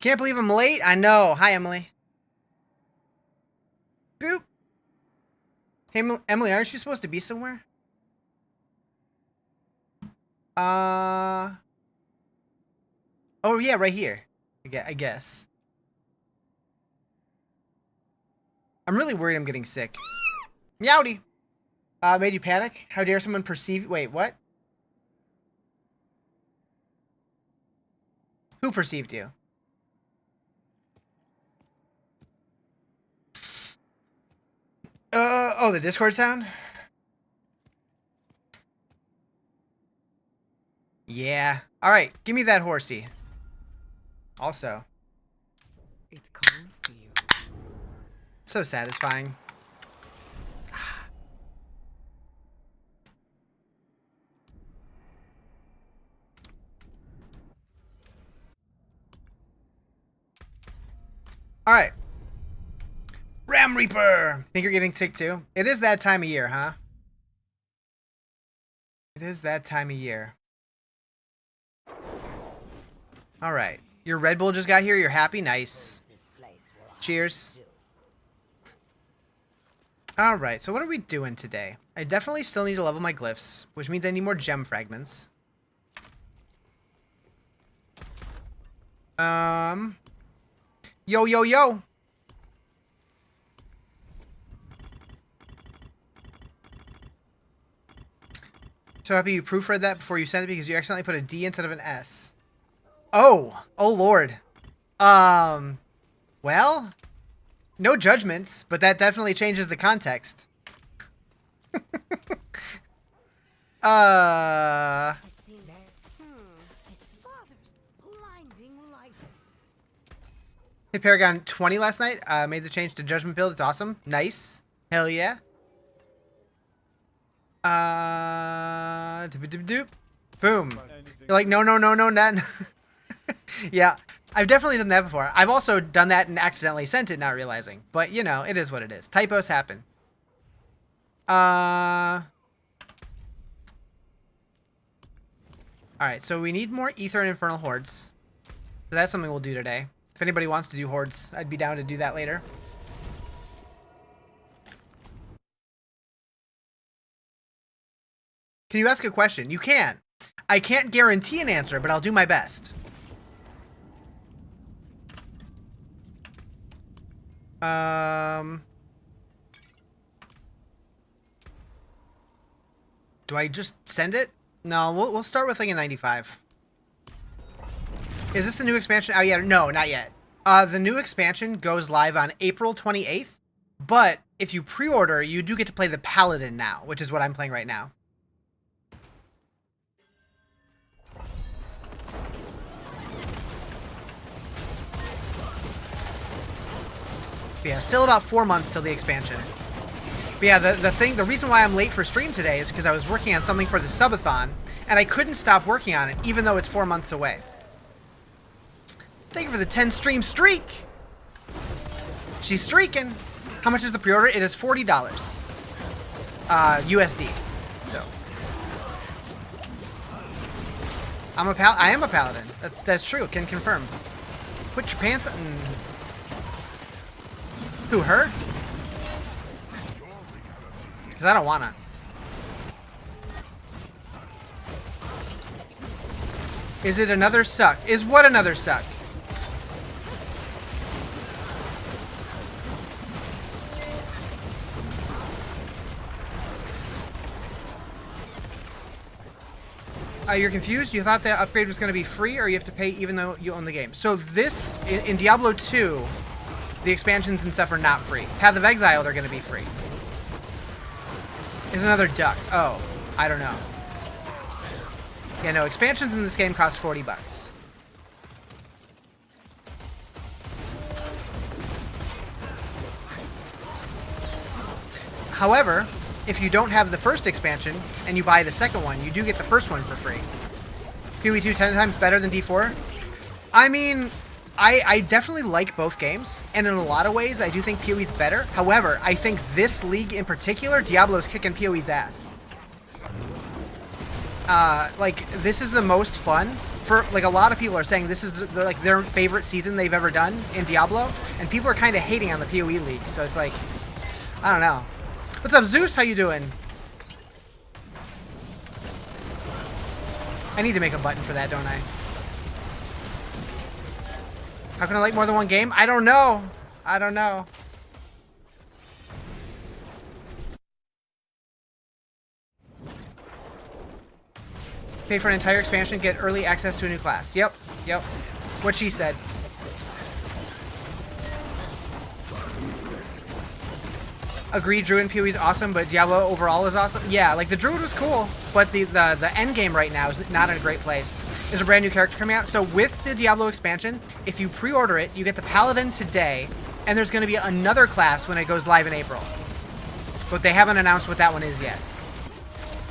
Can't believe I'm late. I know. Hi, Emily. Boop. Hey, Emily, aren't you supposed to be somewhere? Oh, yeah, right here. I guess. I'm really worried I'm getting sick. Meowdy. Made you panic? How dare someone perceive... Wait, what? Who perceived you? Oh, the Discord sound? Yeah. Alright, give me that horsey. Also. It comes to you. So satisfying. Alright. Ram Reaper! Think you're getting sick too? It is that time of year, huh? It is that time of year. Alright. Your Red Bull just got here. You're happy? Nice. Cheers. Alright, so what are we doing today? I definitely still need to level my glyphs, which means I need more gem fragments. Yo, yo, yo! So happy you proofread that before you sent it because you accidentally put a D instead of an S. Oh! Oh, Lord. Well... No judgments, but that definitely changes the context. Hey, Paragon 20 last night. Made the change to Judgment Build. It's awesome. Nice. Hell yeah. Boom. You're like, no, no, no, no, not. Yeah, I've definitely done that before. I've also done that and accidentally sent it, not realizing. But, you know, it is what it is. Typos happen. Alright, so we need more Ether and Infernal Hordes. So that's something we'll do today. If anybody wants to do Hordes, I'd be down to do that later. Can you ask a question? You can. I can't guarantee an answer, but I'll do my best. Do I just send it? No, we'll start with like a 95. Is this the new expansion? Oh yeah, no, not yet. The new expansion goes live on April 28th, but if you pre-order, you do get to play the Paladin now, which is what I'm playing right now. But yeah, still about 4 months till the expansion. But yeah, the reason why I'm late for stream today is because I was working on something for the subathon, and I couldn't stop working on it, even though it's 4 months away. Thank you for the 10 stream streak! She's streaking! How much is the pre-order? It is $40. USD. So. I am a paladin. That's true. Can confirm. Put your pants on. Who, her? Because I don't wanna. Is it another suck? Is what another suck? You're confused? You thought that upgrade was going to be free, or you have to pay even though you own the game? So this, in Diablo 2, the expansions and stuff are not free. Path of Exile, they're going to be free. There's another duck. Oh, I don't know. Yeah, no, expansions in this game cost $40. However, if you don't have the first expansion and you buy the second one, you do get the first one for free. PoE 2 10 times better than D4? I mean, I definitely like both games, and in a lot of ways, I do think PoE's better. However, I think this league in particular, Diablo's kicking PoE's ass. Like, this is the most fun for like a lot of people are saying this is like their favorite season they've ever done in Diablo, and people are kind of hating on the PoE League. So it's like, I don't know. What's up, Zeus? How you doing? I need to make a button for that, don't I? How can I like more than one game? I don't know. I don't know. Pay for an entire expansion, get early access to a new class. Yep, yep. What she said. Agree, Druid PoE is awesome, but Diablo overall is awesome. Yeah, like the Druid was cool, but the end game right now is not in a great place. There's a brand new character coming out. So with the Diablo expansion, if you pre-order it, you get the Paladin today, and there's going to be another class when it goes live in April. But they haven't announced what that one is yet.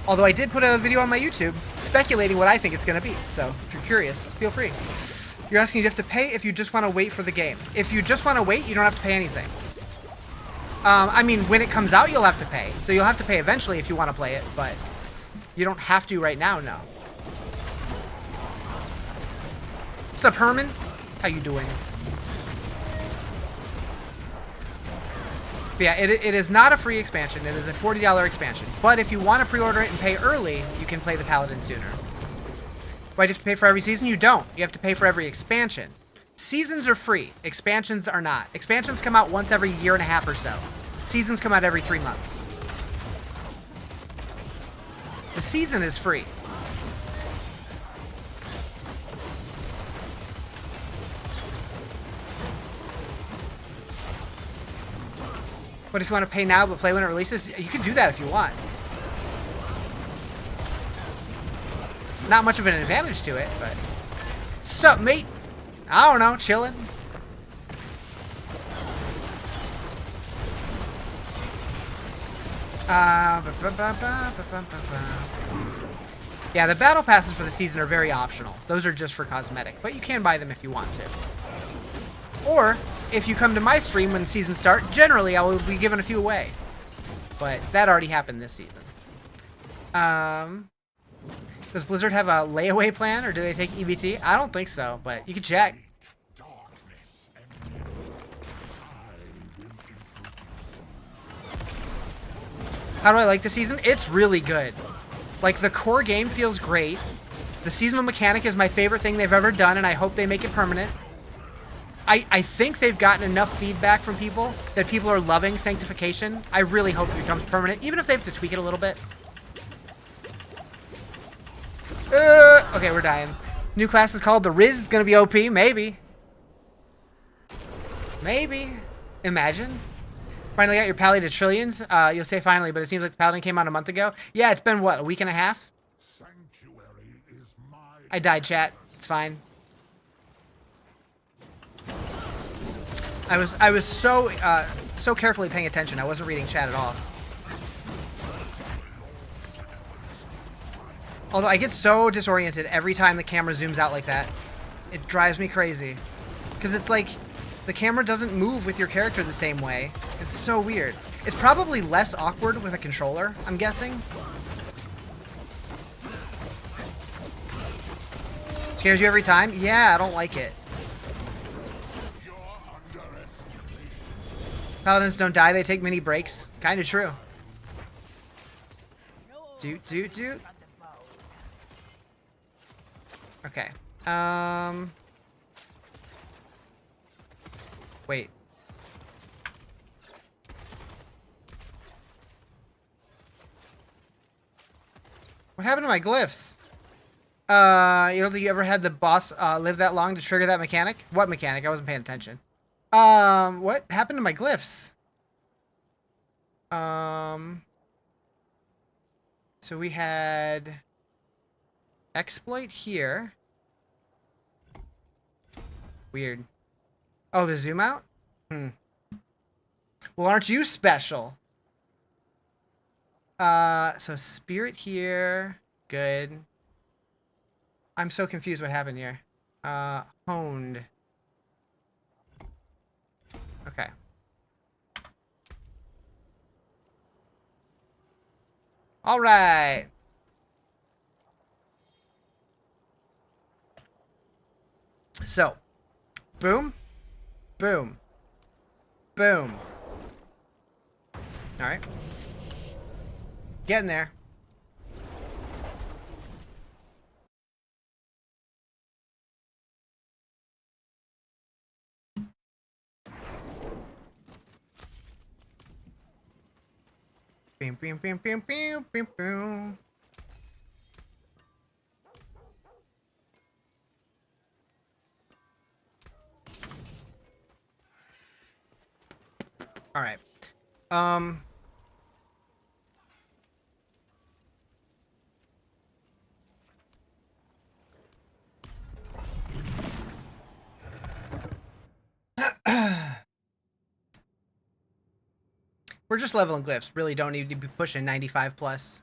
Although I did put a video on my YouTube speculating what I think it's going to be. So if you're curious, feel free. You're asking if you have to pay if you just want to wait for the game. If you just want to wait, you don't have to pay anything. I mean, when it comes out, you'll have to pay. So you'll have to pay eventually if you want to play it, but you don't have to right now, no. What's up, Herman? How you doing? But yeah, it is not a free expansion. It is a $40 expansion. But if you want to pre-order it and pay early, you can play the Paladin sooner. Why do you have to pay for every season? You don't. You have to pay for every expansion. Seasons are free. Expansions are not. Expansions come out once every year and a half or so. Seasons come out every 3 months. The season is free. But if you want to pay now but play when it releases, you can do that if you want. Not much of an advantage to it, but... Sup, mate? I don't know, chilling. Yeah, the battle passes for the season are very optional. Those are just for cosmetic, but you can buy them if you want to. Or, if you come to my stream when seasons start, generally I will be giving a few away. But that already happened this season. Does Blizzard have a layaway plan, or do they take EBT? I don't think so, but you can check. How do I like the season? It's really good. Like, the core game feels great. The seasonal mechanic is my favorite thing they've ever done, and I hope they make it permanent. I think they've gotten enough feedback from people that people are loving Sanctification. I really hope it becomes permanent, even if they have to tweak it a little bit. Okay, we're dying. New class is called the Riz. It's gonna be OP. Maybe. Maybe. Imagine. Finally got your Pally to trillions. You'll say finally, but it seems like the Paladin came out a month ago. Yeah, it's been, what, a week and a half? I died, chat. It's fine. I was so carefully paying attention. I wasn't reading chat at all. Although I get so disoriented every time the camera zooms out like that. It drives me crazy. Because it's like, the camera doesn't move with your character the same way. It's so weird. It's probably less awkward with a controller, I'm guessing. Scares you every time? Yeah, I don't like it. Paladins don't die, they take mini breaks. Kinda true. Doot. Okay. Wait. What happened to my glyphs? You don't think you ever had the boss live that long to trigger that mechanic? What mechanic? I wasn't paying attention. What happened to my glyphs? So we had exploit here. Weird. Oh, the zoom out? Well, aren't you special? So spirit here. Good. I'm so confused what happened here. Honed. Okay. All right. So, boom, boom, boom. All right. Getting there. Boom, boom, boom, boom, boom, boom, boom. All right. We're just leveling glyphs. Really don't need to be pushing 95 plus.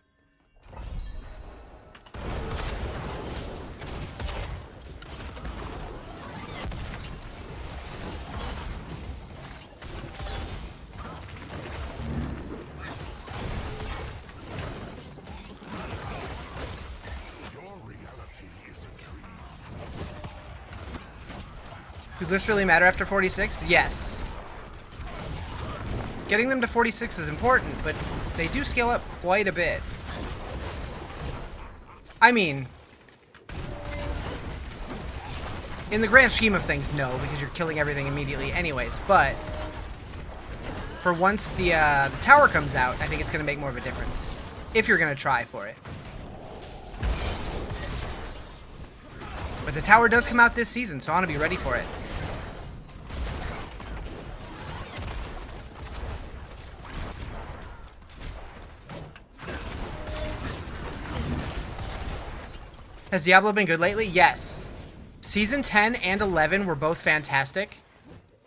Do glyphs really matter after 46? Yes. Getting them to 46 is important, but they do scale up quite a bit. I mean, in the grand scheme of things, no, because you're killing everything immediately anyways, but for once the tower comes out, I think it's going to make more of a difference, if you're going to try for it. But the tower does come out this season, so I want to be ready for it. Has Diablo been good lately? Yes. Season 10 and 11 were both fantastic.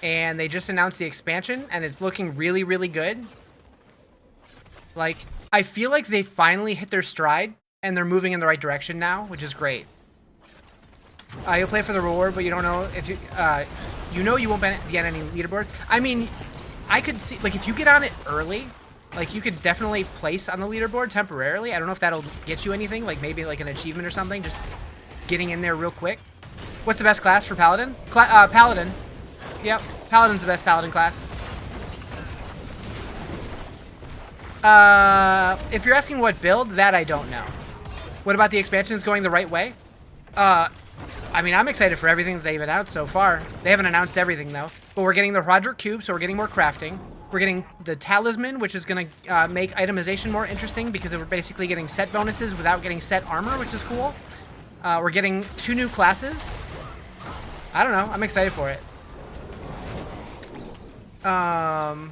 And they just announced the expansion, and it's looking really, really good. Like, I feel like they finally hit their stride, and they're moving in the right direction now, which is great. You'll play for the reward, but you don't know if you... you know you won't get any leaderboard. I mean, I could see... Like, if you get on it early... Like, you could definitely place on the leaderboard temporarily. I don't know if that'll get you anything. Like, maybe, like, an achievement or something. Just getting in there real quick. What's the best class for Paladin? Paladin. Yep. Paladin's the best Paladin class. If you're asking what build, that I don't know. What about the expansions going the right way? I mean, I'm excited for everything that they've announced so far. They haven't announced everything, though. But we're getting the Roderick Cube, so we're getting more crafting. We're getting the Talisman, which is going to make itemization more interesting because we're basically getting set bonuses without getting set armor, which is cool. We're getting 2 new classes. I don't know. I'm excited for it. But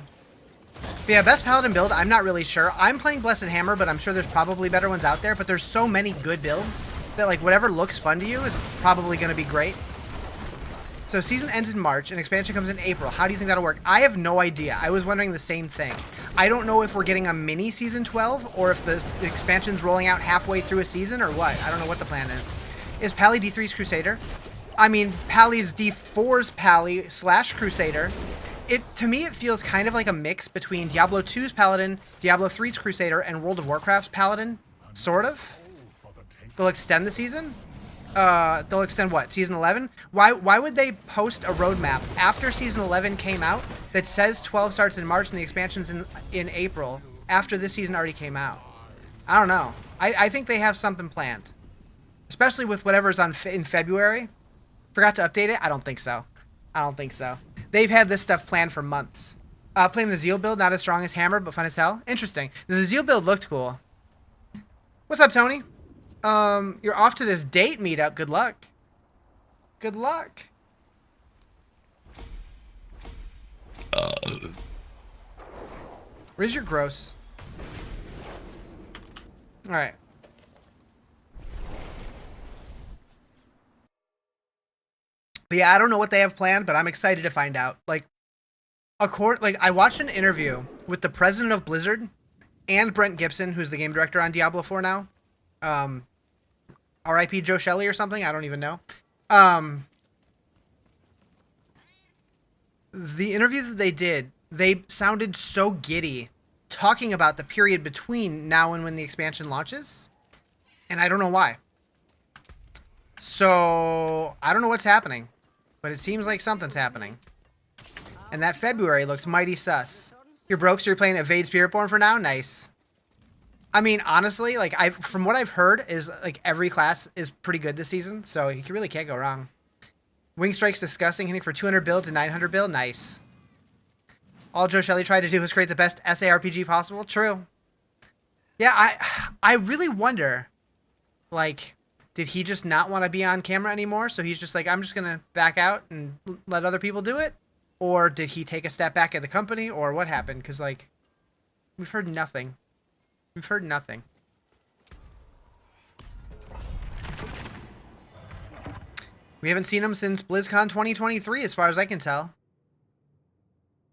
yeah, best Paladin build, I'm not really sure. I'm playing Blessed Hammer, but I'm sure there's probably better ones out there. But there's so many good builds that, like, whatever looks fun to you is probably going to be great. So season ends in March and expansion comes in April. How do you think that'll work? I have no idea. I was wondering the same thing. I don't know if we're getting a mini season 12 or if the expansion's rolling out halfway through a season or what. I don't know what the plan is. Is Pally D3's Crusader? I mean, Pally's D4's Pally / Crusader. To me, it feels kind of like a mix between Diablo 2's Paladin, Diablo 3's Crusader, and World of Warcraft's Paladin. Sort of. They'll extend the season. They'll extend what? Season 11? Why would they post a roadmap after Season 11 came out that says 12 starts in March and the expansion's in April after this season already came out? I don't know. I think they have something planned. Especially with whatever's in February. Forgot to update it? I don't think so. I don't think so. They've had this stuff planned for months. Playing the Zeal build, not as strong as Hammer, but fun as hell. Interesting. The Zeal build looked cool. What's up, Tony? You're off to this date meetup. Good luck. Good luck. Where's your gross? All right. But yeah, I don't know what they have planned, but I'm excited to find out. Like, I watched an interview with the president of Blizzard and Brent Gibson, who's the game director on Diablo 4 now. R.I.P. Joe Shelley or something. I don't even know. The interview that they did, they sounded so giddy talking about the period between now and when the expansion launches. And I don't know why. So, I don't know what's happening. but it seems like something's happening. And that February looks mighty sus. You're broke, so you're playing Evade Spiritborn for now? Nice. I mean, honestly, like, from what I've heard, is, like, every class is pretty good this season, so you really can't go wrong. Wing Strike's disgusting, hitting for 200 build to 900 build. Nice. All Joe Shelley tried to do was create the best SARPG possible. True. Yeah, I really wonder, like, did he just not want to be on camera anymore? So he's just like, I'm just going to back out and let other people do it? Or did he take a step back at the company? Or what happened? Because, like, we've heard nothing. We've heard nothing. We haven't seen him since BlizzCon 2023, as far as I can tell.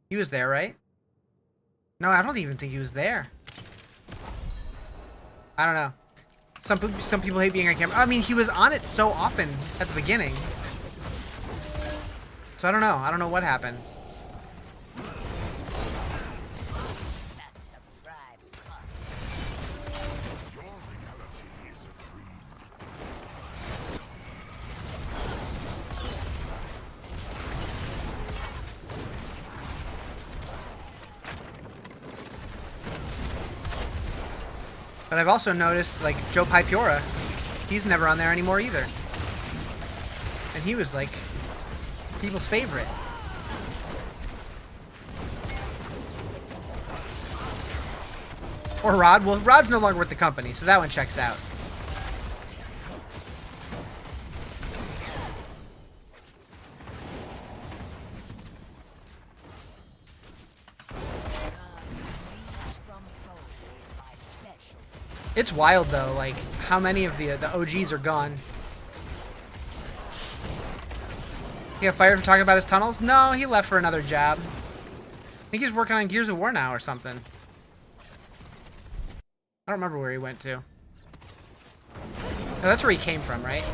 He was there, right? No, I don't even think he was there. I don't know. Some people hate being on camera. I mean, he was on it so often at the beginning. So I don't know. I don't know what happened. But I've also noticed, like, Joe Pipiora, he's never on there anymore either. And he was, like, people's favorite. Or Rod. Well, Rod's no longer with the company, so that one checks out. It's wild, though, like, how many of the OGs are gone. He got fired for talking about his tunnels? No, he left for another job. I think he's working on Gears of War now or something. I don't remember where he went to. Oh, that's where he came from, right?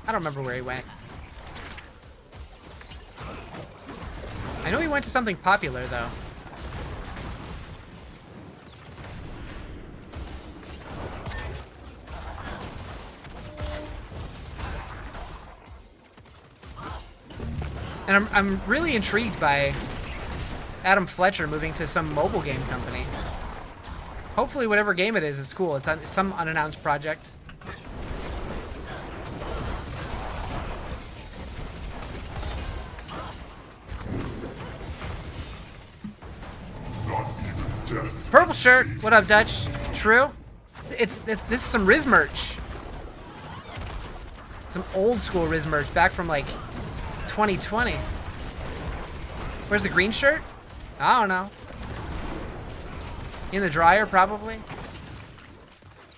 I don't remember where he went. I know he went to something popular, though. And I'm really intrigued by Adam Fletcher moving to some mobile game company. Hopefully whatever game it is, it's cool. It's some unannounced project. Purple shirt. What up, Dutch? True. This is some Riz merch. Some old school Riz merch back from like 2020. Where's the green shirt? I don't know. In the dryer, probably.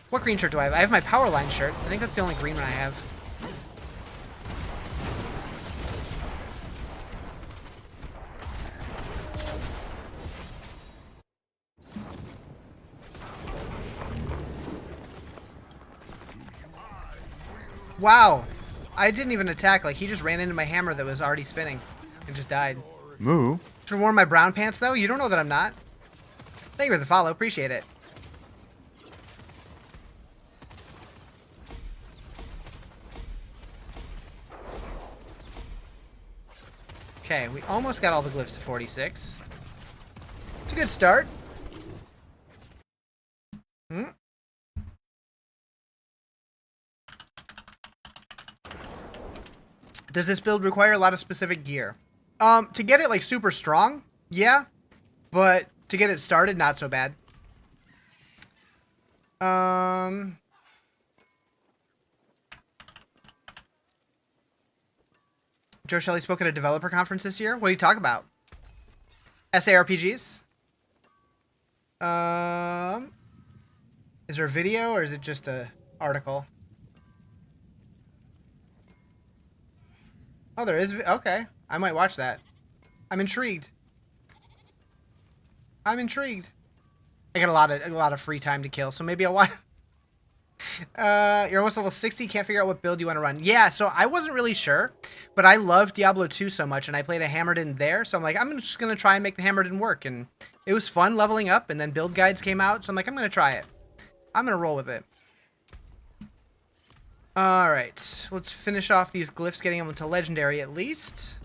What green shirt do I have? I have my Powerline shirt. I think that's the only green one I have. Wow. I didn't even attack. Like, he just ran into my hammer that was already spinning and just died. Moo. Should have worn my brown pants, though? You don't know that I'm not. Thank you for the follow. Appreciate it. Okay, we almost got all the glyphs to 46. It's a good start. Does this build require a lot of specific gear? To get it, like, super strong, yeah. But to get it started, not so bad. Joe Shelley spoke at a developer conference this year. What did he talk about? SARPGs? Is there a video or is it just a article? Oh, there is. Okay, I might watch that. I'm intrigued. I'm intrigued. I got a lot of free time to kill, so maybe I'll watch. You're almost level 60. Can't figure out what build you want to run. Yeah, so I wasn't really sure, but I love Diablo 2 so much, and I played a Hammerden there, so I'm like, I'm just gonna try and make the Hammerden work, and it was fun leveling up, and then build guides came out, so I'm like, I'm gonna try it. I'm gonna roll with it. Alright, let's finish off these glyphs, getting them into legendary at least.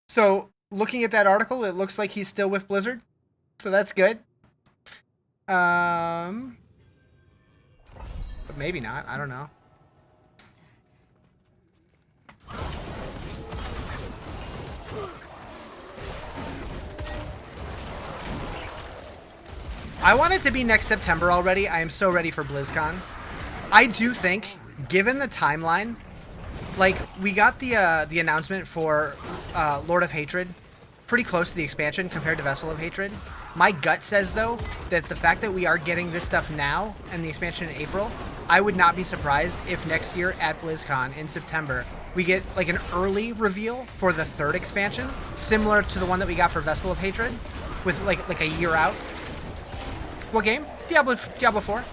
So, looking at that article, it looks like he's still with Blizzard. So that's good. But maybe not. I don't know. I want it to be next September already. I am so ready for BlizzCon. I do think, given the timeline, like, we got the announcement for Lord of Hatred pretty close to the expansion compared to Vessel of Hatred. My gut says, though, that the fact that we are getting this stuff now and the expansion in April, I would not be surprised if next year at BlizzCon in September, we get, like, an early reveal for the third expansion, similar to the one that we got for Vessel of Hatred, with, like a year out. What game? It's Diablo 4.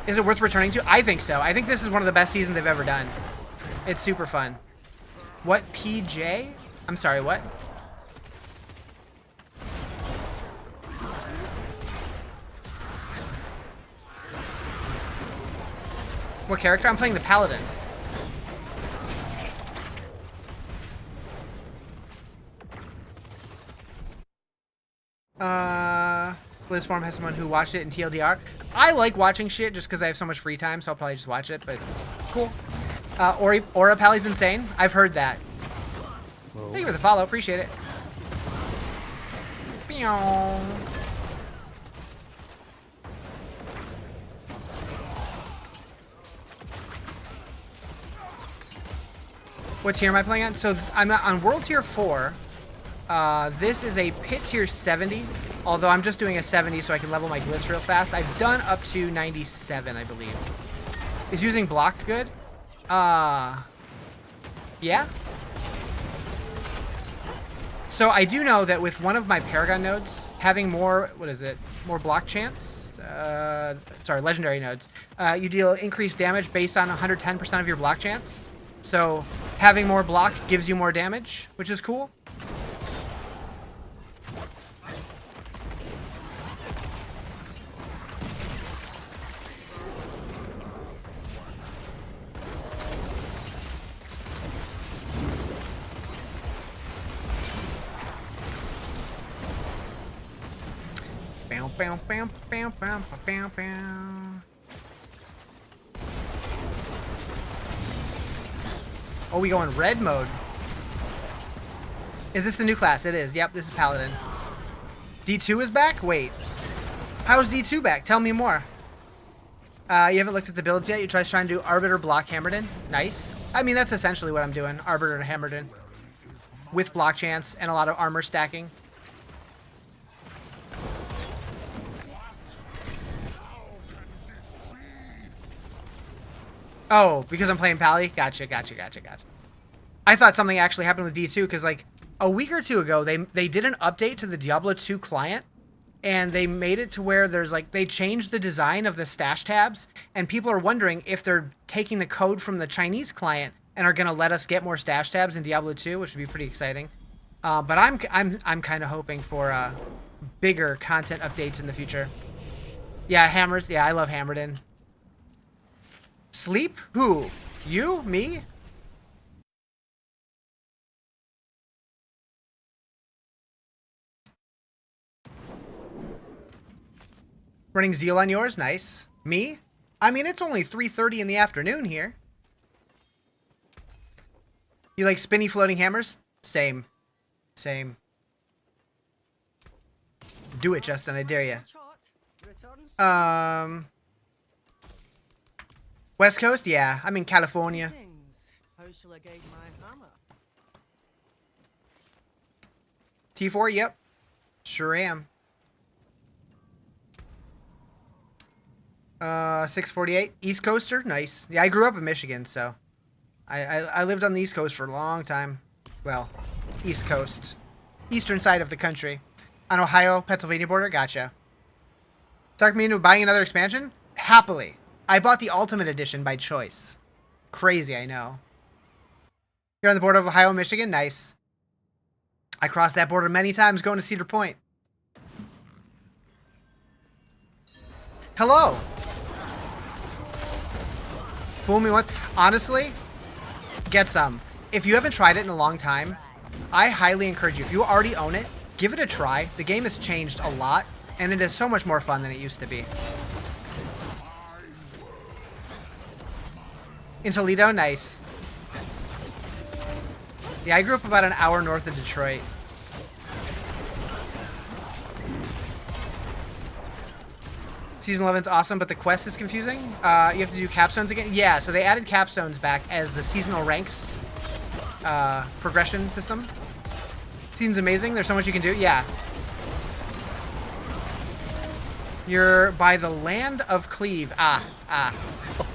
Is it worth returning to? I think so. I think this is one of the best seasons they've ever done. It's super fun. What PJ? I'm sorry, what? What character? I'm playing the Paladin. BlizzForm has someone who watched it in TLDR. I like watching shit just because I have so much free time, so I'll probably just watch it, but cool. Aura Pally's insane. I've heard that. Whoa. Thank you for the follow. Appreciate it. What tier am I playing on? So I'm on World Tier 4. This is a Pit Tier 70, although I'm just doing a 70 so I can level my glyphs real fast. I've done up to 97, I believe. Is using block good? Yeah. So I do know that with one of my Paragon nodes, having more, more block chance? Sorry, legendary nodes. You deal increased damage based on 110% of your block chance. So having more block gives you more damage, which is cool. Oh, we go in red mode. Is this the new class? It is. Yep, this is Paladin. D2 is back? Wait. How is D2 back? Tell me more. You haven't looked at the builds yet? You trying to do Arbiter block Hammered in? Nice. I mean, that's essentially what I'm doing. Arbiter and Hammered in. With block chance and a lot of armor stacking. Oh, because I'm playing Pally? Gotcha. I thought something actually happened with D2 because, like, a week or two ago, they did an update to the Diablo 2 client, and they made it to where there's, like, they changed the design of the stash tabs, and people are wondering if they're taking the code from the Chinese client and are going to let us get more stash tabs in Diablo 2, which would be pretty exciting. But I'm kind of hoping for bigger content updates in the future. Yeah, hammers. Yeah, I love Hammered in. Sleep? Who? You? Me? Running Zeal on yours? Nice. Me? I mean, it's only 3:30 in the afternoon here. You like spinny floating hammers? Same. Do it, Justin. I dare you. West Coast? Yeah, I'm in California. T4? Yep. Sure am. 648. East Coaster? Nice. Yeah, I grew up in Michigan, so I lived on the East Coast for a long time. Well, East Coast. Eastern side of the country. On Ohio, Pennsylvania border? Gotcha. Talk me into buying another expansion? Happily. I bought the Ultimate Edition by choice. Crazy, I know. You're on the border of Ohio and Michigan? Nice. I crossed that border many times going to Cedar Point. Hello. Fool me once. Honestly, get some. If you haven't tried it in a long time, I highly encourage you. If you already own it, give it a try. The game has changed a lot, and it is so much more fun than it used to be. In Toledo, nice. Yeah, I grew up about an hour north of Detroit. Season 11's awesome, but the quest is confusing. You have to do capstones again. Yeah, so they added capstones back as the seasonal ranks progression system. Season's amazing. There's so much you can do. Yeah. You're by the land of Cleve.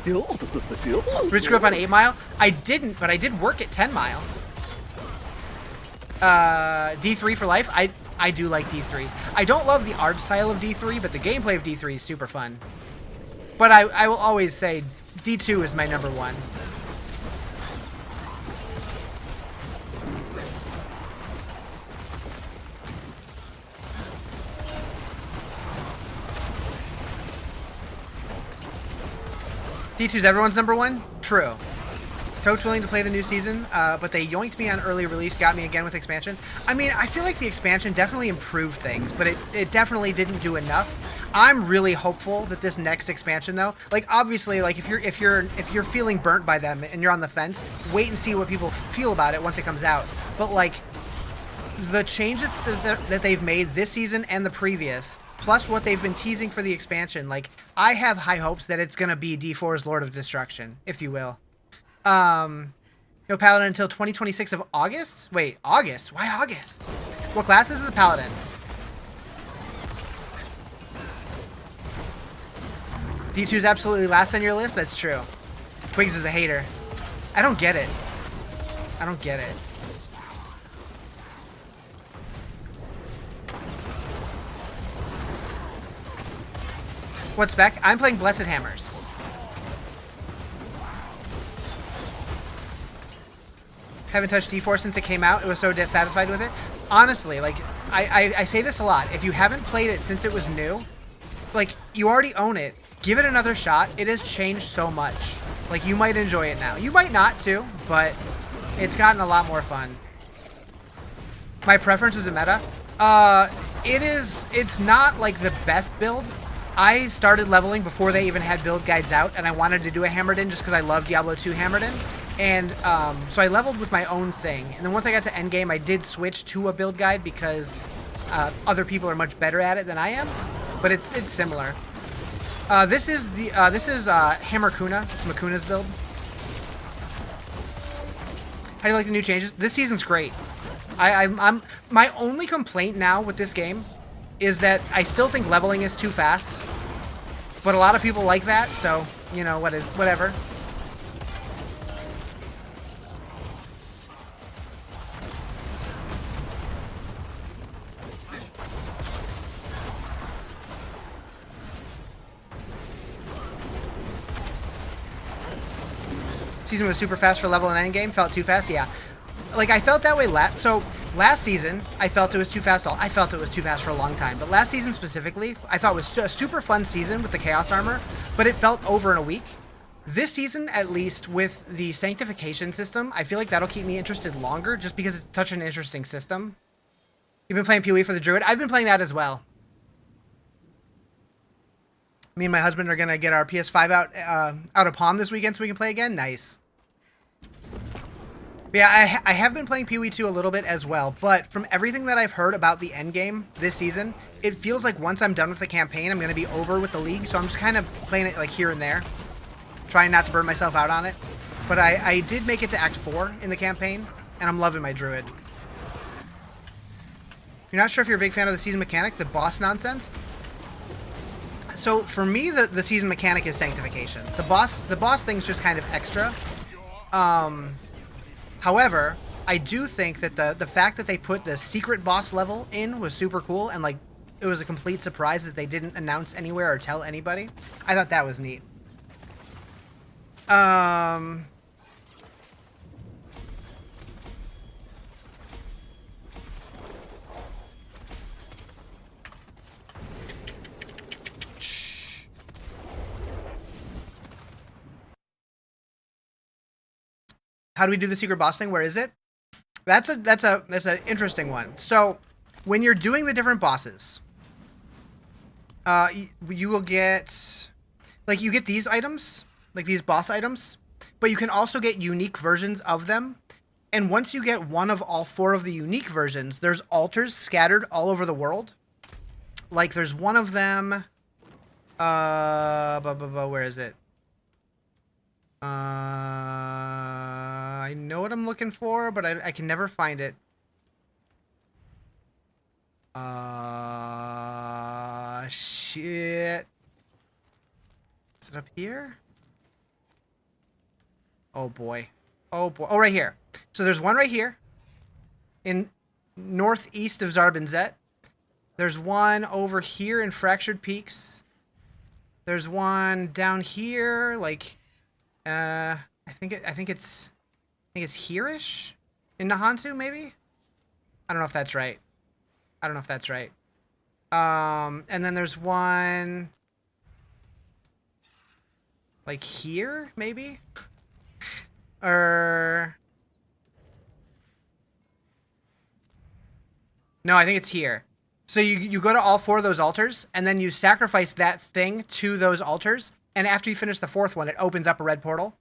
Rich grew up on 8 Mile. I didn't, but I did work at 10 Mile. D3 for life. I do like D3. I don't love the art style of D3, but the gameplay of D3 is super fun. But I will always say D2 is my number one. D2's everyone's number one? True. Coach willing to play the new season, but they yoinked me on early release, got me again with expansion. I mean, I feel like the expansion definitely improved things, but it definitely didn't do enough. I'm really hopeful that this next expansion, though, like obviously, like if you're feeling burnt by them and you're on the fence, wait and see what people feel about it once it comes out. But like the changes that they've made this season and the previous, plus what they've been teasing for the expansion, like I have high hopes that it's gonna be D4's Lord of Destruction, if you will. No Paladin until 2026 of August? Wait, August? Why August? What class is the Paladin? D2's absolutely last on your list? That's true. Twigs is a hater. I don't get it. I don't get it. What spec? I'm playing Blessed Hammers. Haven't touched D4 since it came out. It was so dissatisfied with it. Honestly, like, I say this a lot. If you haven't played it since it was new, like, you already own it. Give it another shot. It has changed so much. Like, you might enjoy it now. You might not, too, but it's gotten a lot more fun. My preference is a meta. It's not, like, the best build. I started leveling before they even had build guides out, and I wanted to do a Hammered In just because I love Diablo 2 Hammered In. And so I leveled with my own thing. And then once I got to endgame, I did switch to a build guide because other people are much better at it than I am. But it's similar. This is Hammer Kuna. It's Makuna's build. How do you like the new changes? This season's great. I'm my only complaint now with this game is that I still think leveling is too fast. But a lot of people like that, so you know whatever. Season was super fast for level and endgame. Felt too fast, yeah. Like I felt that way last season. I felt it was too fast. I felt it was too fast for a long time. But last season specifically, I thought it was a super fun season with the Chaos Armor. But it felt over in a week. This season, at least with the Sanctification system, I feel like that'll keep me interested longer, just because it's such an interesting system. You've been playing PoE for the Druid. I've been playing that as well. Me and my husband are gonna get our PS5 out of Palm this weekend so we can play again. Nice. But yeah, I have been playing PoE 2 a little bit as well, but from everything that I've heard about the endgame this season, it feels like once I'm done with the campaign, I'm gonna be over with the league, so I'm just kind of playing it like here and there, trying not to burn myself out on it. But I did make it to Act 4 in the campaign, and I'm loving my Druid. You're not sure if you're a big fan of the season mechanic, the boss nonsense? So for me, the season mechanic is Sanctification. The boss thing's just kind of extra. However, I do think that the fact that they put the secret boss level in was super cool, and like it was a complete surprise that they didn't announce anywhere or tell anybody. I thought that was neat. How do we do the secret boss thing? Where is it? That's an interesting one. So when you're doing the different bosses, you will get, like, you get these items, like these boss items, but you can also get unique versions of them. And once you get one of all 4 of the unique versions, there's altars scattered all over the world. Like, there's one of them. Where is it? I know what I'm looking for, but I can never find it. Shit. Is it up here? Oh boy. Oh boy. Oh, right here. So there's one right here in northeast of Zarbinzet. There's one over here in Fractured Peaks. There's one down here, like, I think it's here-ish in Nahantu, maybe. I don't know if that's right. And then there's one like here, maybe, or no, I think it's here. So you go to all 4 of those altars, and then you sacrifice that thing to those altars, and after you finish the 4th one, it opens up a red portal.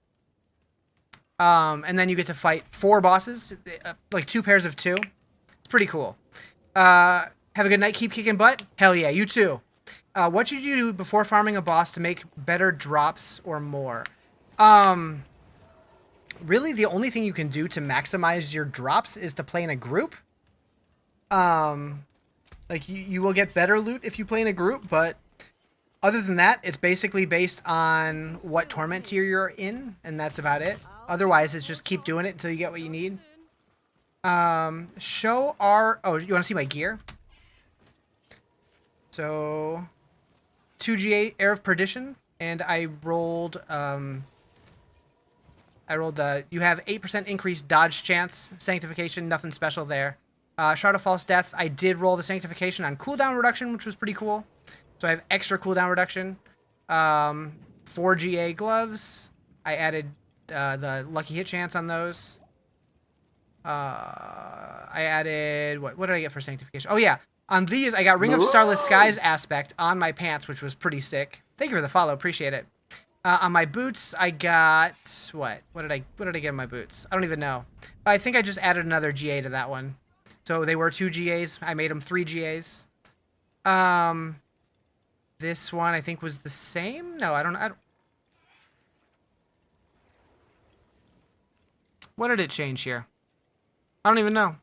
And then you get to fight 4 bosses, like 2 pairs of 2. It's pretty cool. Have a good night. Keep kicking butt. Hell yeah, you too. What should you do before farming a boss to make better drops or more? Really, the only thing you can do to maximize your drops is to play in a group. Like, you will get better loot if you play in a group, but other than that, it's basically based on what torment tier you're in, and that's about it. Otherwise, it's just keep doing it until you get what you need. Show our... Oh, you want to see my gear? So, 2GA Air of Perdition, and I rolled the... You have 8% increased dodge chance, Sanctification, nothing special there. Shard of False Death, I did roll the Sanctification on cooldown reduction, which was pretty cool. So I have extra cooldown reduction. 4GA gloves. I added the lucky hit chance on those. I added... What did I get for Sanctification? Oh, yeah. On these, I got Ring of Starless Skies aspect on my pants, which was pretty sick. Thank you for the follow. Appreciate it. On my boots, I got... What did I get in my boots? I don't even know. I think I just added another GA to that one. So they were 2 GAs. I made them 3 GAs. This one I think was the same. No, I don't. What did it change here? I don't even know.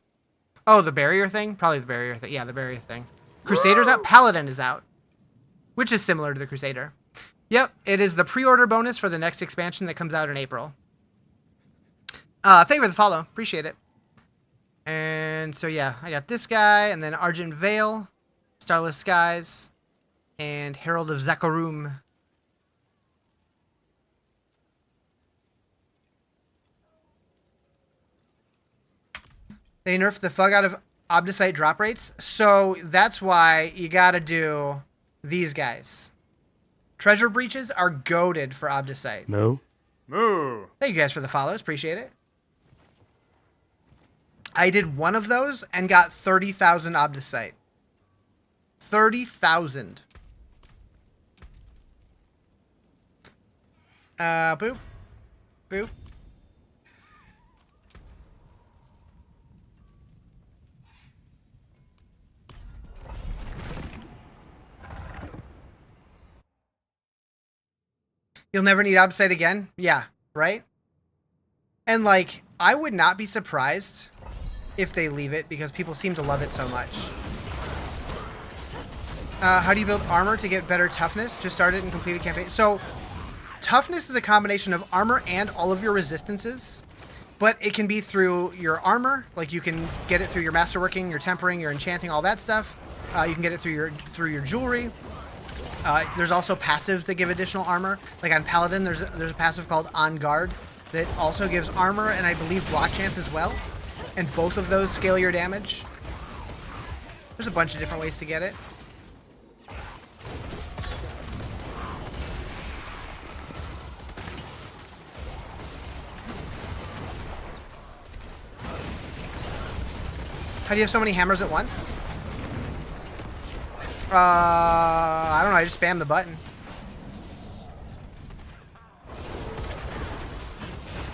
Oh, the barrier thing? Probably the barrier thing. Yeah, the barrier thing. Crusader's out. Paladin is out, which is similar to the Crusader. Yep, it is the pre-order bonus for the next expansion that comes out in April. Thank you for the follow. Appreciate it. And so, yeah, I got this guy, and then Argent Veil, Starless Skies, and Herald of Zakarum. They nerfed the fuck out of Obdicite drop rates, so that's why you gotta do these guys. Treasure Breaches are goated for Obdicite. No. Moo. Thank you guys for the follows. Appreciate it. I did one of those and got 30,000 Obdicite. 30,000. Boop. Boop. You'll never need Obdicite again? Yeah, right? And, like, I would not be surprised if they leave it because people seem to love it so much. How do you build armor to get better toughness? Just started and completed campaign. So, toughness is a combination of armor and all of your resistances, but it can be through your armor. Like, you can get it through your masterworking, your tempering, your enchanting, all that stuff. You can get it through your jewelry. There's also passives that give additional armor. Like on Paladin, there's a passive called On Guard that also gives armor and I believe block chance as well. And both of those scale your damage. There's a bunch of different ways to get it. How do you have so many hammers at once? I don't know. I just spam the button.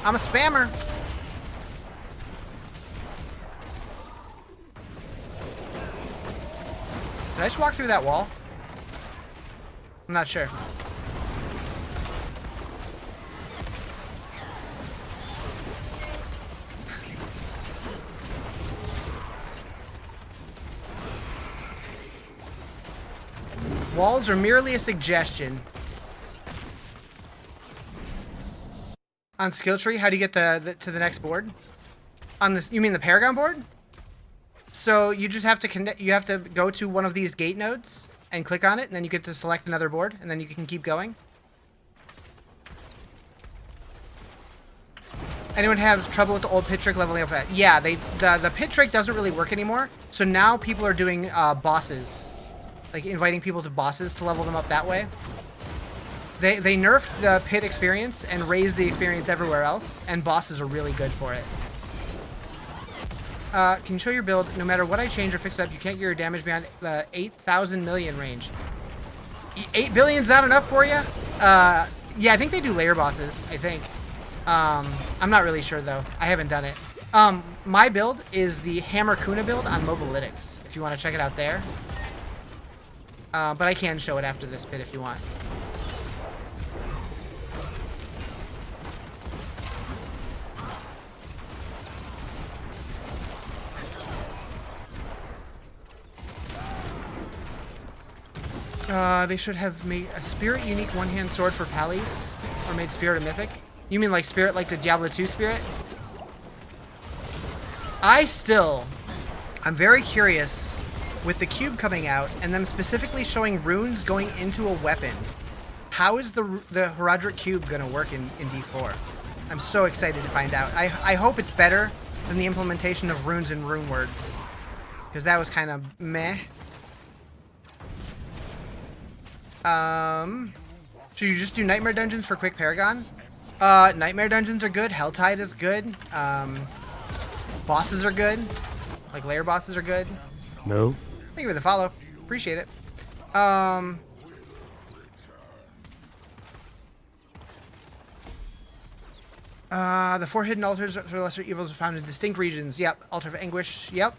I'm a spammer. Did I just walk through that wall? I'm not sure. Walls are merely a suggestion. On skill tree, how do you get to the next board? On this, you mean the Paragon board? So you just have to connect. You have to go to one of these gate nodes and click on it, and then you get to select another board, and then you can keep going. Anyone have trouble with the old pit trick leveling up? Yeah, the pit trick doesn't really work anymore. So now people are doing bosses, like inviting people to bosses to level them up that way. They nerfed the pit experience and raised the experience everywhere else, and bosses are really good for it. Can you show your build? No matter what I change or fix it up, you can't get your damage beyond the 8,000 million range. 8 billion's not enough for you? Yeah, I think they do layer bosses, I think. I'm not really sure, though. I haven't done it. My build is the Hammer Kuna build on Mobalytics, if you want to check it out there. But I can show it after this bit if you want. They should have made a Spirit unique one-hand sword for Pallies, or made Spirit a mythic. You mean like Spirit like the Diablo 2 Spirit? I'm very curious with the cube coming out and them specifically showing runes going into a weapon. How is the Herodric cube gonna work in D4? I'm so excited to find out. I hope it's better than the implementation of runes and rune words, because that was kind of meh. Should you just do Nightmare Dungeons for quick Paragon? Nightmare Dungeons are good. Helltide is good. Bosses are good. Like layer bosses are good. No. Thank you for the follow. Appreciate it. The 4 hidden altars for lesser evils are found in distinct regions. Yep. Altar of Anguish. Yep.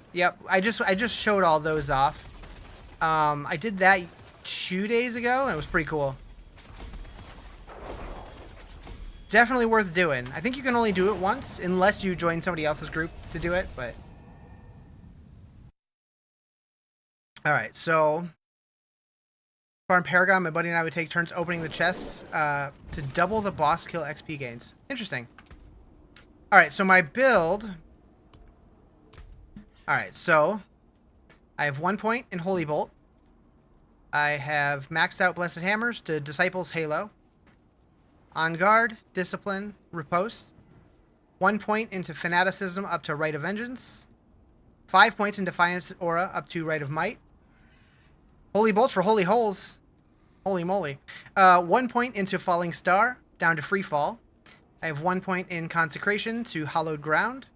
I just showed all those off. I did that 2 days ago, and it was pretty cool. Definitely worth doing. I think you can only do it once, unless you join somebody else's group to do it, but... Alright, so... Farm Paragon, my buddy and I would take turns opening the chests to double the boss kill XP gains. Interesting. Alright, so my build... Alright, so... I have 1 point in Holy Bolt. I have maxed out Blessed Hammers to Disciples Halo. On Guard, Discipline, Riposte. 1 point into Fanaticism up to Rite of Vengeance. 5 points in Defiance Aura up to Rite of Might. Holy Bolts for Holy Holes. Holy moly. 1 point into Falling Star down to Free Fall. I have 1 point in Consecration to Hallowed Ground.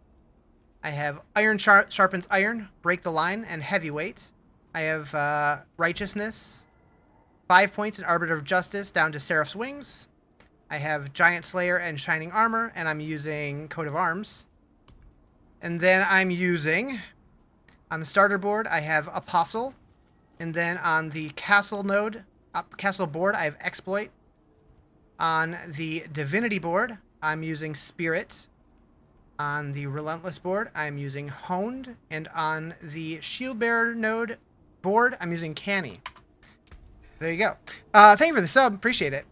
I have Iron Sharpens Iron, Break the Line, and Heavyweight. I have Righteousness. 5 points in Arbiter of Justice down to Seraph's Wings. I have Giant Slayer and Shining Armor, and I'm using Coat of Arms. And then I'm using, on the starter board, I have Apostle. And then on the Castle node, Castle board, I have Exploit. On the Divinity board, I'm using Spirit. On the Relentless board, I'm using Honed. And on the Shield Bearer node board, I'm using Canny. There you go. Thank you for the sub. Appreciate it.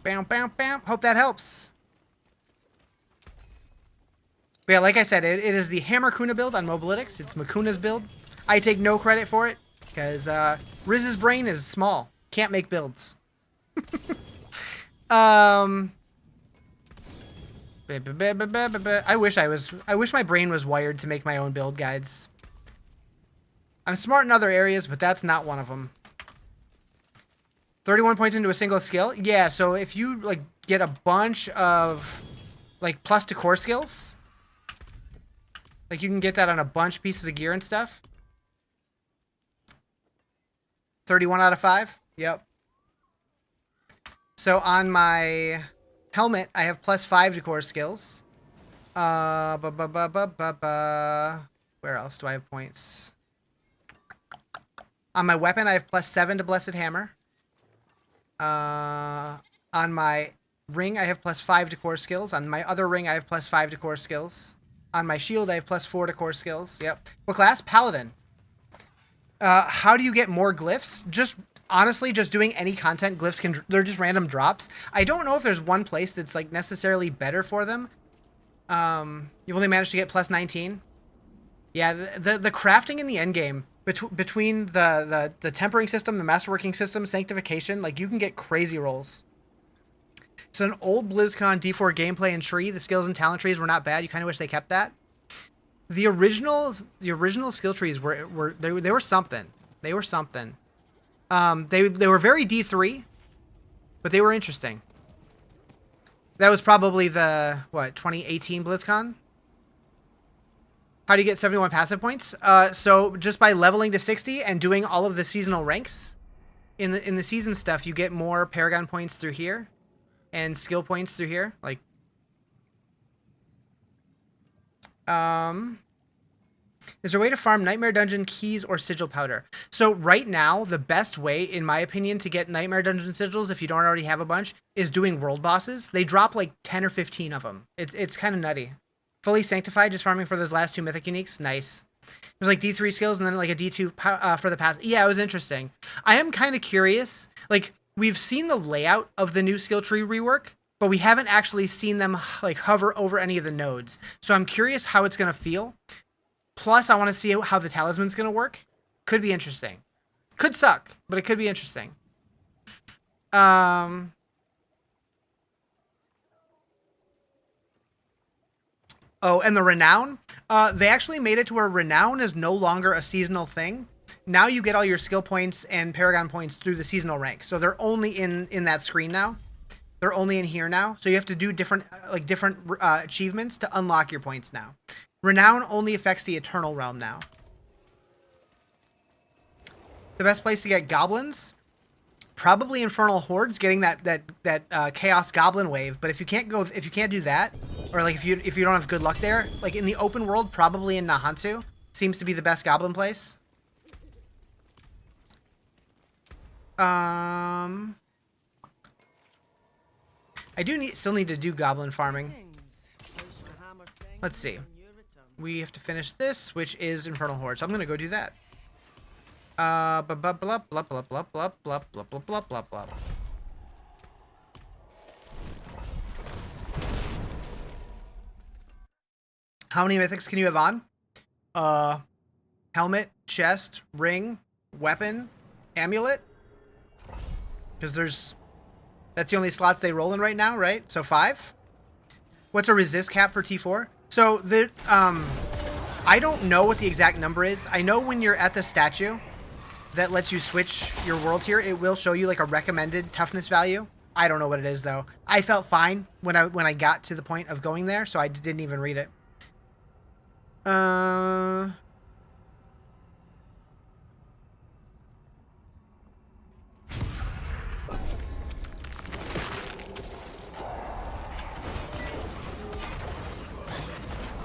Bam, bam, bam. Hope that helps. But yeah, like I said, it is the Hammer Kuna build on Mobalytics. It's Makuna's build. I take no credit for it, because Riz's brain is small. Can't make builds. I wish my brain was wired to make my own build guides. I'm smart in other areas, but that's not one of them. 31 points into a single skill? Yeah, so if you like get a bunch of like plus to core skills. Like you can get that on a bunch of pieces of gear and stuff. 31 out of 5. Yep. So on my helmet, I have plus 5 to core skills. Where else do I have points? On my weapon, I have plus 7 to Blessed Hammer. On my ring, I have plus 5 to core skills. On my other ring, I have plus 5 to core skills. On my shield, I have plus 4 to core skills. Yep. What class? Paladin. How do you get more glyphs? Just honestly, just doing any content, glyphs they're just random drops. I don't know if there's one place that's like necessarily better for them. You've only managed to get plus 19. Yeah, the crafting in the end game between the tempering system, the masterworking system, sanctification, like you can get crazy rolls. So an old BlizzCon D4 gameplay and tree, the skills and talent trees were not bad. You kind of wish they kept that. The original skill trees were something. They were something. They were very D3, but they were interesting. That was probably the 2018 BlizzCon. How do you get 71 passive points? So just by leveling to 60 and doing all of the seasonal ranks. In the season stuff, you get more Paragon points through here and skill points through here. Like is there a way to farm Nightmare Dungeon keys or sigil powder? So right now, the best way, in my opinion, to get Nightmare Dungeon sigils, if you don't already have a bunch, is doing world bosses. They drop like 10 or 15 of them. It's kind of nutty. Fully Sanctified, just farming for those last 2 mythic uniques. Nice. There's like D3 skills and then like a D2 for the past. Yeah, it was interesting. I am kind of curious. Like, we've seen the layout of the new skill tree rework, but we haven't actually seen them like hover over any of the nodes. So I'm curious how it's going to feel. Plus, I want to see how the talisman's going to work. Could be interesting. Could suck, but it could be interesting. Oh, and the Renown? They actually made it to where Renown is no longer a seasonal thing. Now you get all your skill points and Paragon points through the seasonal rank. So they're only in that screen now. They're only in here now. So you have to do different achievements to unlock your points now. Renown only affects the Eternal Realm now. The best place to get goblins? Probably Infernal Hordes, getting that Chaos Goblin wave. But if you can't do that, or like if you don't have good luck there, like in the open world, probably in Nahantu seems to be the best goblin place. I still need to do goblin farming. Let's see. We have to finish this, which is Infernal Horde. So I'm gonna go do that. Blah blah blah blah blah blah blah blah blah blah blah blah blah. How many mythics can you have on? Helmet, chest, ring, weapon, amulet. Because that's the only slots they roll in right now, right? So 5. What's a resist cap for T4? So I don't know what the exact number is. I know when you're at the statue that lets you switch your world here, it will show you like a recommended toughness value. I don't know what it is though. I felt fine when I got to the point of going there, so I didn't even read it.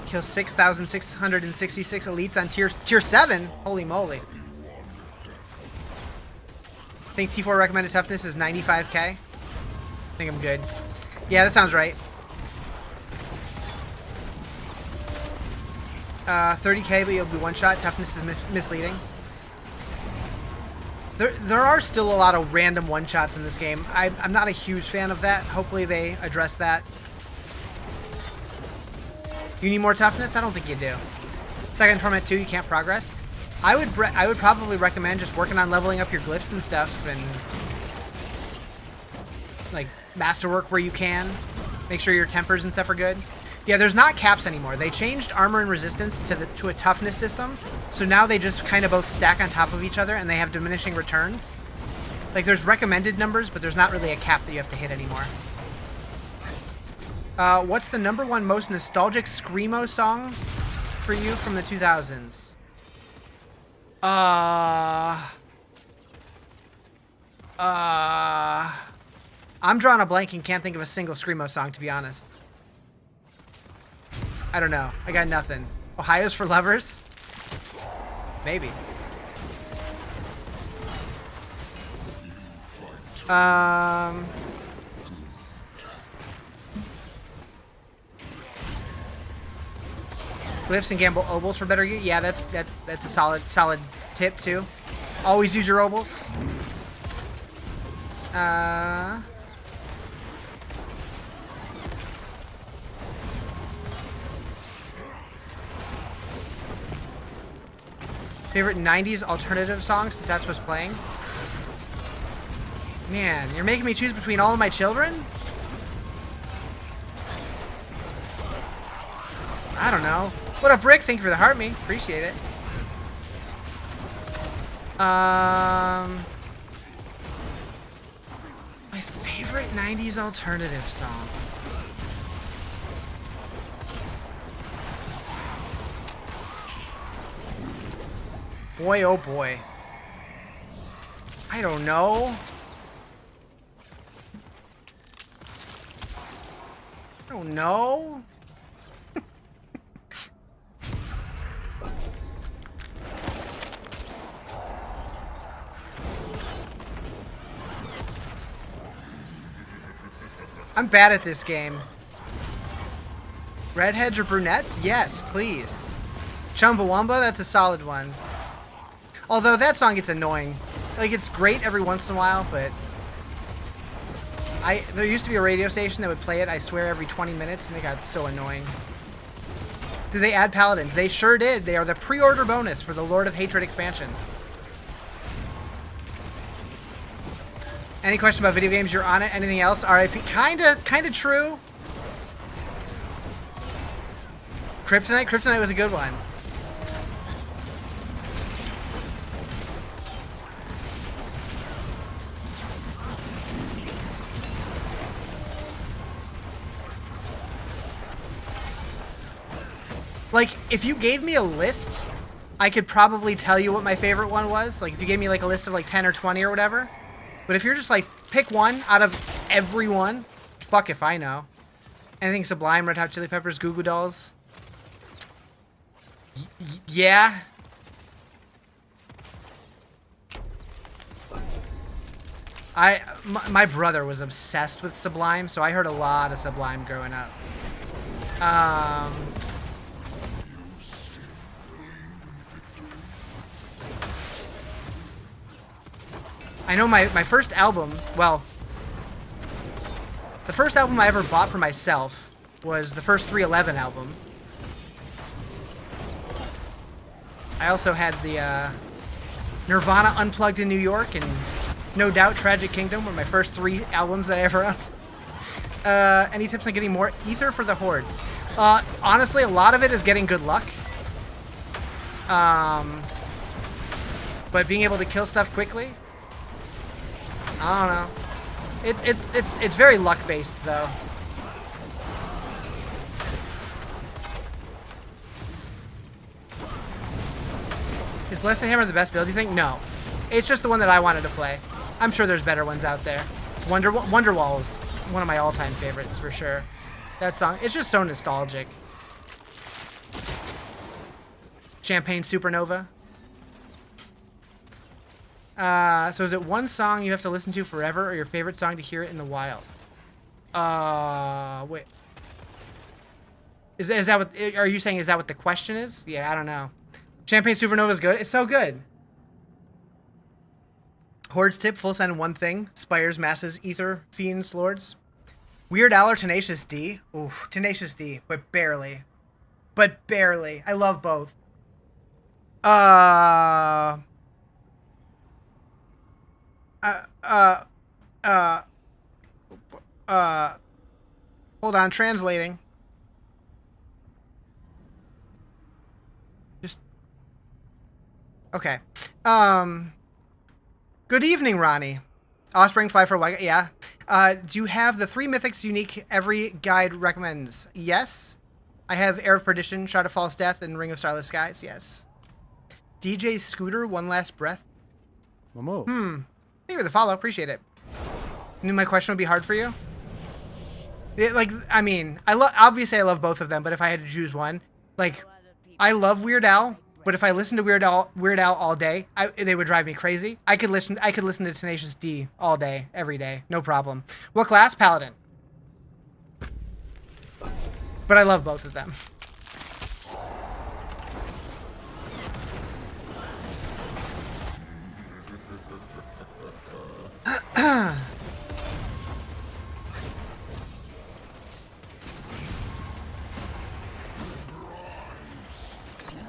Kill 6,666 elites on tier 7. Holy moly. I think T4 recommended toughness is 95k. I think I'm good. Yeah, that sounds right. 30k, but you'll be one shot. Toughness is misleading. There are still a lot of random one shots in this game. I'm not a huge fan of that. Hopefully they address that. You need more toughness? I don't think you do. Second torment 2, you can't progress. I would probably recommend just working on leveling up your glyphs and stuff, and like masterwork where you can. Make sure your tempers and stuff are good. Yeah, there's not caps anymore. They changed armor and resistance to a toughness system, so now they just kind of both stack on top of each other, and they have diminishing returns. Like there's recommended numbers, but there's not really a cap that you have to hit anymore. What's the #1 most nostalgic Screamo song for you from the 2000s? I'm drawing a blank and can't think of a single Screamo song, to be honest. I don't know. I got nothing. Ohio's for Lovers? Maybe. Glyphs and gamble obols for better use. Yeah, that's a solid tip too. Always use your obols. Favorite 90s alternative songs, since that's what's playing? Man, you're making me choose between all of my children? I don't know. What up, Brick? Thank you for the heart me. Appreciate it. My favorite 90s alternative song. Boy, oh boy. I don't know. I don't know. I'm bad at this game. Redheads or brunettes? Yes, please. Chumbawamba, that's a solid one. Although that song gets annoying. Like, it's great every once in a while, but there used to be a radio station that would play it, I swear, every 20 minutes, and it got so annoying. Did they add paladins? They sure did. They are the pre-order bonus for the Lord of Hatred expansion. Any question about video games? You're on it. Anything else? RIP. Kinda true. Kryptonite? Kryptonite was a good one. Like, if you gave me a list, I could probably tell you what my favorite one was. Like, if you gave me, like, a list of, like, 10 or 20 or whatever. But if you're just, like, pick one out of everyone, fuck if I know. Anything Sublime, Red Hot Chili Peppers, Goo Goo Dolls. Yeah. My brother was obsessed with Sublime, so I heard a lot of Sublime growing up. I know my first album, well, the first album I ever bought for myself was the first 311 album. I also had the Nirvana Unplugged in New York and No Doubt Tragic Kingdom were my first 3 albums that I ever owned. Any tips on getting more ether for the hordes? Honestly, a lot of it is getting good luck. But being able to kill stuff quickly, I don't know. It's very luck based though. Is Blessed Hammer the best build, do you think? No. It's just the one that I wanted to play. I'm sure there's better ones out there. Wonderwall is one of my all-time favorites for sure. That song, it's just so nostalgic. Champagne Supernova. So is it one song you have to listen to forever, or your favorite song to hear it in the wild? Wait. Is that what? Are you saying is that what the question is? Yeah, I don't know. Champagne Supernova is good. It's so good. Hordes tip: full send one thing. Spires, masses, ether, fiends, lords. Weird Al or Tenacious D? Oof, Tenacious D, but barely. But barely. I love both. Hold on, translating. Just okay. Good evening, Ronnie. Offspring, Fly for White. Yeah. Do you have the 3 mythics unique every guide recommends? Yes. I have Air of Perdition, Shroud of False Death, and Ring of Starless Skies. Yes. DJ Scooter, One Last Breath. Momo. Thank you for the follow. Appreciate it. Knew my question would be hard for you. I mean, obviously I love both of them, but if I had to choose one, like, I love Weird Al, but if I listened to Weird Al all day, they would drive me crazy. I could listen to Tenacious D all day, every day, no problem. What class? Paladin. But I love both of them.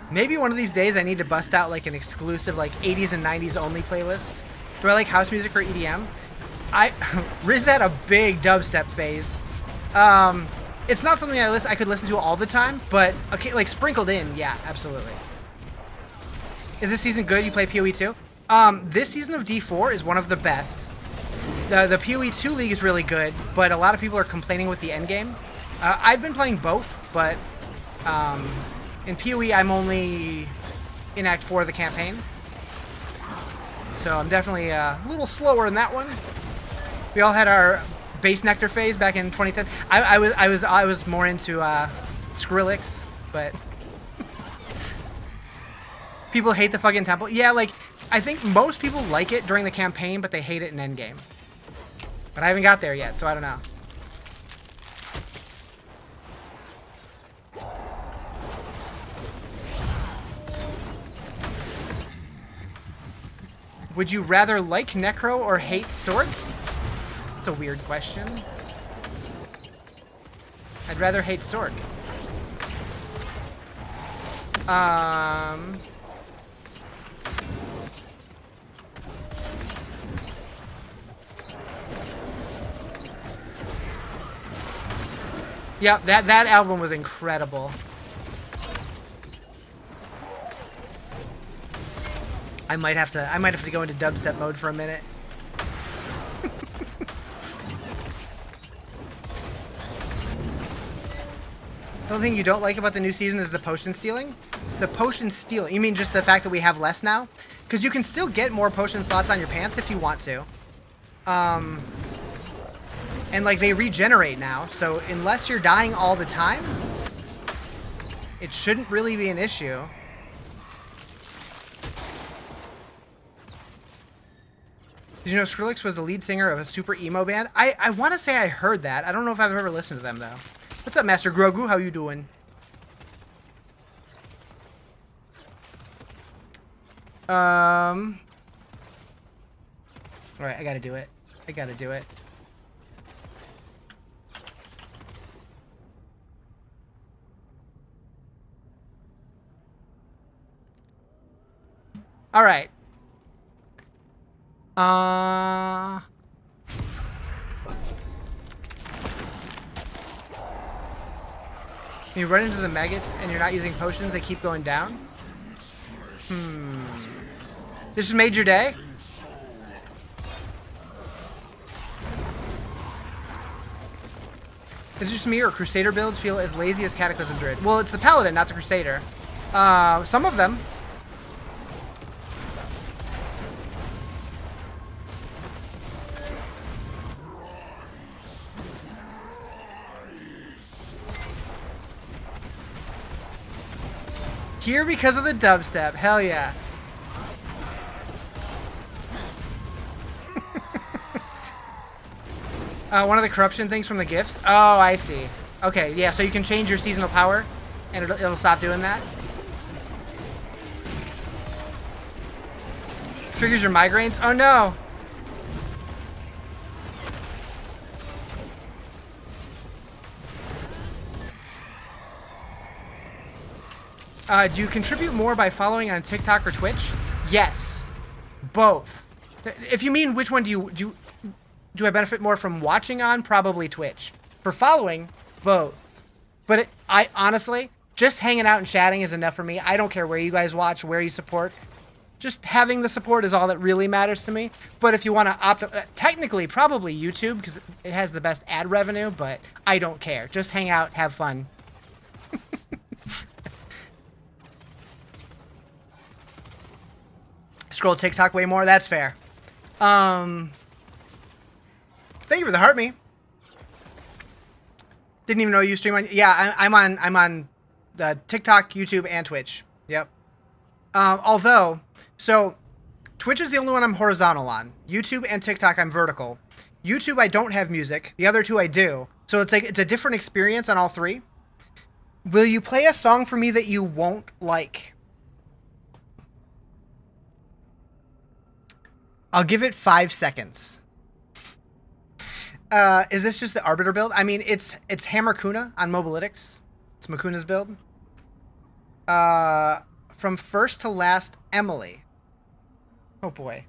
Maybe one of these days I need to bust out like an exclusive like 80s and 90s only playlist. Do I like house music or EDM? Riz had a big dubstep phase. It's not something I could listen to all the time, but okay, like sprinkled in, yeah, absolutely. Is this season good? You play PoE 2? This season of D4 is one of the best. The PoE 2 League is really good, but a lot of people are complaining with the endgame. I've been playing both, but in PoE I'm only in Act 4 of the campaign. So I'm definitely a little slower in that one. We all had our base nectar phase back in 2010. I was more into Skrillex, but people hate the fucking temple. Yeah, like I think most people like it during the campaign, but they hate it in endgame. But I haven't got there yet, so I don't know. Would you rather like Necro or hate Sorg? That's a weird question. I'd rather hate Sorg. Yeah, that album was incredible. I might have to go into dubstep mode for a minute. The only thing you don't like about the new season is the potion stealing? The potion stealing? You mean just the fact that we have less now? Because you can still get more potion slots on your pants if you want to. And like they regenerate now, so unless you're dying all the time, it shouldn't really be an issue. Did you know Skrillex was the lead singer of a super emo band? I want to say I heard that. I don't know if I've ever listened to them, though. What's up, Master Grogu? How you doing? Alright, I gotta do it. I gotta do it. Alright. You run into the maggots and you're not using potions, they keep going down? This just made your day? Is it just me or Crusader builds feel as lazy as Cataclysm Druid? Well, it's the Paladin, not the Crusader. Some of them. Here because of the dubstep. Hell yeah. One of the corruption things from the gifts? Oh, I see. Okay, yeah, so you can change your seasonal power, and it'll stop doing that. Triggers your migraines? Oh, no. Do you contribute more by following on TikTok or Twitch? Yes. Both. If you mean which one do I benefit more from watching on? Probably Twitch. For following, both. But I honestly, just hanging out and chatting is enough for me. I don't care where you guys watch, where you support. Just having the support is all that really matters to me. But if you want to technically, probably YouTube, because it has the best ad revenue, but I don't care. Just hang out, have fun. Scroll TikTok way more, that's fair. Thank you for the heart me. Didn't even know you stream on. Yeah, I'm on the TikTok, YouTube, and Twitch. Yep. Although, so Twitch is the only one I'm horizontal on. YouTube and TikTok I'm vertical. YouTube I don't have music. The other two I do. So it's like it's a different experience on all three. Will you play a song for me that you won't like? I'll give it 5 seconds. Is this just the Arbiter build? I mean, it's Hammer Kuna on Mobalytics. It's Makuna's build. From first to last, Emily. Oh boy.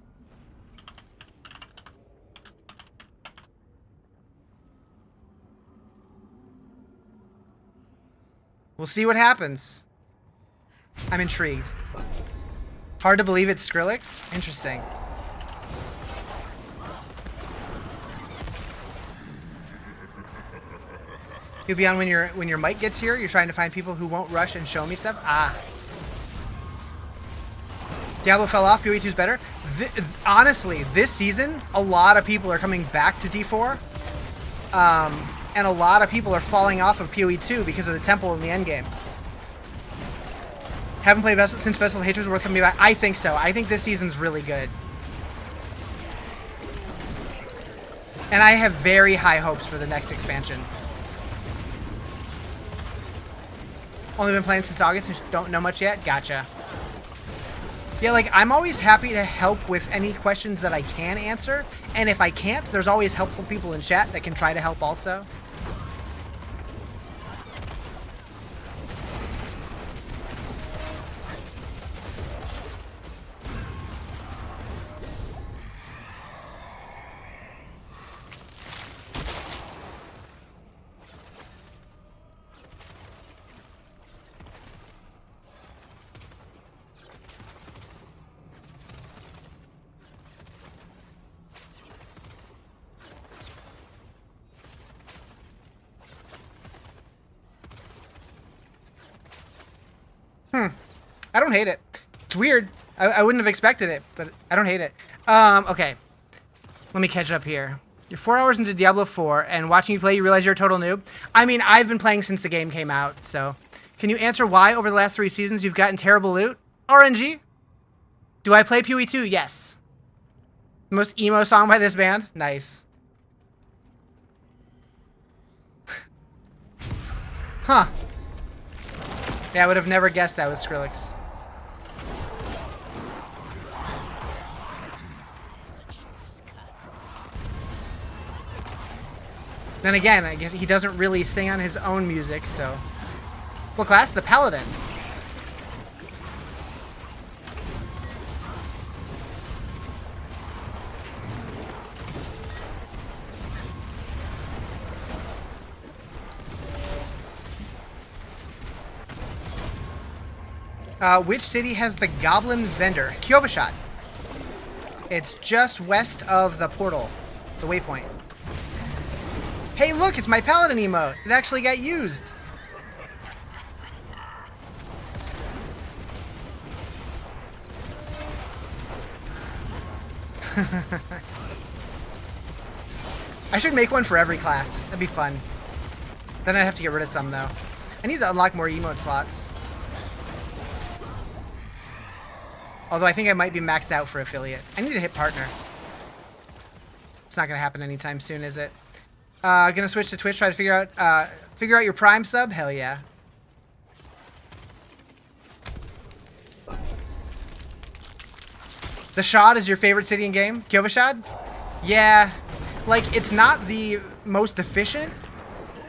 We'll see what happens. I'm intrigued. Hard to believe it's Skrillex? Interesting. You'll be on when your mic gets here. You're trying to find people who won't rush and show me stuff. Ah. Diablo fell off. PoE 2's better. Honestly, this season, a lot of people are coming back to D4. And a lot of people are falling off of PoE 2 because of the temple in the endgame. Haven't played since Festival of Hatred was worth coming back. I think so. I think this season's really good. And I have very high hopes for the next expansion. Only been playing since August and don't know much yet? Gotcha. Yeah, like, I'm always happy to help with any questions that I can answer. And if I can't, there's always helpful people in chat that can try to help also. I don't hate it. It's weird. I wouldn't have expected it, but I don't hate it. Okay. Let me catch up here. You're 4 hours into Diablo 4, and watching you play, you realize you're a total noob? I mean, I've been playing since the game came out, so... Can you answer why, over the last 3 seasons, you've gotten terrible loot? RNG? Do I play PoE 2? Yes. Most emo song by this band? Nice. Huh. Yeah, I would have never guessed that was Skrillex. Then again, I guess he doesn't really sing on his own music, so... What class? The Paladin. Which city has the Goblin Vendor? Kyovashad. It's just west of the portal, the waypoint. Hey, look, it's my Paladin emote. It actually got used. I should make one for every class. That'd be fun. Then I'd have to get rid of some, though. I need to unlock more emote slots. Although I think I might be maxed out for affiliate. I need to hit partner. It's not gonna happen anytime soon, is it? Gonna switch to Twitch, try to figure out your Prime sub? Hell yeah. The Shad is your favorite city in game? Kyovashad? Yeah. Like, it's not the most efficient,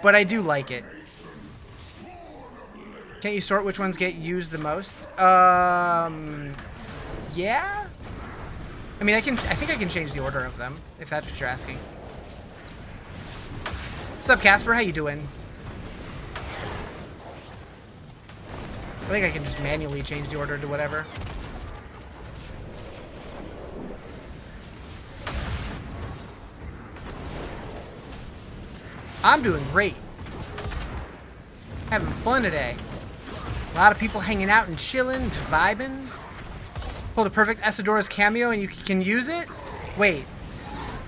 but I do like it. Can't you sort which ones get used the most? Yeah? I mean, I think I can change the order of them, if that's what you're asking. What's up, Casper? How you doing? I think I can just manually change the order to whatever. I'm doing great. Having fun today. A lot of people hanging out and chilling, vibing. Pulled a perfect Essadora's cameo and you can use it? Wait.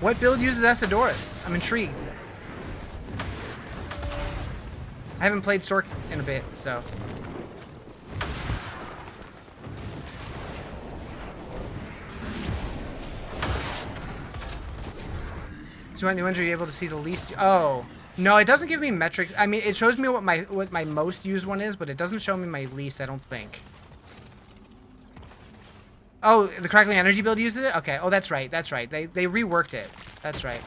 What build uses Essadora's? I'm intrigued. I haven't played Sork in a bit, so. So at New England, you're able to see the least. Oh. No, it doesn't give me metrics. I mean, it shows me what my most used one is, but it doesn't show me my least, I don't think. Oh, the Crackling Energy build uses it? Okay. Oh, that's right. That's right. They reworked it. That's right.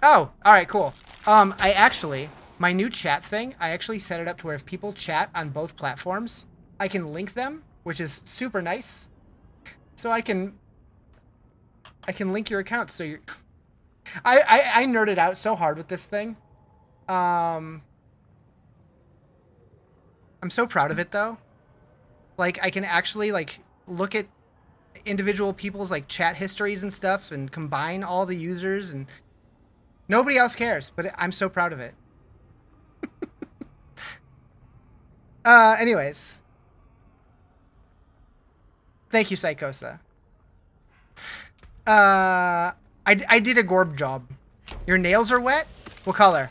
Oh, all right, cool. I actually, my new chat thing, I actually set it up to where if people chat on both platforms, I can link them, which is super nice. So I can link your accounts. So you're, I nerded out so hard with this thing. I'm so proud of it though. Like I can actually like look at individual people's like chat histories and stuff and combine all the users, and nobody else cares, but I'm so proud of it. Anyways. Thank you, Psychosa. I did a Gorb job. Your nails are wet? What color?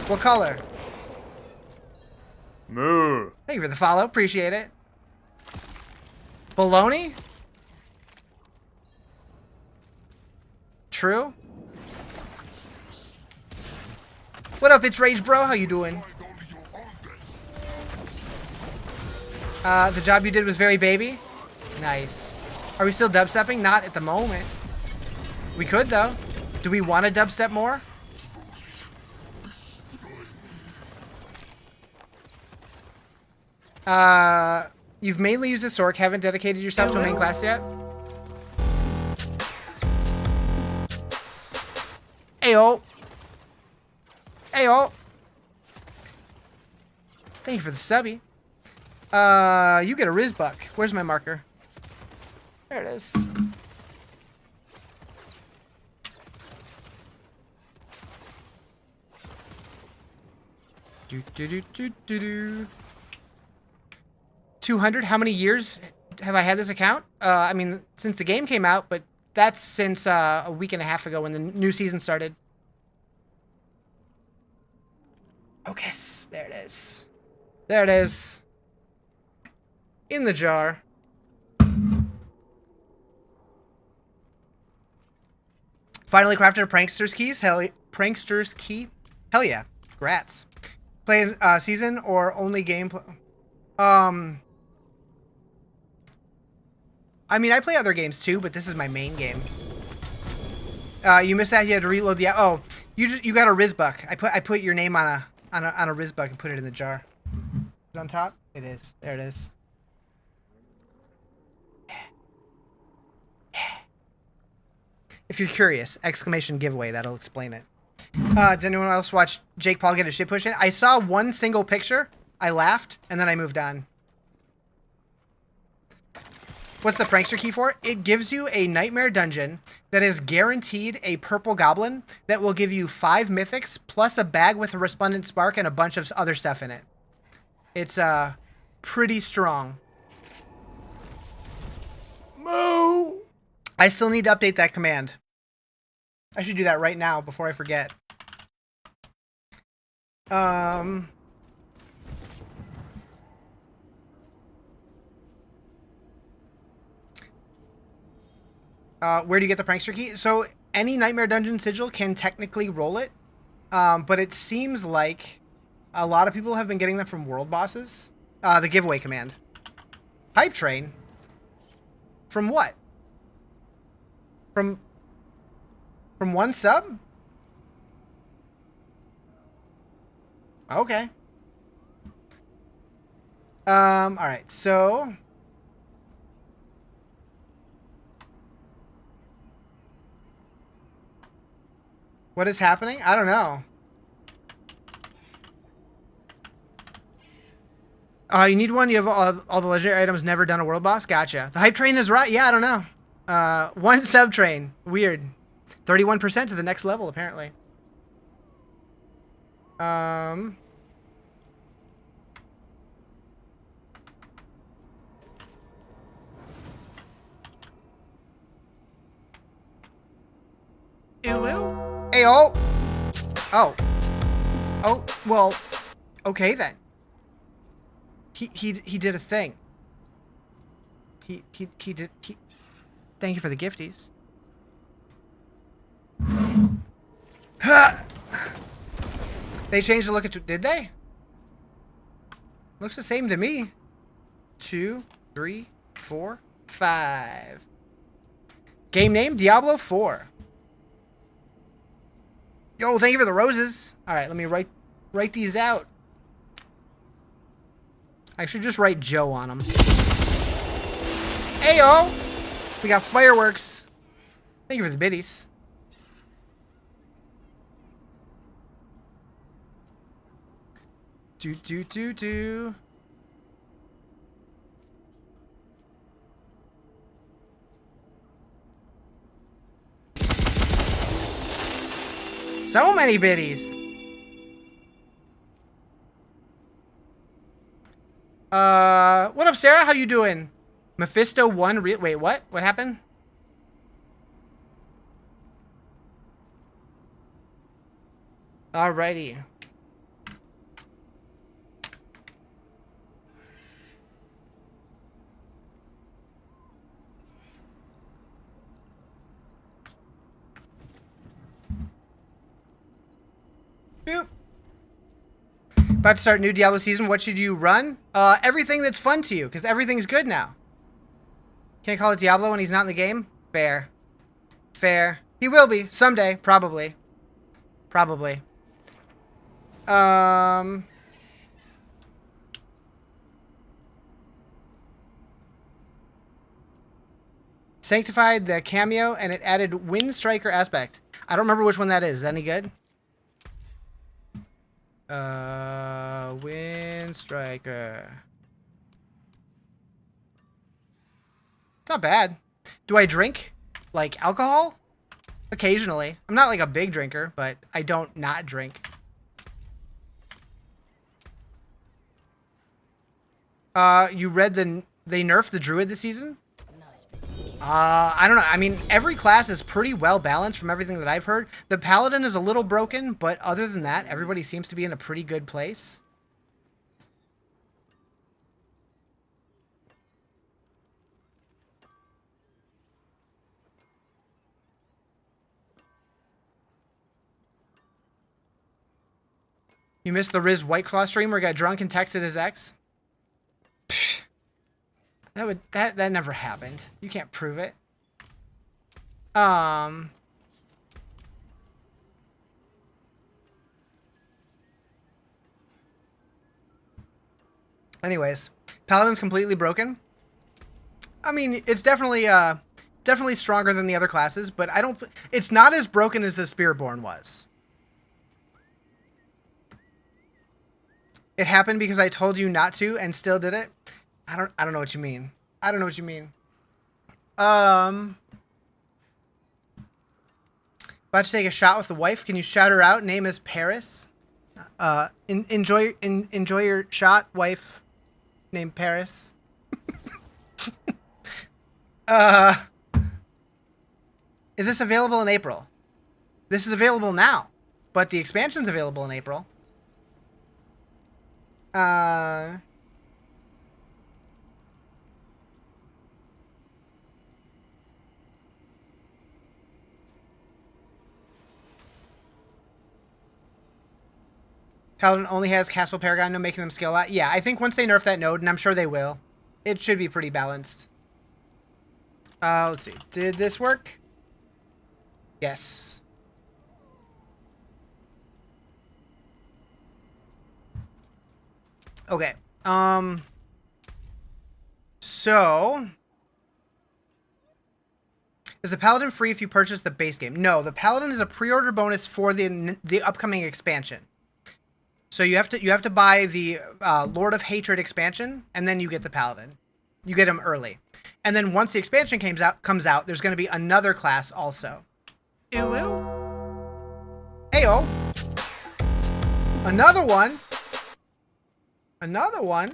What color? Moo. Thank you for the follow. Appreciate it. Baloney? True? What up, it's Rage Bro? How you doing? The job you did was very baby? Nice. Are we still dubstepping? Not at the moment. We could, though. Do we want to dubstep more? You've mainly used the Sork, haven't dedicated yourself to a main class yet? Ayo. Ayo. Thank you for the subby. You get a Rizbuck. Where's my marker? There it is. Do do do do do do. 200. How many years have I had this account? I mean, since the game came out, but that's since a week and a half ago when the new season started. Okay, there it is. There it is. In the jar. Finally crafted a prankster's keys. Prankster's key. Hell yeah. Congrats. Play season or only gameplay? I mean, I play other games too, but this is my main game. You missed that. You had to reload the. Oh, you got a Rizbuck. I put your name on a Rizbuck and put it in the jar. Is it on top? It is. There it is. If you're curious, exclamation giveaway. That'll explain it. Did anyone else watch Jake Paul get a shit push in? I saw one single picture. I laughed, and then I moved on. What's the prankster key for? It gives you a nightmare dungeon that is guaranteed a purple goblin that will give you 5 mythics plus a bag with a resplendent spark and a bunch of other stuff in it. It's pretty strong. Moo. I still need to update that command. I should do that right now before I forget. Where do you get the prankster key? So any Nightmare Dungeon sigil can technically roll it, but it seems like a lot of people have been getting them from world bosses. The giveaway command. Hype train? From what? From one sub? Okay. Alright, so what is happening? I don't know. You need one? You have all the legendary items, never done a world boss? Gotcha. The hype train is right. Yeah, I don't know. One sub train. Weird. 31% to the next level, apparently. Ew. Hey, oh. Oh. Oh, well, okay then. He did a thing. He did. Thank you for the gifties. They changed the look at. Did they? Looks the same to me. 2, 3, 4, 5. Game name Diablo 4. Yo, thank you for the roses. All right, let me write these out. I should just write Joe on them. Ayo! We got fireworks. Thank you for the biddies. Do. So many biddies. What up, Sarah? How you doing? Mephisto 1 wait, what? What happened? Alrighty. Boop. About to start new Diablo season. What should you run? Everything that's fun to you, because everything's good now. Can't call it Diablo when he's not in the game? Fair. Fair. He will be. Someday. Probably. Probably. Sanctified the cameo, and it added Wind Striker aspect. I don't remember which one that is. Is that any good? Wind Striker. It's not bad. Do I drink? Like alcohol? Occasionally. I'm not like a big drinker, but I don't not drink. You read they nerfed the druid this season? I don't know. I mean, every class is pretty well balanced from everything that I've heard. The paladin is a little broken, but other than that, everybody seems to be in a pretty good place. You missed the Riz White Claw stream where he got drunk and texted his ex? Psh, that never happened. You can't prove it. Anyways, Paladin's completely broken. I mean, it's definitely stronger than the other classes, but I don't. It's not as broken as the Spiritborn was. It happened because I told you not to and still did it. I don't know what you mean. I don't know what you mean. About to take a shot with the wife. Can you shout her out? Name is Paris. Enjoy your shot, wife. Named Paris. Is this available in April? This is available now, but the expansion's available in April. Paladin only has Castle Paragon, no making them scale a lot. Yeah, I think once they nerf that node, and I'm sure they will, it should be pretty balanced. Let's see. Did this work? Yes. Okay. So is the Paladin free if you purchase the base game? No, the Paladin is a pre-order bonus for the upcoming expansion. So you have to buy the Lord of Hatred expansion, and then you get the Paladin. You get him early, and then once the expansion comes out, there's going to be another class also. Ew, ew. Heyo. Another one. Another one.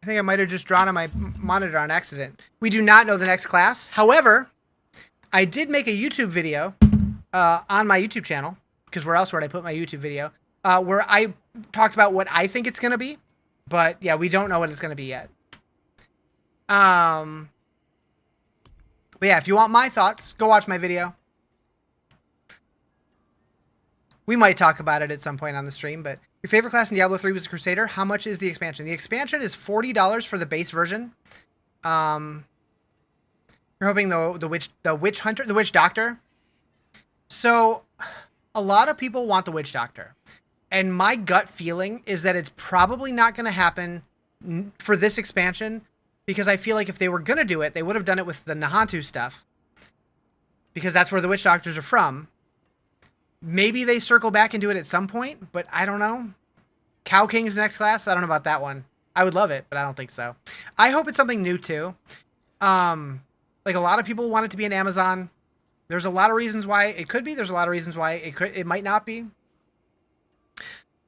I think I might have just drawn on my monitor on accident. We do not know the next class. However, I did make a YouTube video on my YouTube channel, because where else would I put my YouTube video, where I talked about what I think it's going to be. But yeah, we don't know what it's going to be yet. But yeah, if you want my thoughts, go watch my video. We might talk about it at some point on the stream, but your favorite class in Diablo 3 was a Crusader. How much is the expansion? The expansion is $40 for the base version. You're hoping the witch hunter, the witch doctor. So a lot of people want the witch doctor, and my gut feeling is that it's probably not going to happen for this expansion, because I feel like if they were going to do it, they would have done it with the Nahantu stuff, because that's where the witch doctors are from. Maybe they circle back and do it at some point, but I don't know. Cow King's next class? I don't know about that one. I would love it, but I don't think so. I hope it's something new, too. Like, a lot of people want it to be an Amazon. There's a lot of reasons why it could be. There's a lot of reasons why it might not be.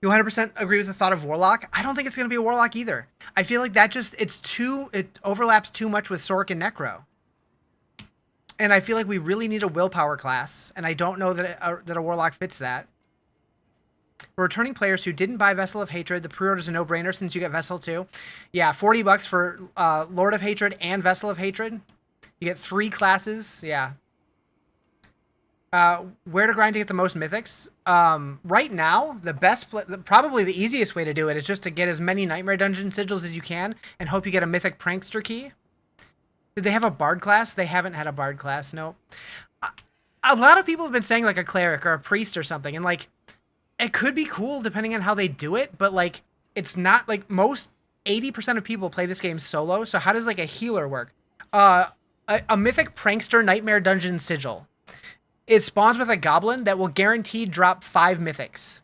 You 100% agree with the thought of Warlock? I don't think it's going to be a Warlock either. I feel like that just, it overlaps too much with Sork and Necro. And I feel like we really need a willpower class, and I don't know that a Warlock fits that. For returning players who didn't buy Vessel of Hatred, the pre-order is a no-brainer since you get Vessel too. Yeah, $40 for Lord of Hatred and Vessel of Hatred. You get 3 classes. Yeah. Where to grind to get the most mythics? Right now, probably the easiest way to do it is just to get as many Nightmare Dungeon sigils as you can and hope you get a Mythic Prankster key. Did they have a Bard class? They haven't had a Bard class, no. A lot of people have been saying like a Cleric or a Priest or something, and like, it could be cool depending on how they do it, but like, it's not like most 80% of people play this game solo, so how does like a healer work? A Mythic Prankster Nightmare Dungeon sigil. It spawns with a goblin that will guaranteed drop 5 mythics.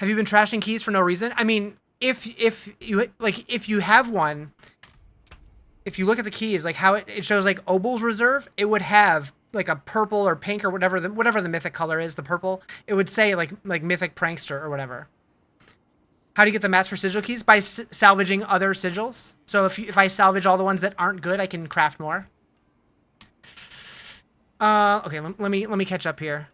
Have you been trashing keys for no reason? I mean, if you have one, if you look at the keys, like how it shows like Obel's Reserve, it would have like a purple or pink or whatever the mythic color is, the purple. It would say like Mythic Prankster or whatever. How do you get the mats for sigil keys? By salvaging other sigils. So if I salvage all the ones that aren't good, I can craft more. Okay, let me catch up here.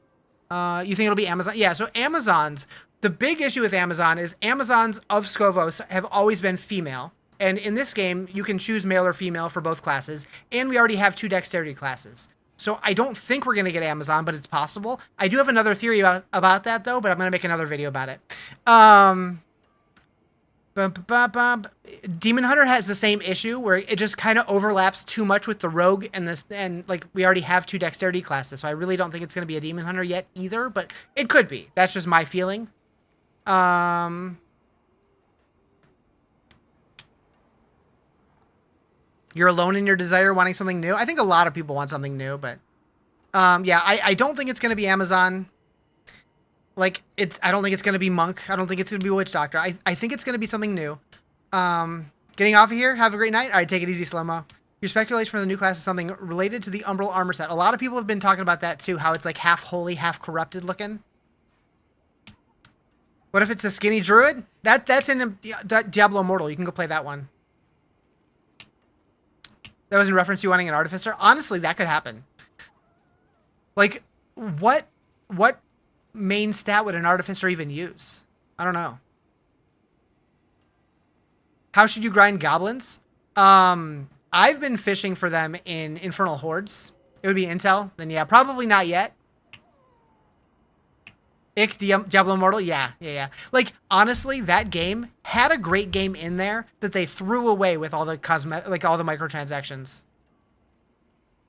You think it'll be Amazon? Yeah, so Amazons, the big issue with Amazon is Amazons of Scovos have always been female. And in this game, you can choose male or female for both classes. And we already have 2 dexterity classes. So I don't think we're going to get Amazon, but it's possible. I do have another theory about that, though, but I'm going to make another video about it. Demon Hunter has the same issue where it just kind of overlaps too much with the Rogue and like we already have 2 dexterity classes. So I really don't think it's going to be a Demon Hunter yet either, but it could be. That's just my feeling. You're alone in your desire, wanting something new. I think a lot of people want something new, but yeah, I don't think it's going to be Amazon. Like, I don't think it's going to be Monk. I don't think it's going to be Witch Doctor. I think it's going to be something new. Getting off of here. Have a great night. All right, take it easy, Slow-Mo. Your speculation for the new class is something related to the Umbral armor set. A lot of people have been talking about that, too, how it's like half holy, half corrupted looking. What if it's a skinny druid? That's in Diablo Immortal. You can go play that one. That was in reference to wanting an artificer. Honestly, that could happen. Like, what main stat would an artificer even use? I don't know. How should you grind goblins? I've been fishing for them in Infernal Hordes. It would be Intel. Then yeah, probably not yet. Diablo Immortal? Yeah. Like, honestly, that game had a great game in there that they threw away with all the all the microtransactions.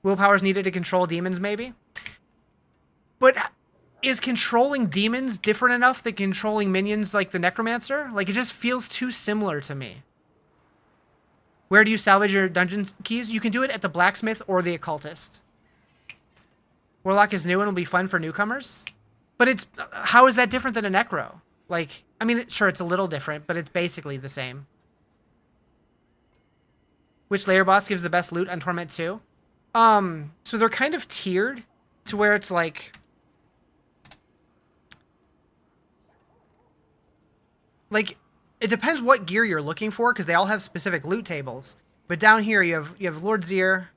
Willpower's needed to control demons, maybe? But is controlling demons different enough than controlling minions like the Necromancer? Like, it just feels too similar to me. Where do you salvage your dungeon keys? You can do it at the Blacksmith or the Occultist. Warlock is new and will be fun for newcomers. But how is that different than a Necro? Like, I mean, sure, it's a little different, but it's basically the same. Which layer boss gives the best loot on Torment 2? So they're kind of tiered to where it's like it depends what gear you're looking for because they all have specific loot tables. But down here you have Lord Zir,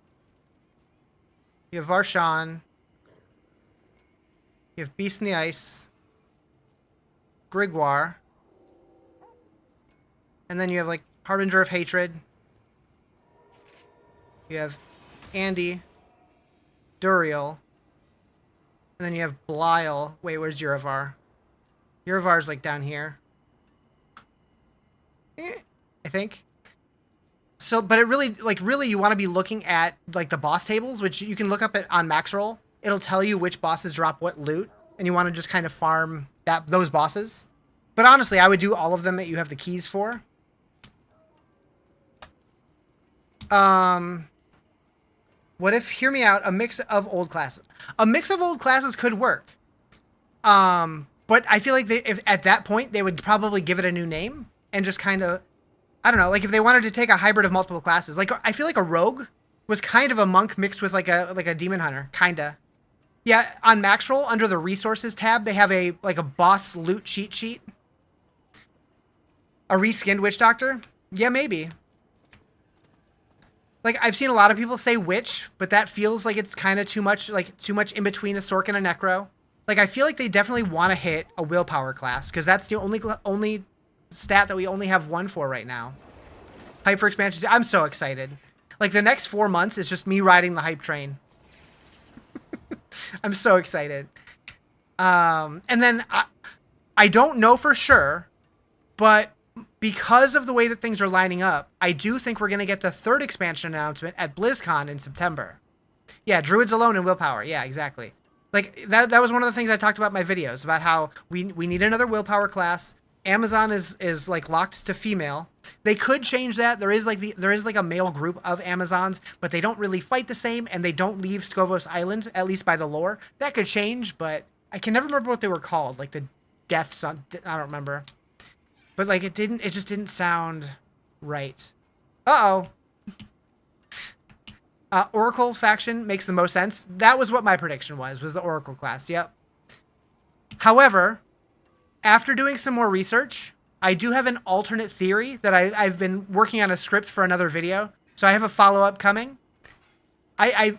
you have Varshan, you have Beast in the Ice, Grigwar, and then you have like Harbinger of Hatred. You have Andy, Duriel, and then you have Belial. Wait, where's Urivar? Urivar's like down here. I think. So, but it really, really you want to be looking at like the boss tables, which you can look up on Maxroll. It'll tell you which bosses drop what loot, and you want to just kind of farm those bosses. But honestly, I would do all of them that you have the keys for. What if, hear me out, a mix of old classes? A mix of old classes could work. But I feel like if at that point, they would probably give it a new name and just kind of, I don't know, like if they wanted to take a hybrid of multiple classes. Like, I feel like a rogue was kind of a monk mixed with like a demon hunter, kinda. Yeah, on Maxroll, under the resources tab, they have a boss loot cheat sheet. A reskinned witch doctor? Yeah, maybe. Like, I've seen a lot of people say witch, but that feels like it's kind of too much in between a Sork and a Necro. Like, I feel like they definitely want to hit a willpower class, because that's the only stat that we only have one for right now. Hype for expansion. I'm so excited. Like, the next 4 months is just me riding the hype train. I'm so excited. And then I don't know for sure, but because of the way that things are lining up, I do think we're going to get the 3rd expansion announcement at BlizzCon in September. Yeah, Druids alone and willpower. Yeah, exactly. Like, that was one of the things I talked about in my videos, about how we need another willpower class. Amazon is like locked to female. They could change that. There is like a male group of Amazons, but they don't really fight the same, and they don't leave Skovos Island, at least by the lore. That could change, but I can never remember what they were called. Like the Deaths, I don't remember. But like it just didn't sound right. Uh-oh. Oracle faction makes the most sense. That was what my prediction was the Oracle class. Yep. However, after doing some more research, I do have an alternate theory that I've been working on a script for another video. So I have a follow-up coming. I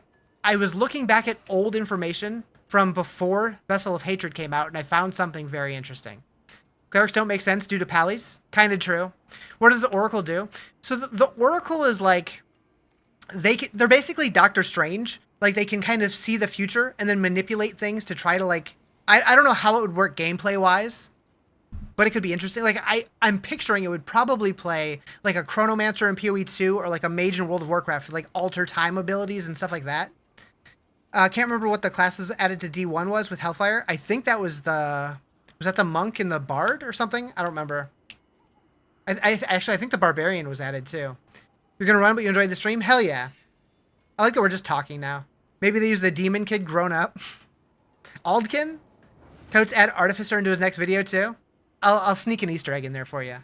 was looking back at old information from before Vessel of Hatred came out, and I found something very interesting. Clerics don't make sense due to pallies. Kind of true. What does the Oracle do? So the Oracle is like, they're basically Doctor Strange. Like, they can kind of see the future and then manipulate things to try to, like, I don't know how it would work gameplay-wise, but it could be interesting. Like, I'm picturing it would probably play like a Chronomancer in PoE 2 or like a Mage in World of Warcraft with like alter time abilities and stuff like that. Can't remember what the classes added to D1 was with Hellfire. I think that was was that the Monk and the Bard or something? I don't remember. Actually, I think the Barbarian was added too. You're going to run, but you enjoyed the stream? Hell yeah. I like that we're just talking now. Maybe they use the Demon Kid grown up. Aldkin? Totes add Artificer into his next video too? I'll sneak an Easter egg in there for you.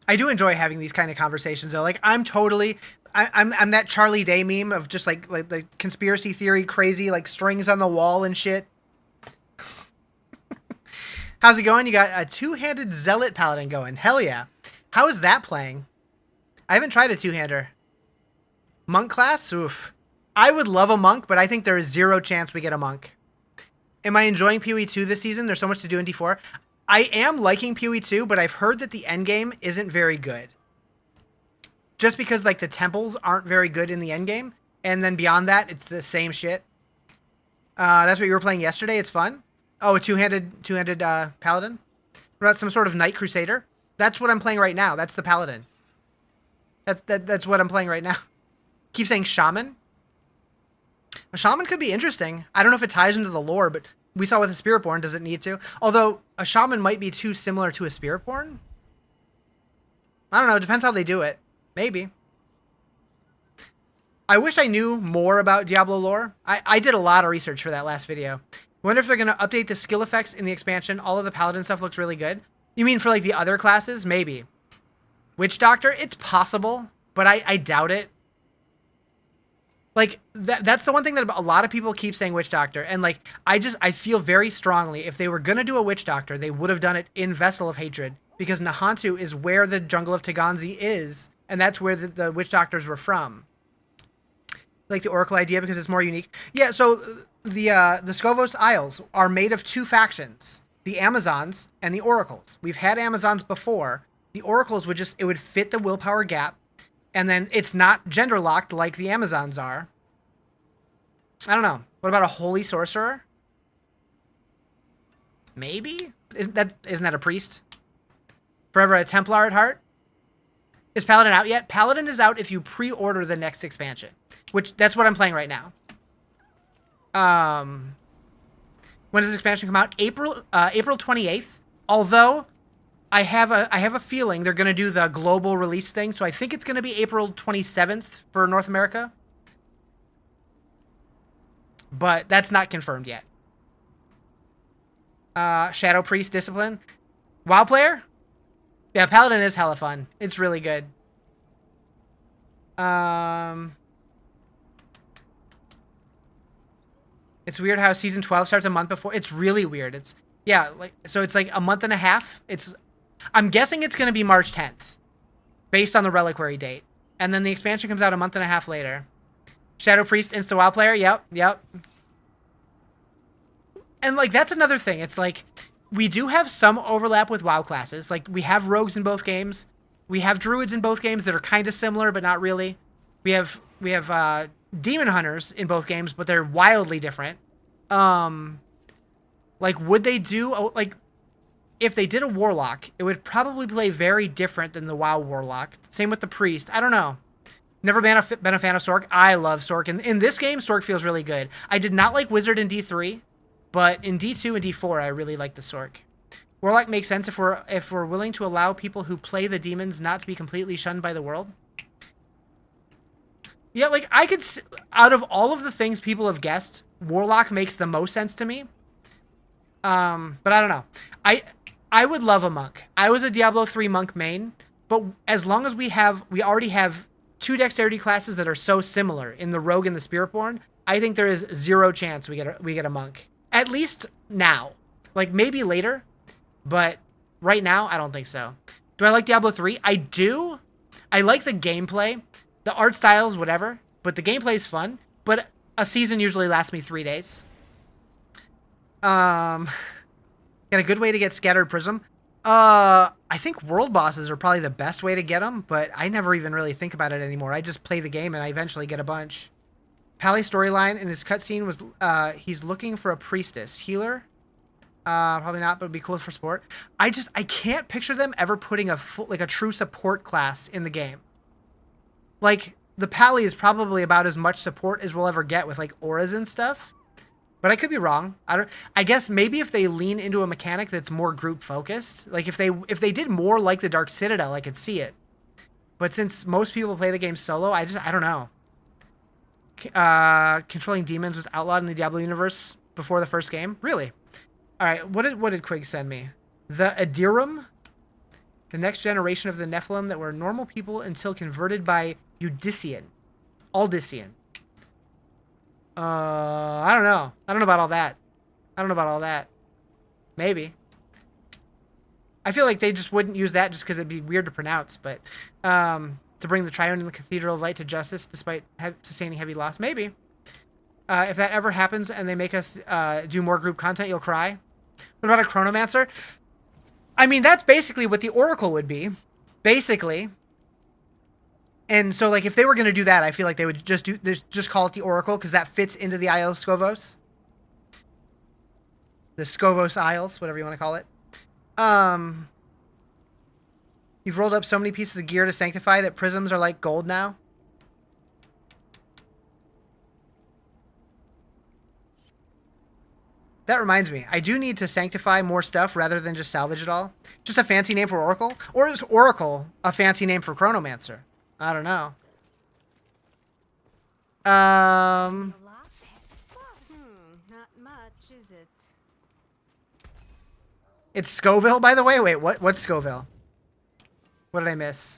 I do enjoy having these kind of conversations though. Like, I'm that Charlie Day meme of just like the conspiracy theory crazy, like strings on the wall and shit. How's it going? You got a 2-handed Zealot Paladin going. Hell yeah. How is that playing? I haven't tried a 2-hander. Monk class? Oof. I would love a monk, but I think there is 0 chance we get a monk. Am I enjoying PoE 2 this season? There's so much to do in D4. I am liking PoE 2, but I've heard that the endgame isn't very good. Just because, like, the temples aren't very good in the endgame, and then beyond that, it's the same shit. That's what you were playing yesterday? It's fun? Oh, a two-handed paladin? What about some sort of Knight Crusader? That's what I'm playing right now. That's the paladin. That's what I'm playing right now. Keep saying shaman. A shaman could be interesting. I don't know if it ties into the lore, but we saw with a Spiritborn, does it need to? Although, a shaman might be too similar to a Spiritborn. I don't know. It depends how they do it. Maybe. I wish I knew more about Diablo lore. I did a lot of research for that last video. Wonder if they're going to update the skill effects in the expansion. All of the paladin stuff looks really good. You mean for like the other classes? Maybe. Witch Doctor? It's possible, but I doubt it. Like, that's the one thing that a lot of people keep saying Witch Doctor. And like, I feel very strongly if they were going to do a Witch Doctor, they would have done it in Vessel of Hatred. Because Nahantu is where the Jungle of Taganzi is. And that's where the Witch Doctors were from. Like the Oracle idea because it's more unique. Yeah, so the Skovos Isles are made of two factions. The Amazons and the Oracles. We've had Amazons before. The Oracles would fit the willpower gap. And then it's not gender locked like the Amazons are. I don't know. What about a Holy Sorcerer? Maybe? Isn't that a priest? Forever a Templar at heart? Is Paladin out yet? Paladin is out if you pre-order the next expansion. Which, that's what I'm playing right now. When does this expansion come out? April 28th. Although, I have a feeling they're going to do the global release thing. So I think it's going to be April 27th for North America. But that's not confirmed yet. Shadow Priest Discipline. WoW player? Yeah, Paladin is hella fun. It's really good. It's weird how season 12 starts a month before. It's really weird. It's like a month and a half. I'm guessing it's going to be March 10th based on the reliquary date. And then the expansion comes out a month and a half later. Shadow Priest Insta WoW player. Yep. And like, that's another thing. It's like, we do have some overlap with WoW classes. Like, we have rogues in both games. We have druids in both games that are kind of similar, but not really. We have demon hunters in both games, but they're wildly different. Like, would they do, like, if they did a warlock, it would probably play very different than the WoW warlock. Same with the priest. I don't know. Never been a fan of Sork. I love Sork. In this game, Sork feels really good. I did not like Wizard in D3, but in D2 and D4, I really like the Sork. Warlock makes sense if we're willing to allow people who play the demons not to be completely shunned by the world. Yeah, like, I could... Out of all of the things people have guessed, Warlock makes the most sense to me. But I don't know. I would love a monk. I was a Diablo 3 monk main, but as long as we already have two dexterity classes that are so similar in the rogue and the spiritborn, I think there is zero chance we get a monk. At least now. Like, maybe later, but right now, I don't think so. Do I like Diablo 3? I do. I like the gameplay. The art styles, whatever, but the gameplay is fun. But a season usually lasts me 3 days. Got a good way to get Scattered Prism? I think world bosses are probably the best way to get them, but I never even really think about it anymore. I just play the game and I eventually get a bunch. Pally storyline in his cutscene was he's looking for a priestess. Healer? Probably not, but it'd be cool for support. I can't picture them ever putting a true support class in the game. Like, the Pally is probably about as much support as we'll ever get with, like, auras and stuff. But I could be wrong. I guess maybe if they lean into a mechanic that's more group focused, like if they did more like the Dark Citadel, I could see it. But since most people play the game solo, I don't know. Controlling demons was outlawed in the Diablo universe before the first game. Really? All right. What did Quig send me? The Adirum, the next generation of the Nephilim that were normal people until converted by Aldyssian. I don't know. I don't know about all that. Maybe. I feel like they just wouldn't use that just because it'd be weird to pronounce, but to bring the Triune and the Cathedral of Light to justice despite sustaining heavy loss. Maybe. If that ever happens and they make us do more group content, you'll cry. What about a Chronomancer? I mean, that's basically what the Oracle would be. Basically. And so, like, if they were going to do that, I feel like they would just call it the Oracle, because that fits into the Isle of Skovos. The Skovos Isles, whatever you want to call it. You've rolled up so many pieces of gear to sanctify that prisms are like gold now. That reminds me, I do need to sanctify more stuff rather than just salvage it all. Just a fancy name for Oracle? Or is Oracle a fancy name for Chronomancer? I don't know. Um, Not much, is it? it's Scoville, by the way. Wait, what's Scoville? What did I miss?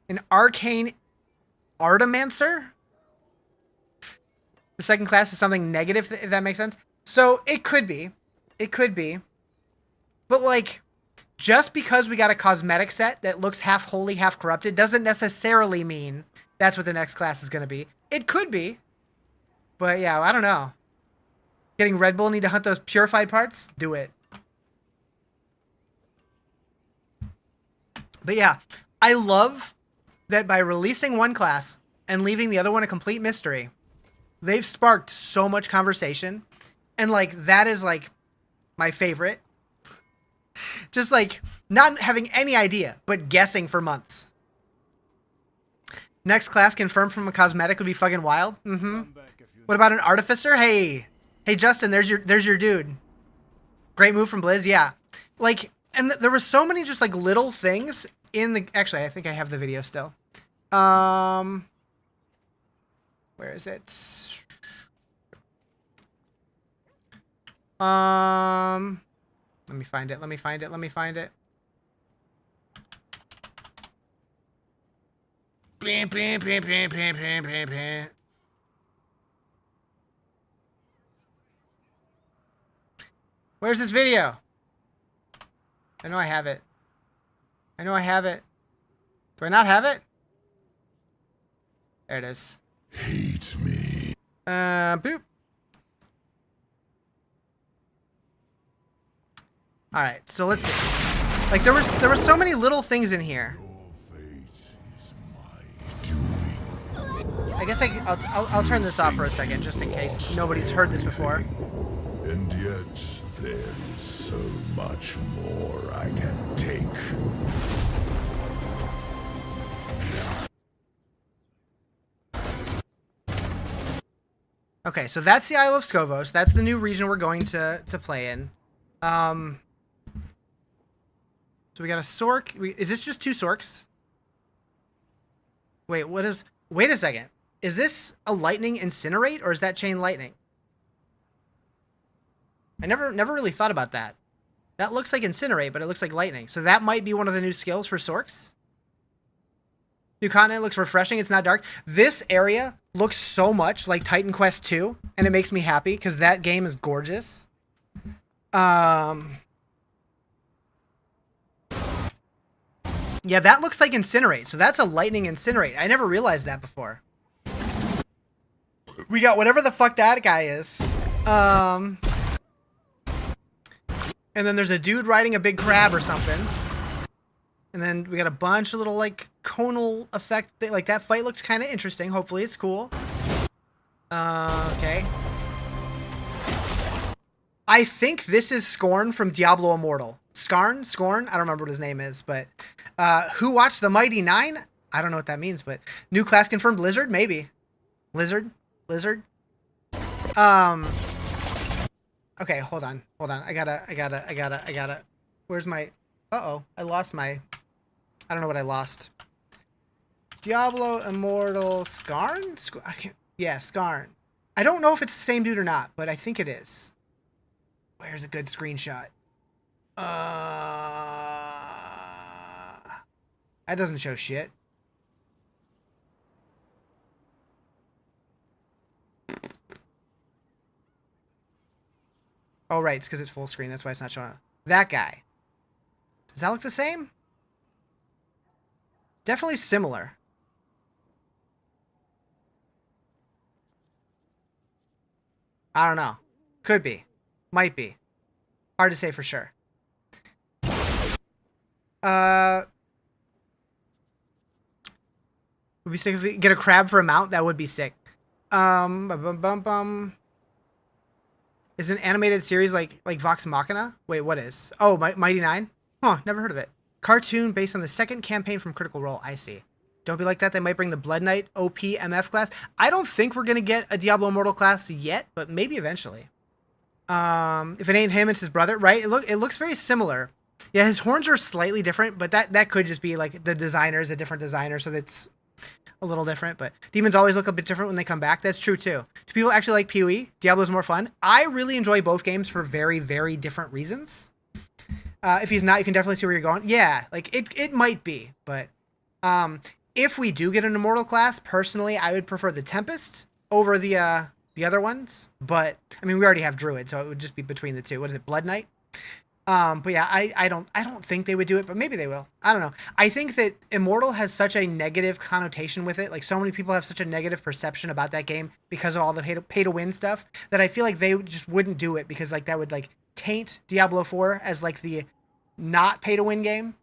An arcane artimancer? The second class is something negative, if that makes sense. So it could be. It could be. But like, just because we got a cosmetic set that looks half holy, half corrupted doesn't necessarily mean that's what the next class is going to be. It could be. But yeah, I don't know. Getting Red Bull, need to hunt those purified parts? Do it. But yeah, I love that by releasing one class and leaving the other one a complete mystery, they've sparked so much conversation. And like, that is like my favorite. Just like not having any idea, but guessing for months. Next class confirmed from a cosmetic would be fucking wild. What about an artificer? Hey, Justin, there's your dude. Great move from Blizz. Yeah. Like, and there were so many just like little things in the, actually, I think I have the video still. Where is it? Let me find it. Let me find it. Let me find it. Where's this video? I know I have it. I know I have it. Do I not have it? There it is. Hate me. Boop. All right, so let's see. Like there were so many little things in here. Your fate is my doing. I guess I'll turn this off for a second just in case nobody's heard this before. And yet there is so much more I can take. Okay, so that's the Isle of Scovos. That's the new region we're going to play in. So we got a Sork. Is this just 2 Sorks? Wait, what is... Wait a second. Is this a lightning incinerate or is that chain lightning? I never really thought about that. That looks like incinerate, but it looks like lightning. So that might be one of the new skills for Sorks. New continent looks refreshing. It's not dark. This area looks so much like Titan Quest 2, and it makes me happy because that game is gorgeous. Yeah, that looks like incinerate. So that's a lightning incinerate. I never realized that before. We got whatever the fuck that guy is. And then there's a dude riding a big crab or something. And then we got a bunch of little, like, conal effect. Like, that fight looks kind of interesting. Hopefully it's cool. Okay. I think this is Scorn from Diablo Immortal. Scorn? I don't remember what his name is, but... who watched the Mighty Nine? I don't know what that means, but... New class confirmed Lizard? Maybe. Lizard? Okay, hold on. I gotta... Where's my... Uh-oh. I lost my... I don't know what I lost. Diablo Immortal Skarn? I can't... Yeah, Skarn. I don't know if it's the same dude or not, but I think it is. Where's a good screenshot? That doesn't show shit. Oh, right. It's because it's full screen. That's why it's not showing up. That guy. Does that look the same? Definitely similar. I don't know. Could be. Might be. Hard to say for sure. Would be sick if we get a crab for a mount. That would be sick. Is an animated series like Vox Machina? Wait, what is? Oh, Mighty Nine? Huh, never heard of it. Cartoon based on the second campaign from Critical Role. I see. Don't be like that. They might bring the Blood Knight OP MF class. I don't think we're going to get a Diablo Immortal class yet, but maybe eventually. If it ain't him, it's his brother, right? It looks very similar. Yeah, his horns are slightly different, but that could just be like the designer is a different designer, so that's a little different. But demons always look a bit different when they come back. That's true too. Do people actually like PoE? Diablo's more fun. I really enjoy both games for very, very different reasons. If he's not, you can definitely see where you're going. Yeah, like it might be, but if we do get an immortal class, personally, I would prefer the Tempest over the other ones. But I mean, we already have Druid, so it would just be between the two. What is it, Blood Knight? But yeah, I don't think they would do it, but maybe they will. I don't know. I think that Immortal has such a negative connotation with it. Like, so many people have such a negative perception about that game because of all the pay to win stuff, that I feel like they just wouldn't do it, because like that would like taint Diablo 4 as like the not pay to win game.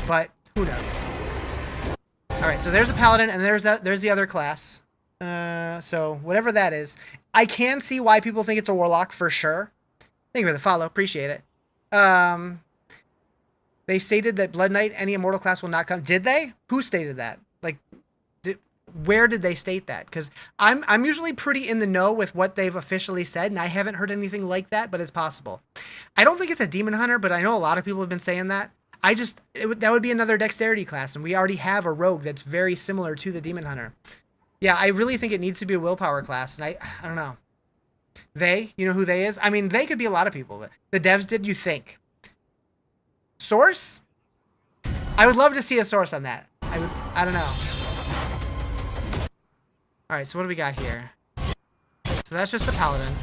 But who knows? All right, so there's a Paladin, and there's the other class. So whatever that is, I can see why people think it's a Warlock for sure. Thank you for the follow, appreciate it. They stated that Blood Knight, any immortal class, will not come. Did they? Who stated that? Like, where did they state that? Because I'm usually pretty in the know with what they've officially said, and I haven't heard anything like that, but it's possible. I don't think it's a Demon Hunter, but I know a lot of people have been saying that. That would be another dexterity class, and we already have a rogue that's very similar to the Demon Hunter. Yeah, I really think it needs to be a willpower class, and I don't know. They, you know who they is? I mean, they could be a lot of people. But the devs did, you think? Source? I would love to see a source on that. I don't know. All right, so what do we got here? So that's just the Paladin.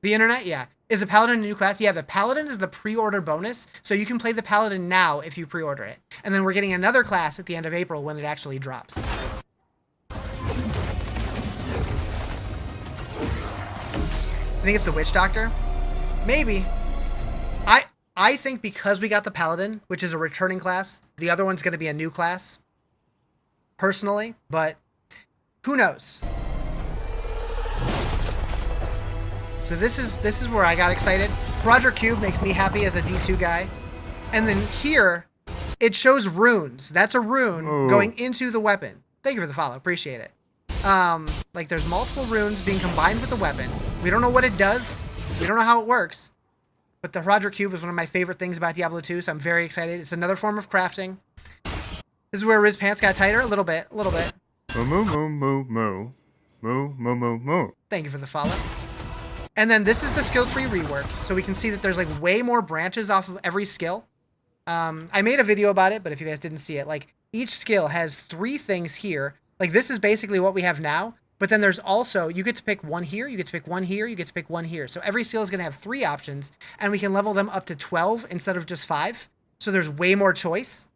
The internet, yeah. Is the Paladin a new class? Yeah, the Paladin is the pre-order bonus, so you can play the Paladin now if you pre-order it. And then we're getting another class at the end of April when it actually drops. I think it's the Witch Doctor. Maybe. I think because we got the Paladin, which is a returning class, the other one's going to be a new class. Personally, but who knows? So this is where I got excited. Roger Cube makes me happy as a D2 guy. And then here, it shows runes. That's a rune going into the weapon. Thank you for the follow. Appreciate it. Like there's multiple runes being combined with the weapon. We don't know what it does. We don't know how it works. But the Roger Cube is one of my favorite things about Diablo 2, so I'm very excited. It's another form of crafting. This is where Riz pants got tighter a little bit. Moo moo moo moo moo. Moo moo moo moo. Thank you for the follow. And then this is the skill tree rework. So we can see that there's like way more branches off of every skill. I made a video about it, but if you guys didn't see it, like each skill has 3 things here. Like this is basically what we have now, but then there's also, you get to pick one here, you get to pick one here, you get to pick one here. So every skill is going to have 3 options, and we can level them up to 12 instead of just 5. So there's way more choice.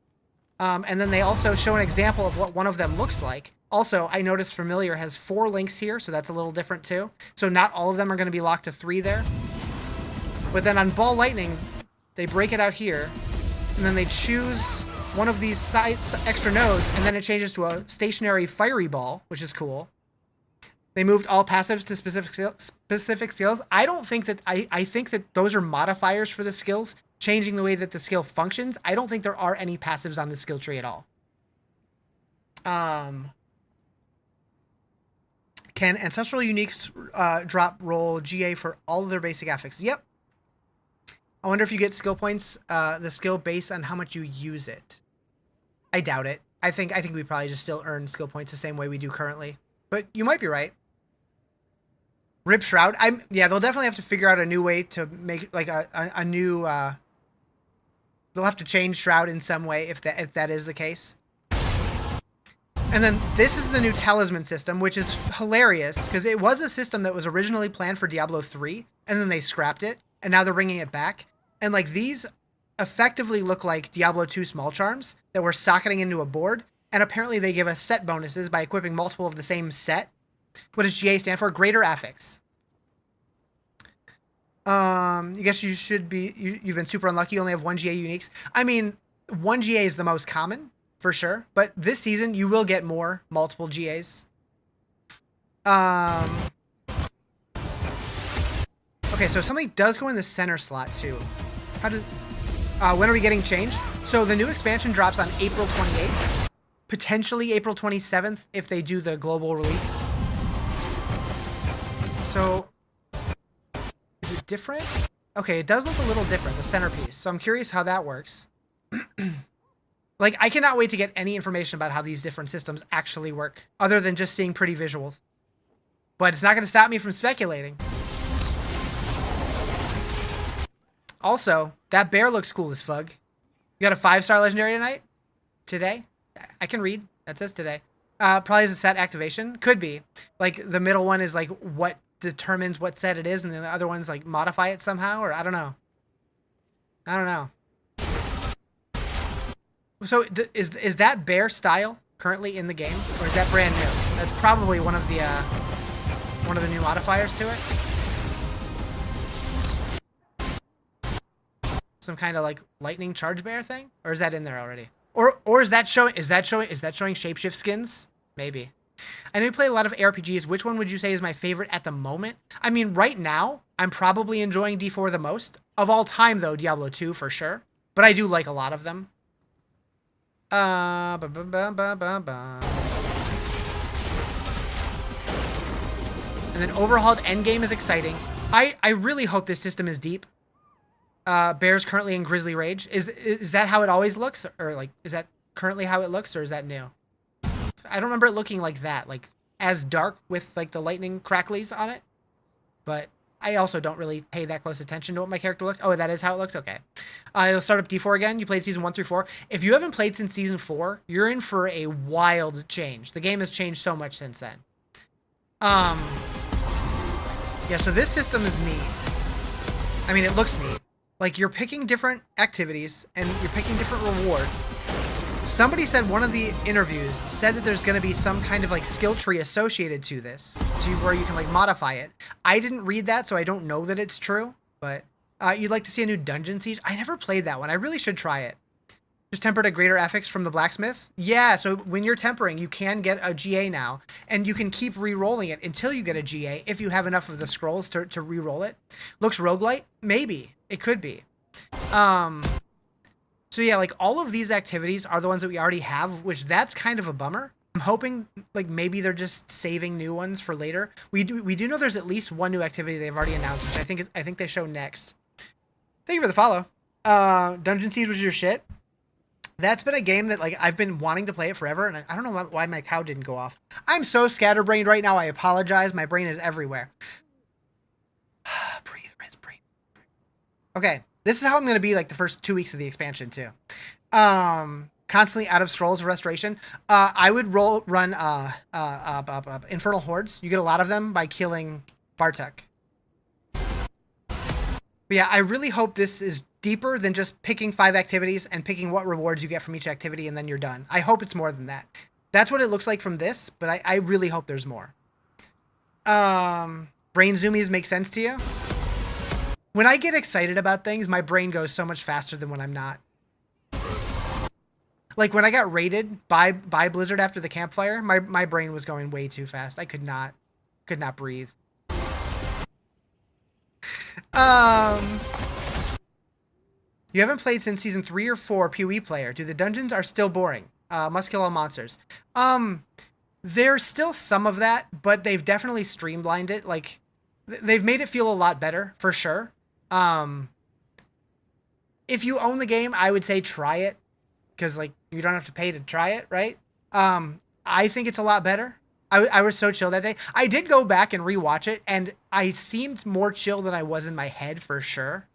And then they also show an example of what one of them looks like. Also, I noticed Familiar has 4 links here, so that's a little different too. So not all of them are going to be locked to 3 there. But then on Ball Lightning, they break it out here, and then they choose one of these extra nodes, and then it changes to a stationary fiery ball, which is cool. They moved all passives to specific skills. I don't think that, I think that those are modifiers for the skills, changing the way that the skill functions. I don't think there are any passives on the skill tree at all. Can Ancestral Uniques drop roll GA for all of their basic affixes? Yep. I wonder if you get skill points, the skill based on how much you use it. I doubt it. I think we probably just still earn skill points the same way we do currently. But you might be right. Rip Shroud. Yeah, they'll definitely have to figure out a new way to make like a new. They'll have to change Shroud in some way if that is the case. And then this is the new talisman system, which is hilarious because it was a system that was originally planned for Diablo 3, and then they scrapped it, and now they're bringing it back. And like these effectively look like Diablo 2 small charms that we're socketing into a board, and apparently they give us set bonuses by equipping multiple of the same set. What does GA stand for? Greater affix. I guess you should be, you've been super unlucky. You only have 1 GA uniques. I mean, 1 GA is the most common, for sure. But this season, you will get multiple GAs. Okay, so something does go in the center slot, too. When are we getting changed? So the new expansion drops on April 28th. Potentially April 27th if they do the global release. So, is it different? Okay, it does look a little different, the centerpiece. So I'm curious how that works. Like, I cannot wait to get any information about how these different systems actually work, other than just seeing pretty visuals. But it's not going to stop me from speculating. Also, that bear looks cool as fug. You got a 5-star legendary tonight? Today? I can read. That says today. Probably is a set activation. Could be. Like, the middle one is, like, what determines what set it is, and then the other one's, like, modify it somehow, or I don't know. I don't know. So, is that bear style currently in the game, or is that brand new? That's probably one of the new modifiers to it. Some kind of like lightning charge bear thing, or is that in there already? Or is that showing shapeshift skins? Maybe. I know you play a lot of ARPGs. Which one would you say is my favorite at the moment? I mean, right now, I'm probably enjoying D4 the most. Of all time, though, Diablo 2 for sure. But I do like a lot of them. And then overhauled endgame is exciting. I really hope this system is deep. Bear's currently in Grizzly Rage. Is that how it always looks? Or like, is that currently how it looks, or is that new? I don't remember it looking like that, like as dark with like the lightning cracklies on it. But I also don't really pay that close attention to what my character looks. Oh, that is how it looks? Okay. I'll start up D4 again. You played season 1 through 4. If you haven't played since season 4, you're in for a wild change. The game has changed so much since then. Yeah, so this system is neat. I mean, it looks neat. Like, you're picking different activities, and you're picking different rewards. Somebody said, one of the interviews said that there's going to be some kind of like skill tree associated to this, to where you can like modify it. I didn't read that, so I don't know that it's true, but you'd like to see a new dungeon siege? I never played that one. I really should try it. Just tempered at greater affix from the blacksmith? Yeah, so when you're tempering, you can get a GA now, and you can keep re-rolling it until you get a GA if you have enough of the scrolls to re-roll it. Looks roguelite? Maybe. It could be. So yeah, like all of these activities are the ones that we already have, which that's kind of a bummer. I'm hoping like maybe they're just saving new ones for later. We do know there's at least one new activity they've already announced, which I think they show next. Thank you for the follow. Dungeon Siege was your shit. That's been a game that like I've been wanting to play it forever, and I don't know why my cow didn't go off. I'm so scatterbrained right now. I apologize. My brain is everywhere. Breathe, Riz, breathe. Okay. This is how I'm going to be like the first 2 weeks of the expansion too. Constantly out of scrolls restoration. I would run Infernal Hordes. You get a lot of them by killing Bartek. But yeah, I really hope this is deeper than just picking 5 activities and picking what rewards you get from each activity and then you're done. I hope it's more than that. That's what it looks like from this, but I really hope there's more. Brain zoomies make sense to you? When I get excited about things, my brain goes so much faster than when I'm not. Like when I got raided by Blizzard after the campfire, my brain was going way too fast. I could not breathe. You haven't played since season 3 or 4, PoE player. Do the dungeons are still boring? Must kill all monsters. There's still some of that, but they've definitely streamlined it. Like they've made it feel a lot better for sure. If you own the game, I would say try it, because like you don't have to pay to try it, right? I think it's a lot better. I was so chill that day. I did go back and rewatch it, and I seemed more chill than I was in my head for sure.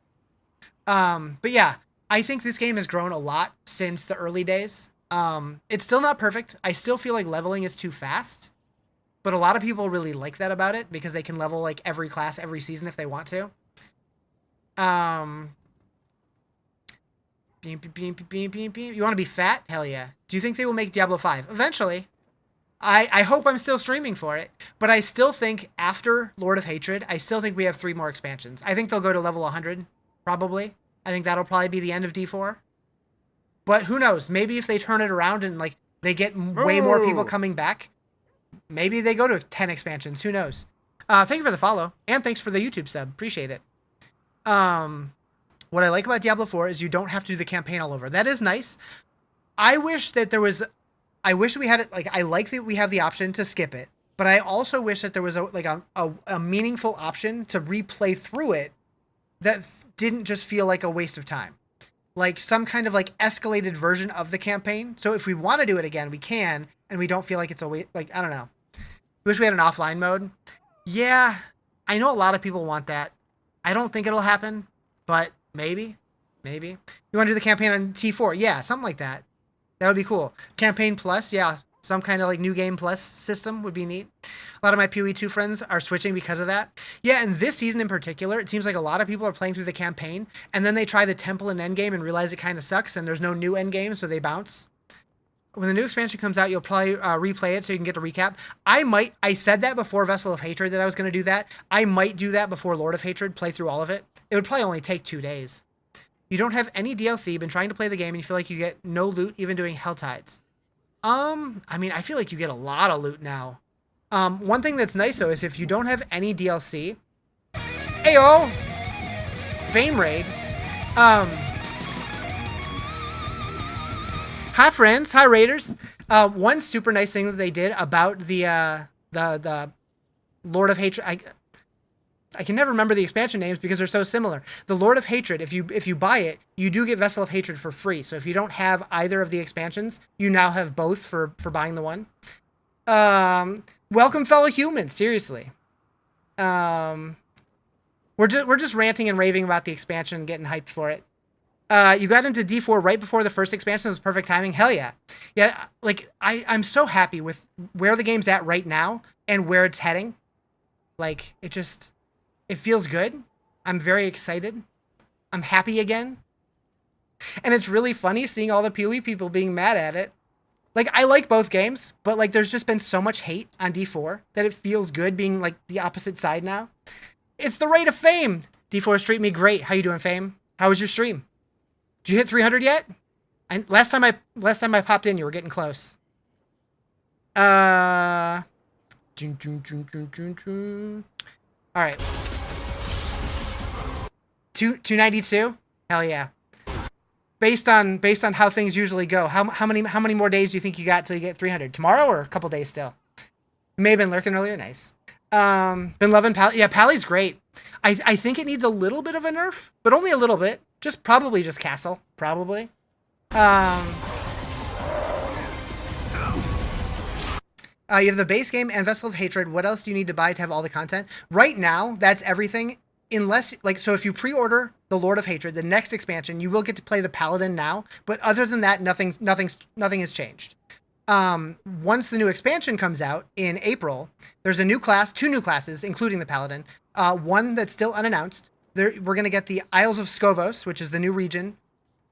But yeah, I think this game has grown a lot since the early days. It's still not perfect. I still feel like leveling is too fast, but a lot of people really like that about it because they can level like every class every season if they want to. You want to be fat? Hell yeah. Do you think they will make Diablo 5? Eventually. I hope I'm still streaming for it, but I still think after Lord of Hatred, I still think we have 3 more expansions. I think they'll go to level 100, probably. I think that'll probably be the end of D4. But who knows? Maybe if they turn it around and like they get way more people coming back, maybe they go to 10 expansions. Who knows? Thank you for the follow, and thanks for the YouTube sub. Appreciate it. What I like about Diablo 4 is you don't have to do the campaign all over. That is nice. I wish that there was... I wish we had it... Like, I like that we have the option to skip it, but I also wish that there was a meaningful option to replay through it that didn't just feel like a waste of time. Like some kind of like escalated version of the campaign. So if we want to do it again, we can, and we don't feel like it's a waste. Like, I don't know. Wish we had an offline mode. Yeah, I know a lot of people want that. I don't think it'll happen, but maybe. Maybe. You want to do the campaign on T4? Yeah, something like that. That would be cool. Campaign Plus, yeah. Some kind of like new game plus system would be neat. A lot of my PoE2 friends are switching because of that. Yeah, and this season in particular, it seems like a lot of people are playing through the campaign, and then they try the temple and endgame and realize it kind of sucks, and there's no new endgame, so they bounce. When the new expansion comes out, you'll probably replay it so you can get the recap. I said that before Vessel of Hatred that I was going to do that. I might do that before Lord of Hatred, play through all of it. It would probably only take 2 days. You don't have any DLC, been trying to play the game, and you feel like you get no loot even doing Helltides. I mean, I feel like you get a lot of loot now. One thing that's nice, though, is if you don't have any DLC... Ayo! Fame Raid. Hi, friends. Hi, Raiders. One super nice thing that they did about the Lord of Hatred... I can never remember the expansion names because they're so similar. The Lord of Hatred, if you buy it, you do get Vessel of Hatred for free. So if you don't have either of the expansions, you now have both for buying the one. Welcome, fellow humans. Seriously. We're just ranting and raving about the expansion and getting hyped for it. You got into D4 right before the first expansion. It was perfect timing. Hell yeah. Yeah, like, I'm so happy with where the game's at right now and where it's heading. Like, it feels good. I'm very excited. I'm happy again. And it's really funny seeing all the PoE people being mad at it. Like, I like both games, but like there's just been so much hate on D4 that it feels good being like the opposite side now. It's the rate of fame. D4's treat me great. How you doing, Fame? How was your stream? Did you hit 300 yet? Last time I popped in, you were getting close. All right. 292? Hell yeah. Based on how things usually go, how many more days do you think you got till you get 300? Tomorrow or a couple days still? You may have been lurking earlier. Nice. Been loving Pally. Yeah, Pally's great. I think it needs a little bit of a nerf, but only a little bit. Probably just Castle. Probably. You have the base game and Vessel of Hatred. What else do you need to buy to have all the content? Right now, that's everything. Unless, like, so if you pre-order the Lord of Hatred, the next expansion, you will get to play the Paladin now. But other than that, nothing has changed. Once the new expansion comes out in April, there's a new class, 2 new classes, including the Paladin. One that's still unannounced. We're going to get the Isles of Skovos, which is the new region.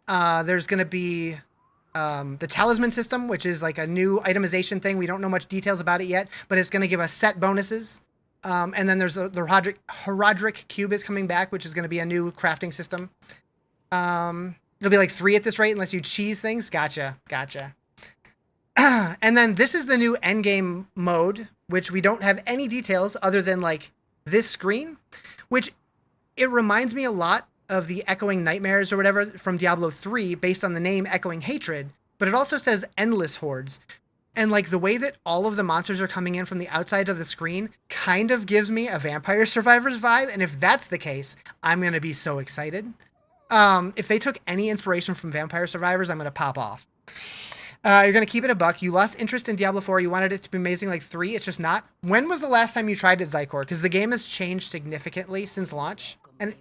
There's going to be the Talisman system, which is like a new itemization thing. We don't know much details about it yet, but it's going to give us set bonuses. And then there's the Horadric Cube is coming back, which is going to be a new crafting system. It'll be like 3 at this rate unless you cheese things. Gotcha. And then this is the new endgame mode, which we don't have any details other than like this screen, which it reminds me a lot of the Echoing Nightmares or whatever from Diablo 3 based on the name Echoing Hatred, but it also says Endless Hordes. And like the way that all of the monsters are coming in from the outside of the screen kind of gives me a Vampire Survivors vibe. And if that's the case, I'm going to be so excited. If they took any inspiration from Vampire Survivors, I'm going to pop off. You're going to keep it a buck. You lost interest in Diablo 4. You wanted it to be amazing like 3. It's just not. When was the last time you tried it, Zykor? Because the game has changed significantly since launch. And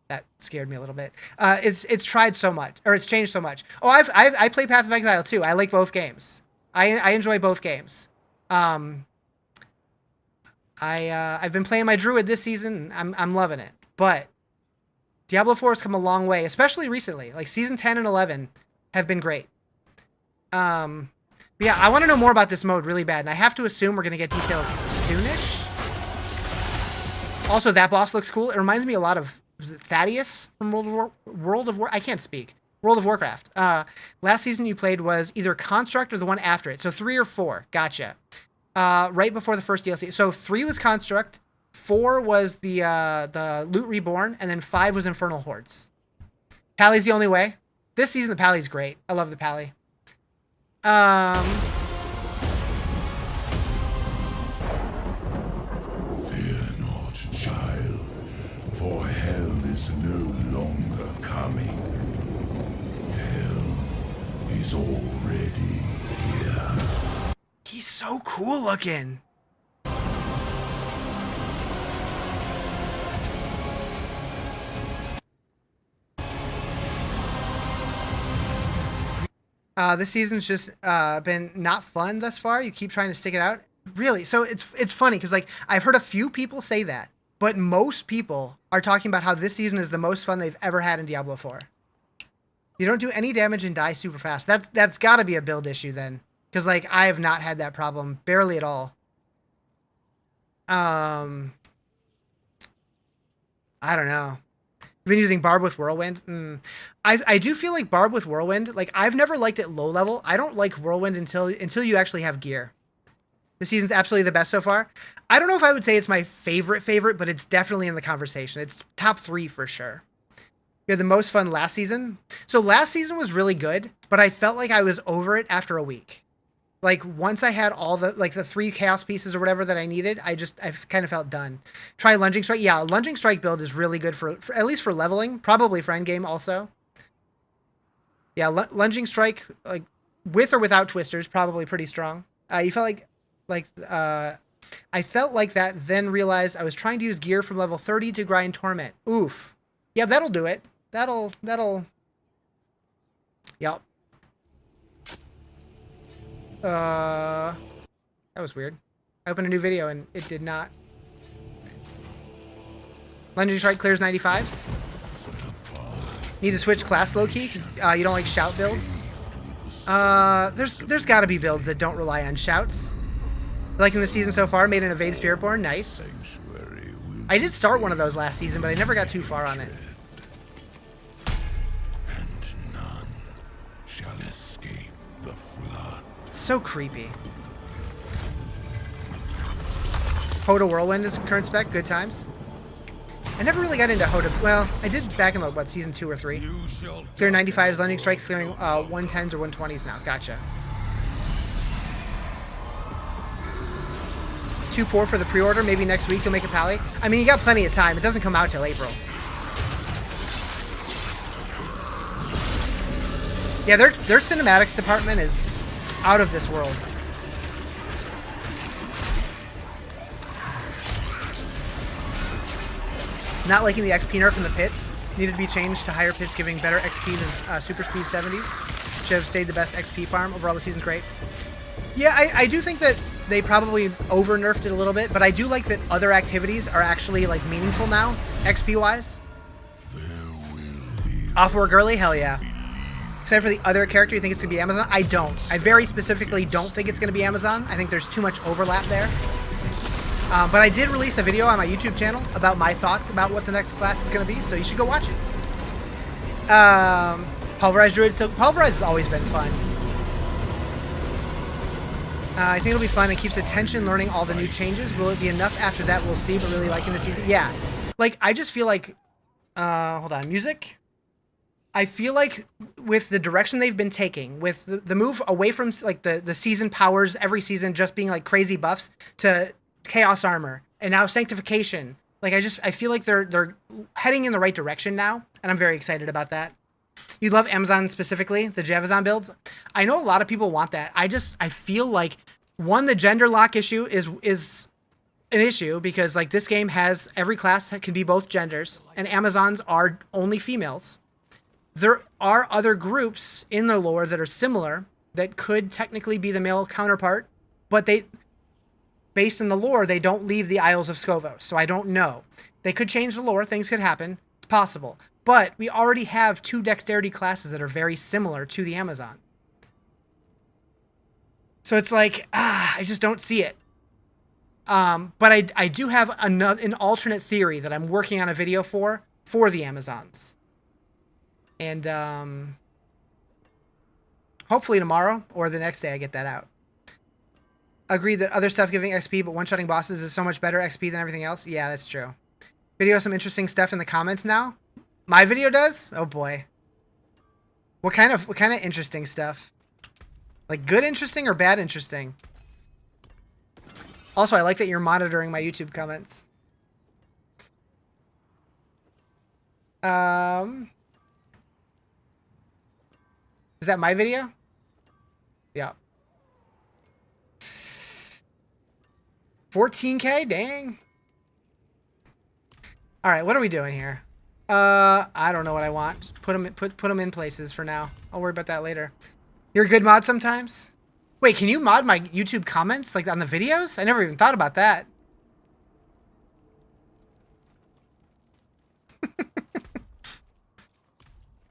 that scared me a little bit. It's tried so much, or it's changed so much. Oh, I play Path of Exile too. I like both games. I enjoy both games. I've been playing my Druid this season. I'm loving it. But Diablo 4 has come a long way, especially recently. Like season 10 and 11 have been great. But yeah, I want to know more about this mode really bad, and I have to assume we're gonna get details soonish. Also, that boss looks cool. It reminds me a lot of, was it Thaddeus from World of Warcraft. Last season you played was either Construct or the one after it. So 3 or 4. Gotcha. Right before the first DLC. So 3 was Construct, 4 was the Loot Reborn, and then 5 was Infernal Hordes. Pally's the only way. This season the Pally's great. I love the Pally. is already here. He's so cool looking. This season's just been not fun thus far. You keep trying to stick it out. Really? So it's funny because like I've heard a few people say that, but most people are talking about how this season is the most fun they've ever had in Diablo 4. You don't do any damage and die super fast. That's got to be a build issue then, because like I have not had that problem barely at all. I don't know. You've been using Barb with Whirlwind. I do feel like Barb with Whirlwind. Like I've never liked it low level. I don't like Whirlwind until you actually have gear. This season's absolutely the best so far. I don't know if I would say it's my favorite, but it's definitely in the conversation. It's top 3 for sure. You had the most fun last season. So last season was really good, but I felt like I was over it after a week. Like once I had all the 3 chaos pieces or whatever that I needed, I kind of felt done. Try Lunging Strike. Yeah, Lunging Strike build is really good for at least for leveling, probably for endgame also. Yeah, Lunging Strike, like with or without twisters, probably pretty strong. You felt I felt like that, then realized I was trying to use gear from level 30 to grind Torment. Oof. Yeah, that'll do it. That'll Yep. That was weird. I opened a new video and it did not. Lunging Strike clears 95s. Need to switch class low-key because you don't like shout builds. There's got to be builds that don't rely on shouts. Like in the season so far, made an Evade Spiritborn. Nice. I did start one of those last season, but I never got too far on it. And none shall escape the flood. So creepy. Hoda Whirlwind is current spec. Good times. I never really got into Hoda. Well, I did back in what, season 2 or 3. Clear 95s, Lunging Strikes, clearing 110s or 120s now. Gotcha. 2 poor for the pre-order. Maybe next week you'll make a pally. I mean, you got plenty of time. It doesn't come out till April. Yeah, their cinematics department is out of this world. Not liking the XP nerf in the pits. Needed to be changed to higher pits, giving better XP than super speed 70s. Should have stayed the best XP farm. Overall, the season's great. Yeah, I do think that they probably over-nerfed it a little bit, but I do like that other activities are actually, like, meaningful now, XP-wise. Off-work early? Hell yeah. Except for the other character, you think it's going to be Amazon? I don't. I very specifically don't think it's going to be Amazon. I think there's too much overlap there. But I did release a video on my YouTube channel about my thoughts about what the next class is going to be, so you should go watch it. Pulverized Druid. So Pulverized has always been fun. I think it'll be fun. It keeps attention, learning all the new changes. Will it be enough after that? We'll see, but really liking the season. Yeah. Like, I just feel like... hold on. Music? I feel like with the direction they've been taking, with the move away from, like, the season powers every season just being, like, crazy buffs to Chaos Armor and now Sanctification. Like, I feel like they're heading in the right direction now, and I'm very excited about that. You love Amazon specifically, the Javazon builds. I know a lot of people want that. I feel like, one, the gender lock issue is an issue because, like, this game has every class that can be both genders, and Amazons are only females. There are other groups in the lore that are similar that could technically be the male counterpart, but based in the lore, they don't leave the Isles of Skovos, so I don't know. They could change the lore. Things could happen. It's possible. But we already have 2 dexterity classes that are very similar to the Amazon. So it's like, I just don't see it. But I do have an alternate theory that I'm working on a video for the Amazons. And hopefully tomorrow or the next day I get that out. Agreed that other stuff giving XP, but one-shotting bosses is so much better XP than everything else. Yeah, that's true. Video some interesting stuff in the comments now. My video does? Oh boy. What kind of interesting stuff? Like good interesting or bad interesting? Also, I like that you're monitoring my YouTube comments. Is that my video? Yeah. 14K? Dang. All right, what are we doing here? I don't know what I want. Just put them in places for now. I'll worry about that later. You're a good mod sometimes? Wait, can you mod my YouTube comments like on the videos? I never even thought about that.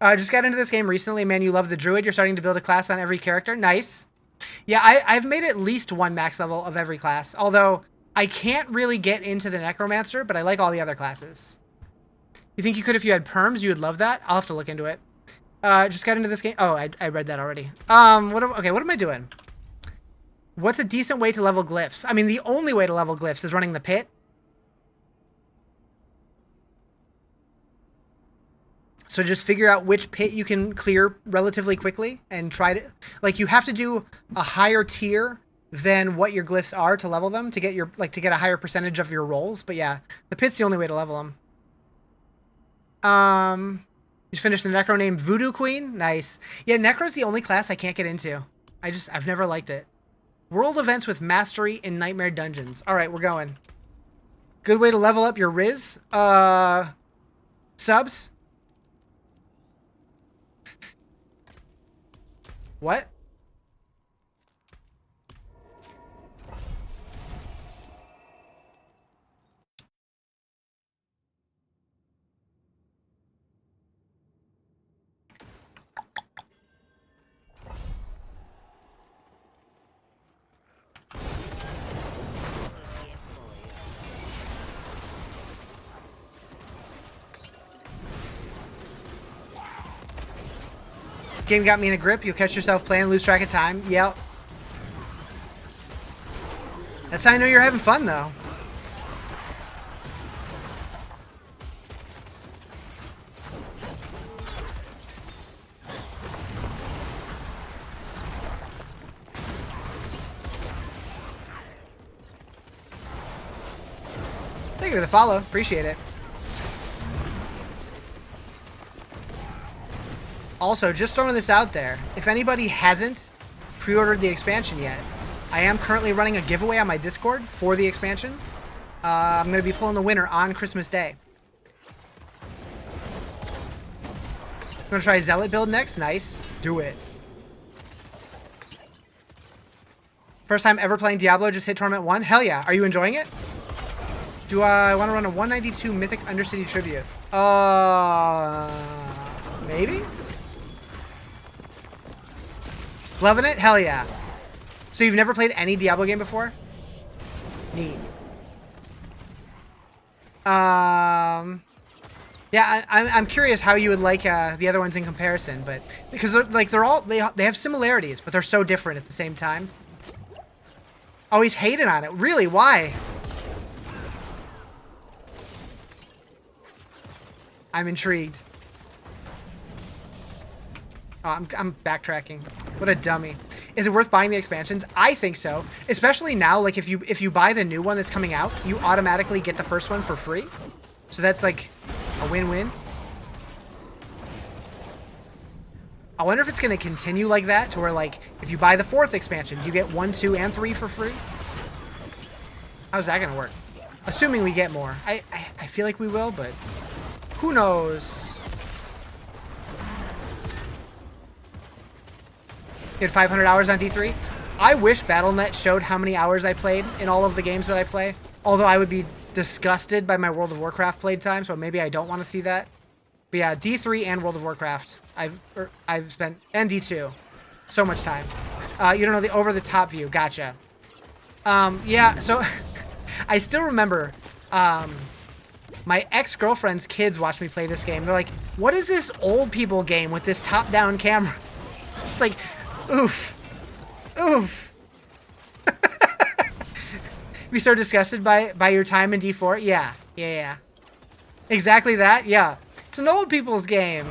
Just got into this game recently. Man, you love the druid. You're starting to build a class on every character. Nice. Yeah, I've made at least one max level of every class. Although I can't really get into the necromancer, but I like all the other classes. You think you could if you had perms? You would love that? I'll have to look into it. Just got into this game. Oh, I read that already. Okay, what am I doing? What's a decent way to level glyphs? I mean, the only way to level glyphs is running the pit. So just figure out which pit you can clear relatively quickly and try to, like, you have to do a higher tier than what your glyphs are to level them to get your, like, to get a higher percentage of your rolls. But yeah, the pit's the only way to level them. You just finished the Necro named Voodoo Queen. Nice. Yeah, Necro's the only class I can't get into. I've never liked it. World events with mastery in Nightmare Dungeons. All right, we're going. Good way to level up your Riz. Subs. What? Game got me in a grip. You'll catch yourself playing, lose track of time. Yep. That's how I know you're having fun, though. Thank you for the follow. Appreciate it. Also, just throwing this out there, if anybody hasn't pre-ordered the expansion yet, I am currently running a giveaway on my Discord for the expansion. I'm going to be pulling the winner on Christmas Day. Going to try Zealot build next? Nice. Do it. First time ever playing Diablo, just hit Torment 1? Hell yeah. Are you enjoying it? Do I want to run a 192 Mythic Undercity Tribute? Maybe? Loving it? Hell yeah. So you've never played any Diablo game before? Neat. Yeah, I'm curious how you would like the other ones in comparison, but because they have similarities, but they're so different at the same time. Oh, he's hating on it. Really? Why? I'm intrigued. Oh, I'm backtracking. What a dummy. Is it worth buying the expansions? I think so. Especially now, like if you buy the new one that's coming out, you automatically get the first one for free. So that's like a win-win. I wonder if it's going to continue like that to where, like, if you buy the 4th expansion, you get 1, 2, and 3 for free. How's that going to work? Assuming we get more. I feel like we will, but who knows? You had 500 hours on D3? I wish Battle.net showed how many hours I played in all of the games that I play. Although I would be disgusted by my World of Warcraft played time, so maybe I don't want to see that. But yeah, D3 and World of Warcraft. I've spent, and D2. So much time. You don't know the over-the-top view. Gotcha. Yeah, so I still remember my ex-girlfriend's kids watched me play this game. They're like, what is this old people game with this top-down camera? Just like, oof. Oof. Be so disgusted by your time in D4? Yeah. Exactly that? Yeah. It's an old people's game.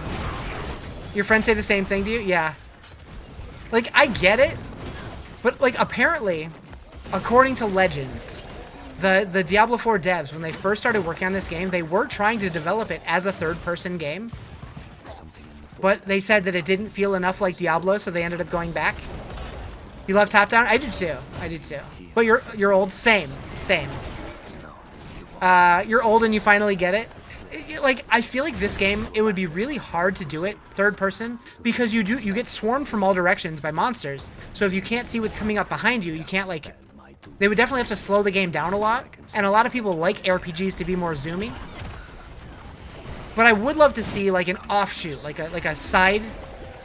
Your friends say the same thing to you? Yeah. Like, I get it. But, like, apparently, according to legend, the Diablo 4 devs, when they first started working on this game, they were trying to develop it as a third-person game. But they said that it didn't feel enough like Diablo, so they ended up going back. You love top down? I do too. I do too. But you're old. Same. You're old and you finally get it. Like, I feel like this game, it would be really hard to do it third person because you get swarmed from all directions by monsters. So if you can't see what's coming up behind you, you can't like. They would definitely have to slow the game down a lot, and a lot of people like RPGs to be more zoomy. But I would love to see like an offshoot, like a side,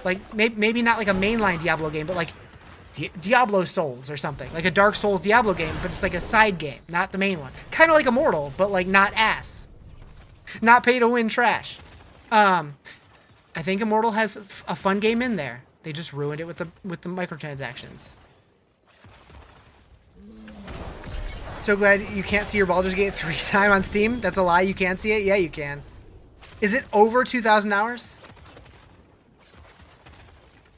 like maybe not like a mainline Diablo game, but like Diablo Souls or something, like a Dark Souls Diablo game, but it's like a side game, not the main one. Kind of like Immortal, but like not ass, not pay to win trash. I think Immortal has a fun game in there. They just ruined it with the microtransactions. So glad you can't see your Baldur's Gate 3 time on Steam. That's a lie. You can't see it. Yeah, you can. Is it over 2,000 hours?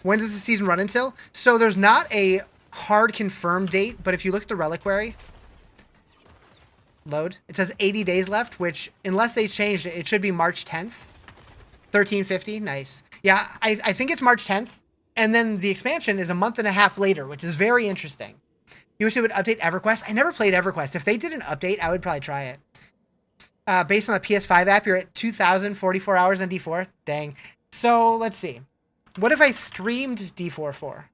When does the season run until? So there's not a hard confirmed date, but if you look at the reliquary, load, it says 80 days left, which unless they changed it, it should be March 10th. 1350, nice. Yeah, I think it's March 10th. And then the expansion is a month and a half later, which is very interesting. You wish it would update EverQuest? I never played EverQuest. If they did an update, I would probably try it. Based on the PS5 app, you're at 2,044 hours on D4. Dang. So, let's see. What if I streamed D4 for?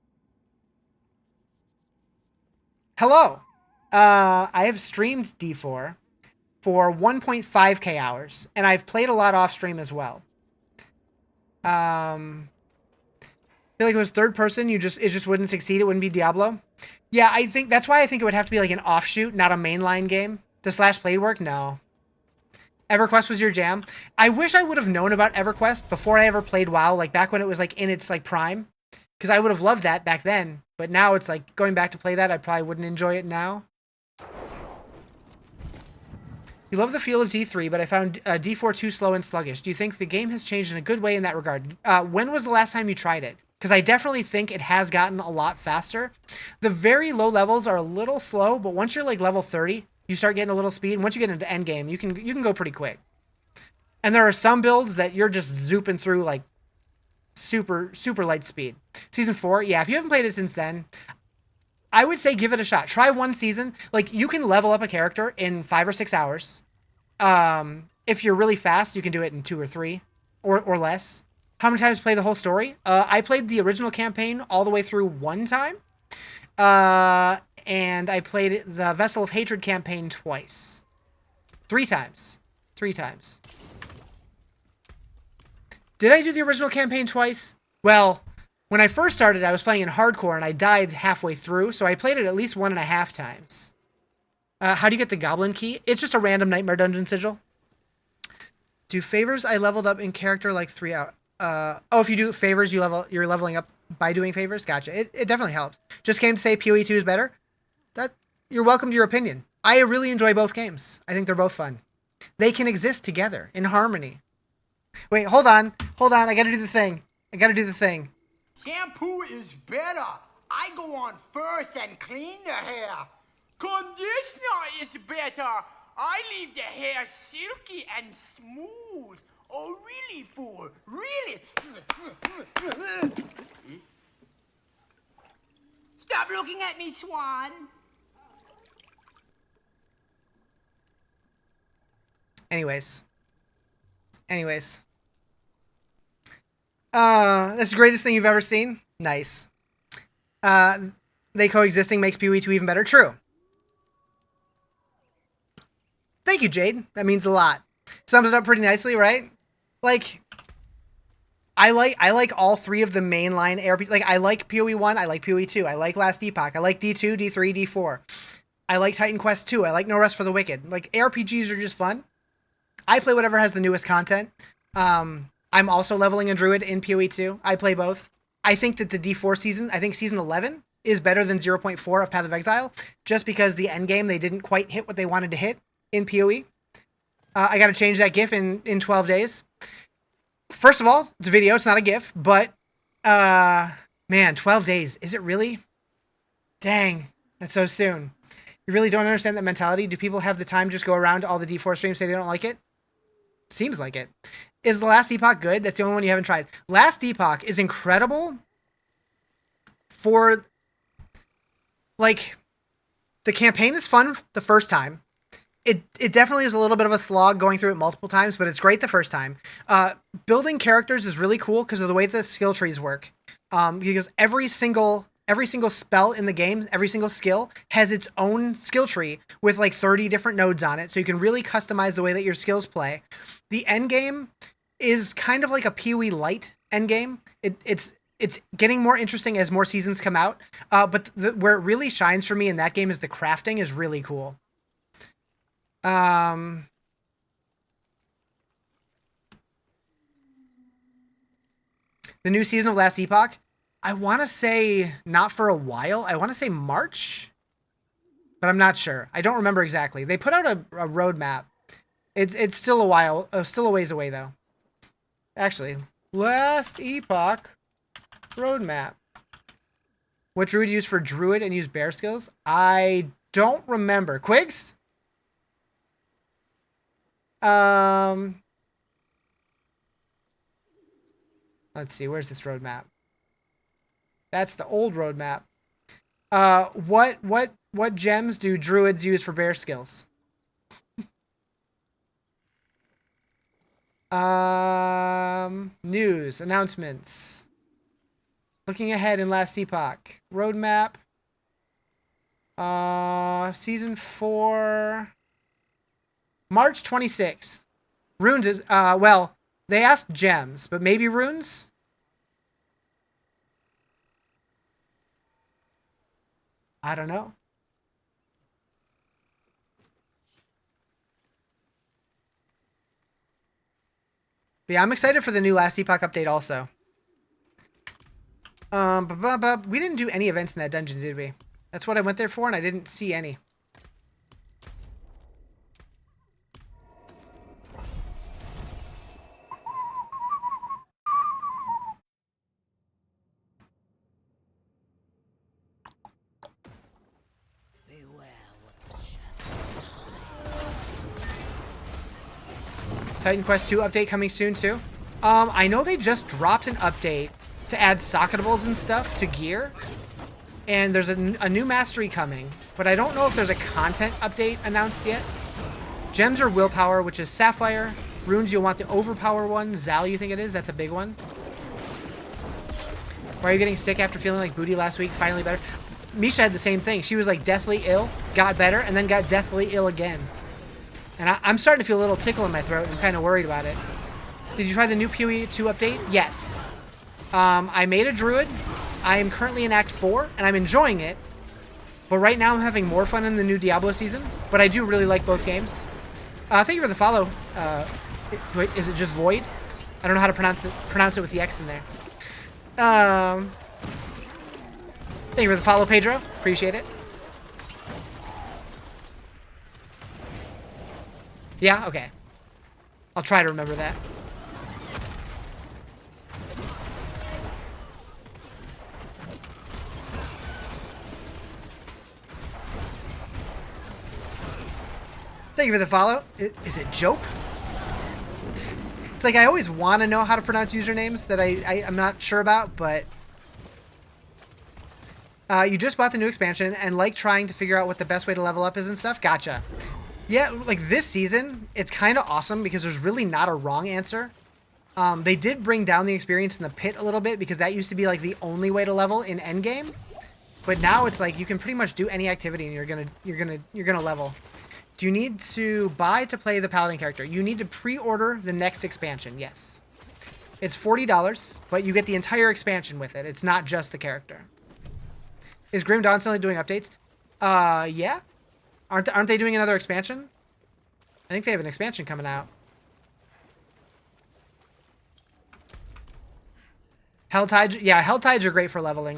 Hello. I have streamed D4 for 1.5k hours, and I've played a lot off stream as well. I feel like if it was third person, it just wouldn't succeed. It wouldn't be Diablo. Yeah, I think that's why I think it would have to be like an offshoot, not a mainline game. Does Slash Blade work? No. EverQuest was your jam. I wish I would have known about EverQuest before I ever played WoW, like back when it was like in its like prime, because I would have loved that back then. But now it's like going back to play that, I probably wouldn't enjoy it now. You love the feel of D3, but I found D4 too slow and sluggish. Do you think the game has changed in a good way in that regard? When was the last time you tried it? Because I definitely think it has gotten a lot faster. The very low levels are a little slow, but once you're like level 30, you start getting a little speed. And once you get into endgame, you can go pretty quick. And there are some builds that you're just zooping through like super light speed. Season 4, yeah, if you haven't played it since then, I would say give it a shot. Try one season. Like, you can level up a character in 5 or 6 hours. If you're really fast, you can do it in 2 or 3 or less. How many times play the whole story? I played the original campaign all the way through 1 time. And I played the Vessel of Hatred campaign twice. 3 times. 3 times. Did I do the original campaign twice? Well, when I first started, I was playing in hardcore and I died halfway through, so I played it at least 1.5 times. How do you get the Goblin Key? It's just a random Nightmare Dungeon sigil. Do favors? I leveled up in character like 3 hours. If you do favors, you're leveling up by doing favors? Gotcha. It definitely helps. Just came to say PoE 2 is better. You're welcome to your opinion. I really enjoy both games. I think they're both fun. They can exist together in harmony. Wait, hold on. I gotta do the thing. Shampoo is better. I go on first and clean the hair. Conditioner is better. I leave the hair silky and smooth. Oh, really, fool? Really? Stop looking at me, Swan. Anyways. That's the greatest thing you've ever seen? Nice. They coexisting makes PoE 2 even better? True. Thank you, Jade. That means a lot. Sums it up pretty nicely, right? Like, I like all 3 of the mainline ARP. Like, I like PoE 1, I like PoE 2, I like Last Epoch, I like D2, D3, D4. I like Titan Quest 2, I like No Rest for the Wicked. Like, ARPGs are just fun. I play whatever has the newest content. I'm also leveling a druid in PoE 2. I play both. I think that the D4 season, I think season 11 is better than 0.4 of Path of Exile, just because the end game, they didn't quite hit what they wanted to hit in PoE. I got to change that GIF in 12 days. First of all, it's a video, it's not a GIF, but man, 12 days. Is it really? Dang, that's so soon. You really don't understand that mentality? Do people have the time to just go around to all the D4 streams, say they don't like it? Seems like it. Is the Last Epoch good? That's the only one you haven't tried. Last Epoch is incredible for like, the campaign is fun the first time. It definitely is a little bit of a slog going through it multiple times, but it's great the first time. Building characters is really cool because of the way the skill trees work. Because every single spell in the game, every single skill has its own skill tree with like 30 different nodes on it, so you can really customize the way that your skills play. The end game is kind of like a PoE light end game. It's getting more interesting as more seasons come out. But where it really shines for me in that game is the crafting is really cool. The new season of Last Epoch, I want to say not for a while. I want to say March, but I'm not sure. I don't remember exactly. They put out a roadmap. It's still a while, still a ways away though. Actually, Last Epoch roadmap. What druid use for druid and use bear skills? I don't remember. Quigs? Let's see, where's this roadmap? That's the old roadmap. What gems do druids use for bear skills? News, announcements. Looking ahead in Last Epoch. Roadmap. Season 4. March 26th. Runes is, well, they asked gems, but maybe runes? I don't know. But yeah, I'm excited for the new Last Epoch update also. We didn't do any events in that dungeon, did we? That's what I went there for, and I didn't see any. Titan Quest 2 update coming soon too. I know they just dropped an update to add socketables and stuff to gear. And there's a new mastery coming, but I don't know if there's a content update announced yet. Gems or willpower, which is Sapphire. Runes, you'll want the overpower one. Zal, you think it is? That's a big one. Why are you getting sick after feeling like booty last week? Finally better. Misha had the same thing. She was like deathly ill, got better, and then got deathly ill again. And I'm starting to feel a little tickle in my throat. I'm kind of worried about it. Did you try the new PoE 2 update? Yes. I made a druid. I am currently in Act 4, and I'm enjoying it. But right now I'm having more fun in the new Diablo season. But I do really like both games. Thank you for the follow. Wait, is it just Void? I don't know how to pronounce it with the X in there. Thank you for the follow, Pedro. Appreciate it. Yeah? Okay. I'll try to remember that. Thank you for the follow. Is it Jope? It's like I always want to know how to pronounce usernames that I'm not sure about, but... you just bought the new expansion and like trying to figure out what the best way to level up is and stuff? Gotcha. Yeah, like this season, it's kind of awesome because there's really not a wrong answer. They did bring down the experience in the pit a little bit because that used to be like the only way to level in endgame. But now it's like you can pretty much do any activity and you're gonna level. Do you need to buy to play the paladin character? You need to pre-order the next expansion, yes. It's $40, but you get the entire expansion with it. It's not just the character. Is Grim Dawn still doing updates? Yeah. Aren't they doing another expansion? I think they have an expansion coming out. Helltides, yeah, Helltides are great for leveling.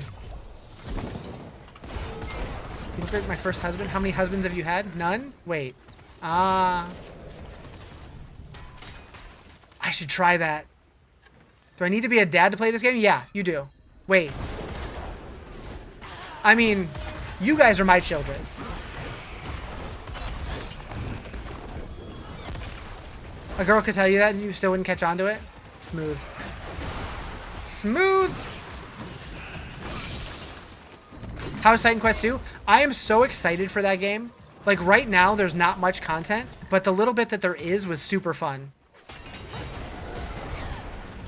You look like my first husband. How many husbands have you had? None? Wait. I should try that. Do I need to be a dad to play this game? Yeah, you do. Wait. I mean, you guys are my children. A girl could tell you that and you still wouldn't catch on to it? Smooth. Smooth! How's Titan Quest 2? I am so excited for that game. Like, right now, there's not much content, but the little bit that there is was super fun.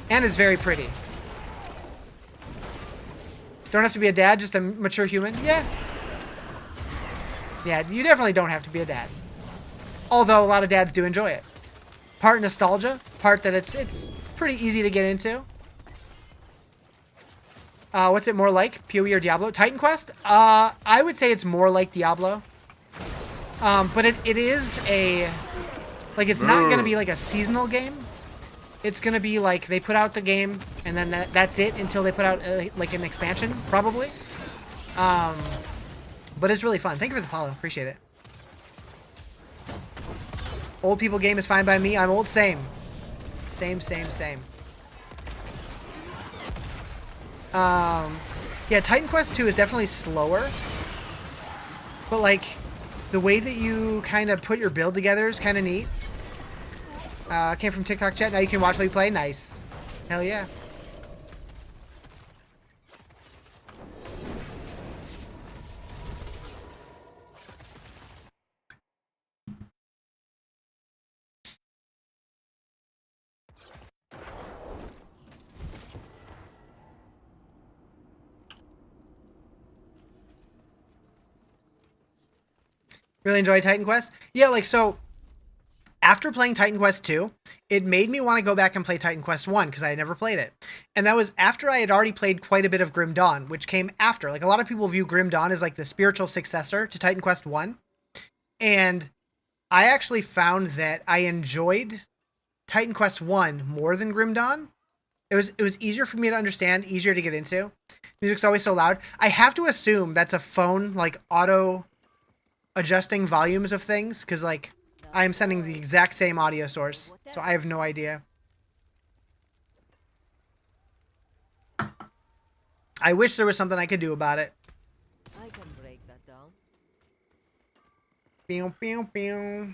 And it's very pretty. Don't have to be a dad, just a mature human? Yeah. Yeah, you definitely don't have to be a dad. Although a lot of dads do enjoy it. Part nostalgia, part that it's pretty easy to get into. What's it more like? PoE or Diablo? Titan Quest? I would say it's more like Diablo. But it is a... Like, it's not going to be like a seasonal game. It's going to be like they put out the game, and then that's it until they put out, like, an expansion, probably. But it's really fun. Thank you for the follow. Appreciate it. Old people game is fine by me. I'm old. Same. Same. Yeah, Titan Quest 2 is definitely slower. But, like, the way that you kind of put your build together is kind of neat. Came from TikTok chat. Now you can watch me play. Nice. Hell yeah. Really enjoy Titan Quest? Yeah, like, so after playing Titan Quest 2, it made me want to go back and play Titan Quest 1 because I had never played it. And that was after I had already played quite a bit of Grim Dawn, which came after. Like, a lot of people view Grim Dawn as like the spiritual successor to Titan Quest 1. And I actually found that I enjoyed Titan Quest 1 more than Grim Dawn. It was easier for me to understand, easier to get into. Music's always so loud. I have to assume that's a phone, like, auto adjusting volumes of things, because, like, I am sending the exact same audio source, so I have no idea. I wish there was something I could do about it. I can break that down. Pew, pew, pew.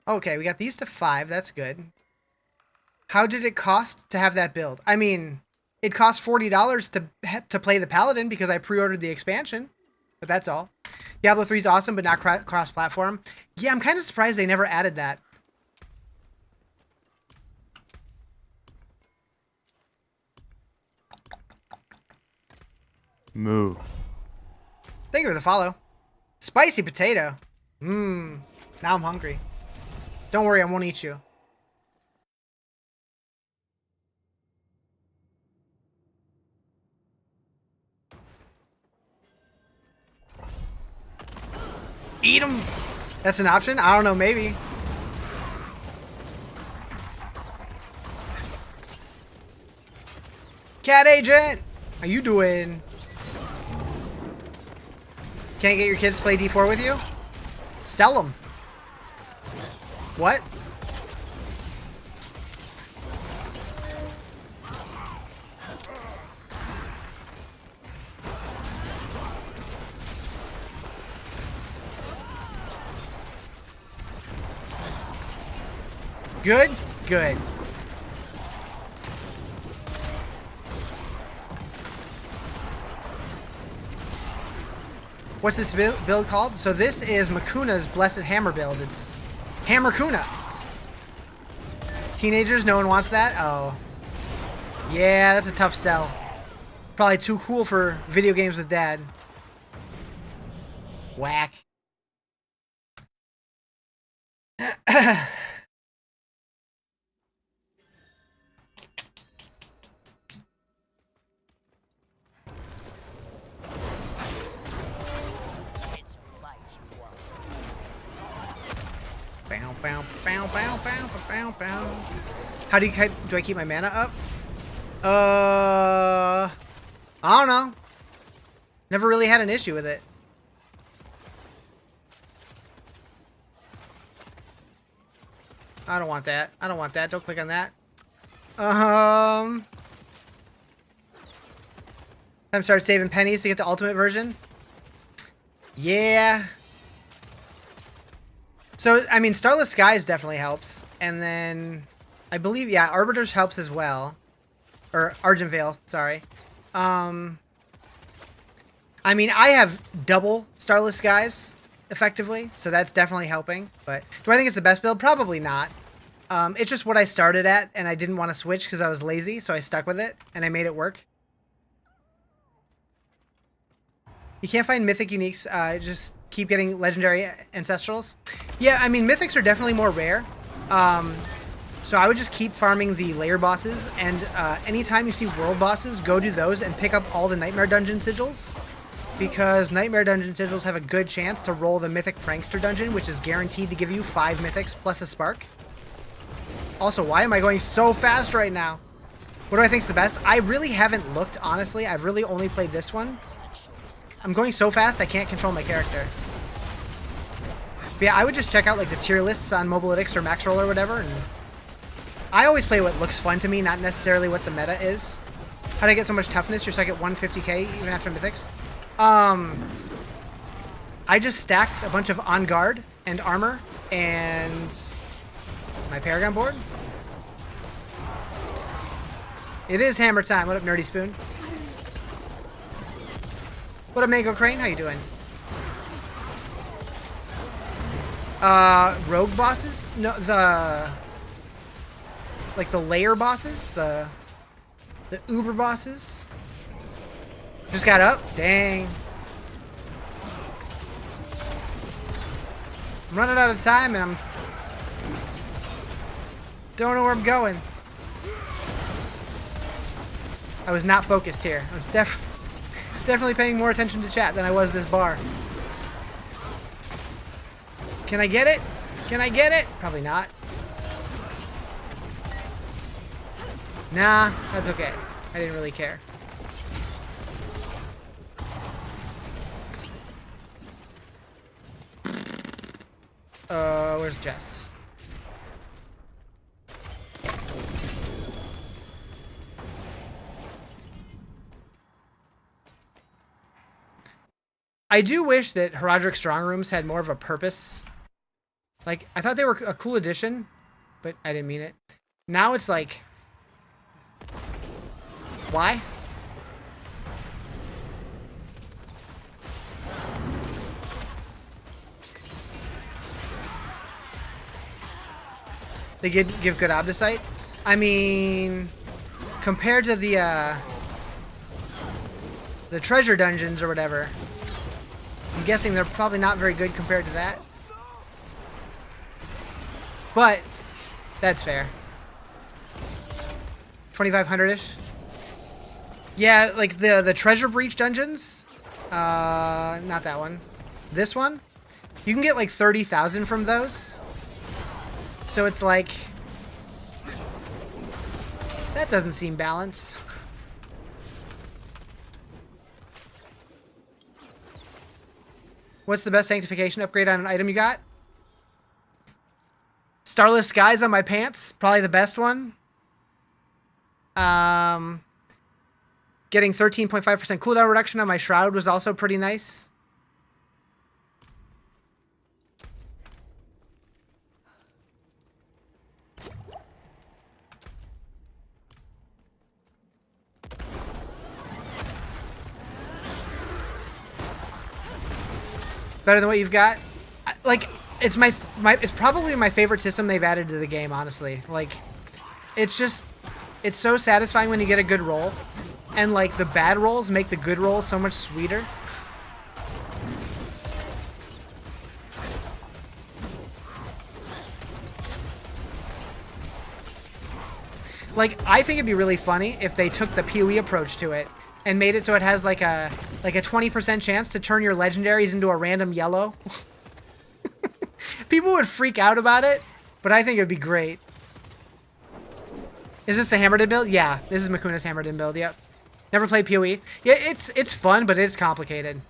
Okay, we got these to 5. That's good. How did it cost to have that build? I mean, it cost $40 to play the Paladin because I pre-ordered the expansion, but that's all. Diablo 3 is awesome, but not cross-platform. Yeah, I'm kind of surprised they never added that. Moo. Thank you for the follow. Spicy potato. Mmm. Now I'm hungry. Don't worry, I won't eat you. Eat them. That's an option? I don't know, maybe. Cat agent! How you doing? Can't get your kids to play D4 with you? Sell them. What? Good? Good. What's this build called? So this is Makuna's Blessed Hammer build. It's Hammer Kuna. Teenagers, no one wants that? Oh. Yeah, that's a tough sell. Probably too cool for video games with dad. Whack. Bow, bow, bow, bow, bow, bow, bow. How do I keep my mana up? I don't know. Never really had an issue with it. I don't want that. I don't want that. Don't click on that. Time to start saving pennies to get the ultimate version. Yeah. So, I mean, Starless Skies definitely helps. And then, I believe, yeah, Arbiters helps as well. Or Argent Veil, sorry. I mean, I have double Starless Skies, effectively, so that's definitely helping. But do I think it's the best build? Probably not. It's just what I started at, and I didn't want to switch because I was lazy, so I stuck with it, and I made it work. You can't find Mythic uniques, just keep getting Legendary Ancestrals. Yeah, I mean, Mythics are definitely more rare. So I would just keep farming the layer bosses, and anytime you see world bosses, go do those and pick up all the Nightmare Dungeon sigils. Because Nightmare Dungeon sigils have a good chance to roll the Mythic Prankster Dungeon, which is guaranteed to give you 5 Mythics plus a Spark. Also, why am I going so fast right now? What do I think's the best? I really haven't looked, honestly. I've really only played this one. I'm going so fast, I can't control my character. But yeah, I would just check out like the tier lists on Mobalytics or Maxroll or whatever. And I always play what looks fun to me, not necessarily what the meta is. How do I get so much toughness? You're stuck at 150k even after Mythics. I just stacked a bunch of On Guard and armor and my Paragon board. It is hammer time. What up, Nerdy Spoon? What up, Mango Crane? How you doing? Rogue bosses? No, like the layer bosses, the Uber bosses. Just got up. Dang. I'm running out of time, and don't know where I'm going. I was not focused here. I was definitely paying more attention to chat than I was this bar. Can I get it? Can I get it? Probably not. Nah, that's okay. I didn't really care. Where's the chest? I do wish that Herodric Strong Rooms had more of a purpose. Like, I thought they were a cool addition, but I didn't mean it. Now it's like... Why? They give good Obdicite? I mean... Compared to the treasure dungeons or whatever... I'm guessing they're probably not very good compared to that. But, that's fair. 2,500-ish. Yeah, like the Treasure Breach dungeons. Not that one. This one. You can get like 30,000 from those. So it's like... That doesn't seem balanced. What's the best sanctification upgrade on an item you got? Starless Skies on my pants. Probably the best one. Getting 13.5% cooldown reduction on my Shroud was also pretty nice. Better than what you've got? Like, it's it's probably my favorite system they've added to the game, honestly. Like, it's just, it's so satisfying when you get a good roll. And, like, the bad rolls make the good rolls so much sweeter. Like, I think it'd be really funny if they took the PoE approach to it and made it so it has like a 20% chance to turn your legendaries into a random yellow. People would freak out about it, but I think it'd be great. Is this the hammered in build? Yeah, this is Makuna's hammered in build, yep. Never played PoE. Yeah, it's fun, but it's complicated.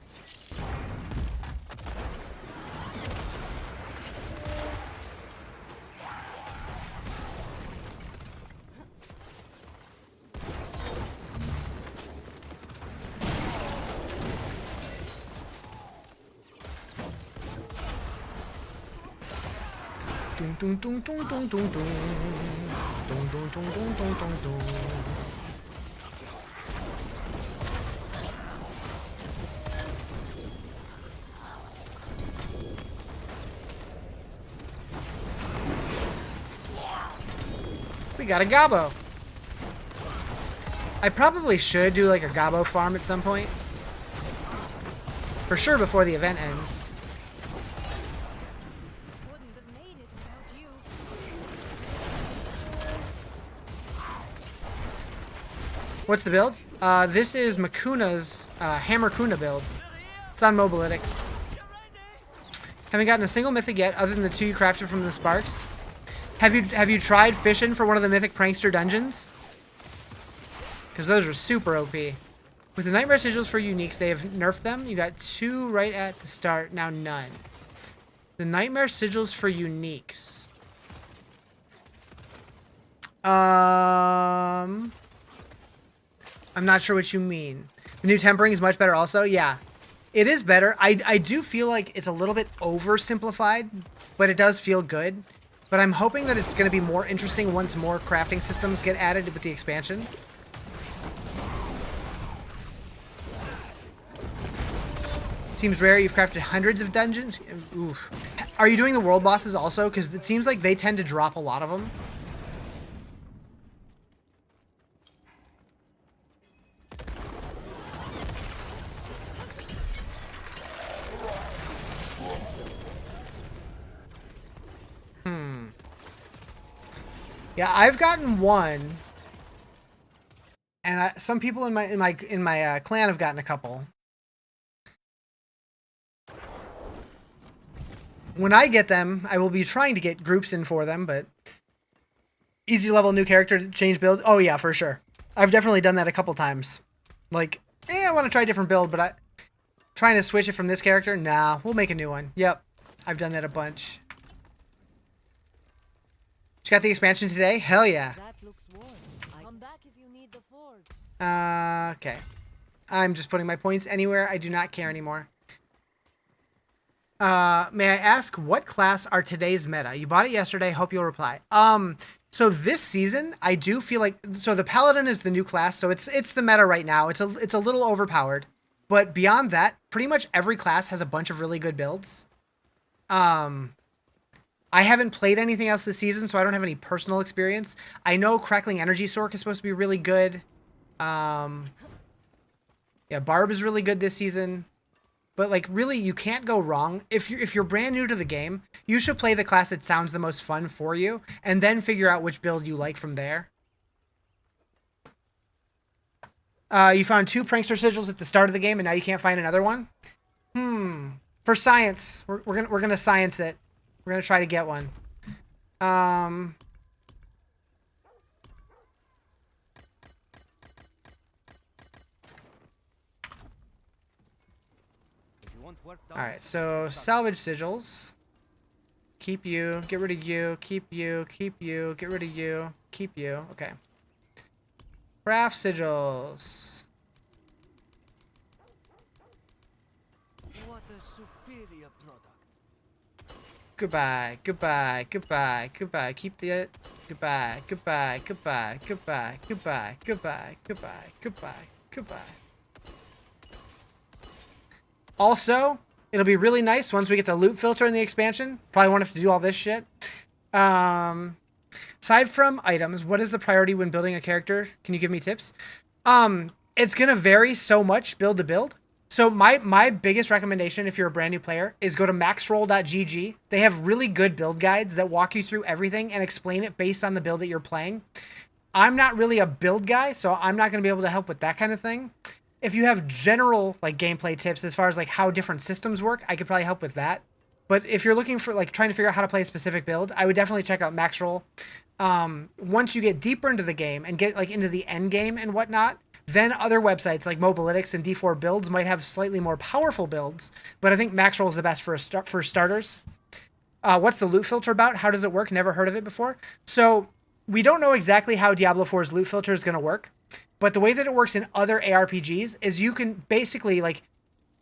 Dun, dun, dun, dun, dun, dun, dun. Dun, dun, dun, dun, dun, dun, dun. We got a Gobbo. I probably should do like a Gobbo farm at some point. For sure before the event ends. Wouldn't have made it without you. What's the build? This is Makuna's Hammer Kuna build. It's on Mobalytics. Haven't gotten a single mythic yet, other than the 2 you crafted from the sparks. Have you tried fishing for one of the mythic prankster dungeons? Because those are super OP. With the Nightmare Sigils for uniques, they have nerfed them. You got 2 right at the start, now none. The Nightmare Sigils for uniques. I'm not sure what you mean. The new tempering is much better also? Yeah. It is better. I do feel like it's a little bit oversimplified, but it does feel good. But I'm hoping that it's going to be more interesting once more crafting systems get added with the expansion. Seems rare you've crafted hundreds of dungeons. Oof. Are you doing the world bosses also? Because it seems like they tend to drop a lot of them. Yeah, I've gotten one, and some people in my clan have gotten a couple. When I get them, I will be trying to get groups in for them, but easy level new character change builds. Oh yeah, for sure. I've definitely done that a couple times. Like, I want to try a different build, but trying to switch it from this character. Nah, we'll make a new one. Yep, I've done that a bunch. Just got the expansion today? Hell yeah. That looks warm. Come back if you need the forge. Okay. I'm just putting my points anywhere. I do not care anymore. May I ask what class are today's meta? You bought it yesterday. Hope you'll reply. So this season, I do feel like the Paladin is the new class, so it's the meta right now. It's a little overpowered, but beyond that, pretty much every class has a bunch of really good builds. I haven't played anything else this season, so I don't have any personal experience. I know Crackling Energy Sork is supposed to be really good. Yeah, Barb is really good this season. But like really, you can't go wrong. If you're brand new to the game, you should play the class that sounds the most fun for you, and then figure out which build you like from there. You found 2 prankster sigils at the start of the game, and now you can't find another one. For science, we're gonna science it. We're gonna try to get one. Alright, so salvage sigils. Keep you, get rid of you, keep you, keep you, get rid of you, keep you. Okay. Craft sigils. What a superior product. Goodbye, goodbye, goodbye, goodbye. Keep the goodbye, goodbye, goodbye, goodbye, goodbye, goodbye, goodbye, goodbye, goodbye. Also, it'll be really nice once we get the loot filter in the expansion. Probably won't have to do all this shit. Aside from items, what is the priority when building a character? Can you give me tips? It's gonna vary so much build to build. So my biggest recommendation if you're a brand new player is go to maxroll.gg. They have really good build guides that walk you through everything and explain it based on the build that you're playing. I'm not really a build guy, so I'm not gonna be able to help with that kind of thing. If you have general like gameplay tips as far as like how different systems work, I could probably help with that. But if you're looking for like trying to figure out how to play a specific build, I would definitely check out Maxroll. Once you get deeper into the game and get like into the end game and whatnot, then other websites like Mobalytics and D4 Builds might have slightly more powerful builds. But I think Maxroll is the best for starters. What's the loot filter about? How does it work? Never heard of it before. So we don't know exactly how Diablo 4's loot filter is going to work. But the way that it works in other ARPGs is you can basically like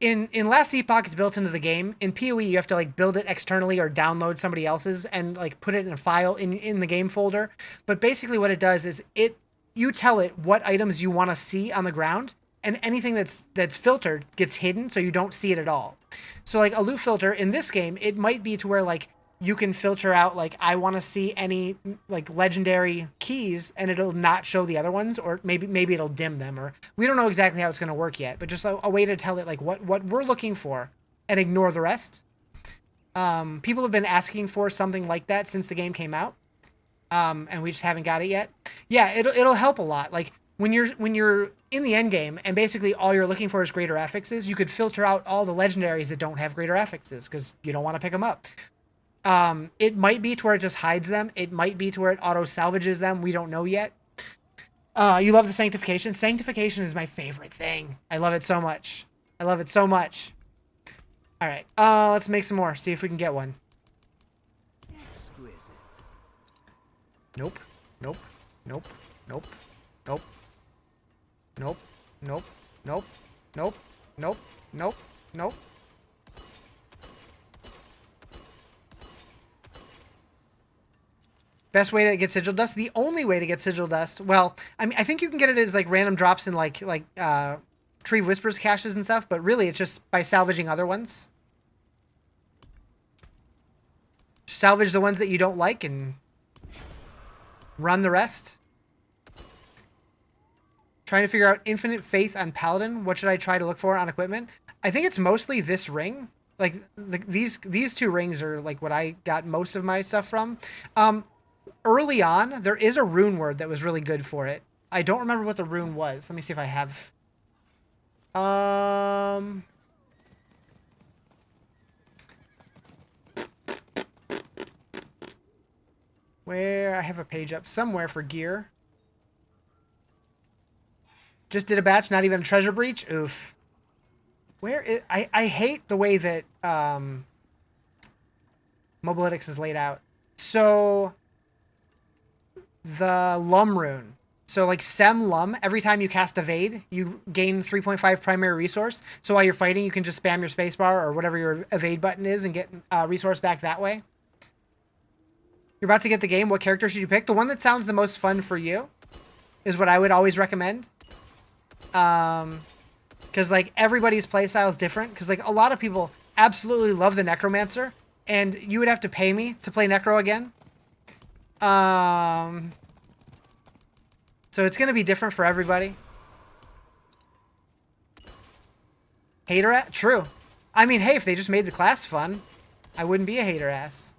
in Last Epoch, it's built into the game. In PoE, you have to like build it externally or download somebody else's and like put it in a file in the game folder. But basically, what it does is you tell it what items you want to see on the ground, and anything that's filtered gets hidden, so you don't see it at all. So like a loot filter in this game, it might be to where like you can filter out like I want to see any like legendary keys, and it'll not show the other ones, or maybe it'll dim them, or we don't know exactly how it's going to work yet, but just a way to tell it like what we're looking for and ignore the rest. People have been asking for something like that since the game came out, and we just haven't got it yet. Yeah, it'll help a lot. Like when you're in the end game and basically all you're looking for is greater affixes, you could filter out all the legendaries that don't have greater affixes because you don't want to pick them up. It might be to where it just hides them. It might be to where it auto salvages them. We don't know yet. You love the sanctification. Sanctification is my favorite thing. I love it so much. I love it so much. All right. Let's make some more. See if we can get one. Exquisite. Nope. Nope. Nope. Nope. Nope. Nope. Nope. Nope. Nope. Nope. Nope. Nope. Best way to get sigil dust? The only way to get sigil dust, well, I mean, I think you can get it as like random drops in like Tree of Whispers caches and stuff, but really it's just by salvaging other ones. Salvage the ones that you don't like and run the rest. Trying to figure out infinite faith on Paladin. What should I try to look for on equipment? I think it's mostly this ring. Like these two rings are like what I got most of my stuff from. Early on, there is a rune word that was really good for it. I don't remember what the rune was. Let me see if I have. Where I have a page up somewhere for gear. Just did a batch, not even a treasure breach. Oof. Where is, I hate the way that Mobalytics is laid out. So the Lum rune. So like Sem Lum, every time you cast Evade, you gain 3.5 primary resource. So while you're fighting, you can just spam your spacebar or whatever your Evade button is and get resource back that way. You're about to get the game. What character should you pick? The one that sounds the most fun for you is what I would always recommend. Because like everybody's playstyle is different. Because like a lot of people absolutely love the Necromancer, and you would have to pay me to play Necro again. So it's going to be different for everybody. Hater ass? True. I mean, hey, if they just made the class fun, I wouldn't be a hater ass.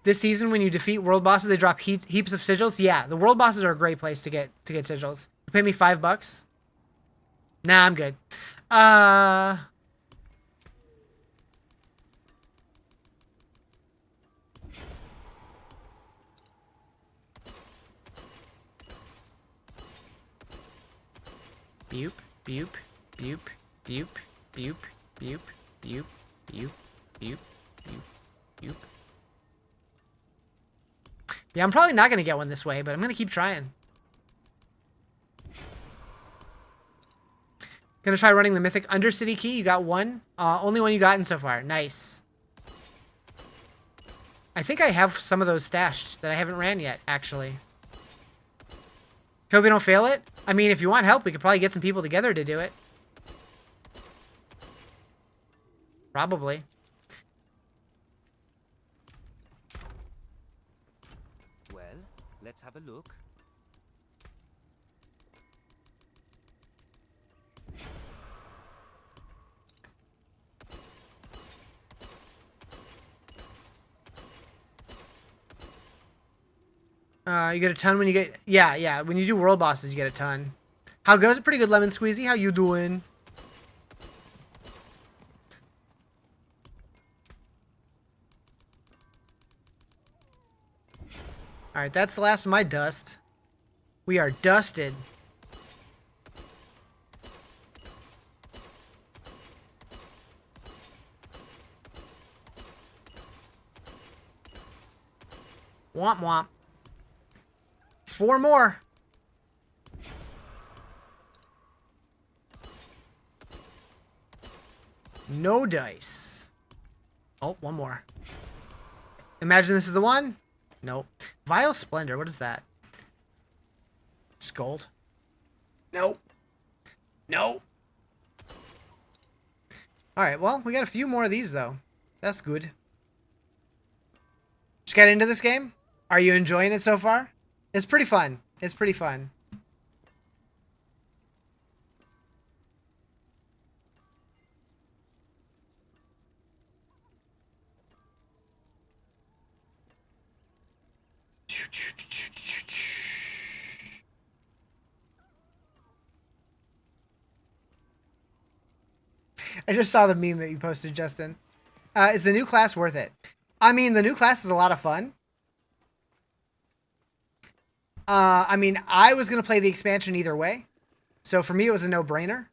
This season, when you defeat world bosses, they drop heaps of sigils. Yeah, the world bosses are a great place to get sigils. You pay me $5? Nah, I'm good. Bupe, bupe, bupe, bupe, bupe, bupe, bupe, bupe, bupe, bupe, bupe. Yeah, I'm probably not going to get one this way, but I'm going to keep trying. Going to try running the Mythic Undercity key. You got one. Only one you gotten so far. Nice. I think I have some of those stashed that I haven't ran yet, actually. Hope we don't fail it. I mean, if you want help, we could probably get some people together to do it. Probably. Well, let's have a look. You get a ton when you get... Yeah. When you do world bosses, you get a ton. How goes it? Pretty good, Lemon Squeezy. How you doing? Alright, that's the last of my dust. We are dusted. Womp womp. 4 more. No dice. Oh, 1 more. Imagine this is the one. Nope. Vile Splendor. What is that? Just gold. Nope. Nope. Alright, well, we got a few more of these, though. That's good. Just got into this game? Are you enjoying it so far? It's pretty fun. It's pretty fun. I just saw the meme that you posted, Justin. Is the new class worth it? I mean, the new class is a lot of fun. I mean, I was going to play the expansion either way. So for me, it was a no-brainer.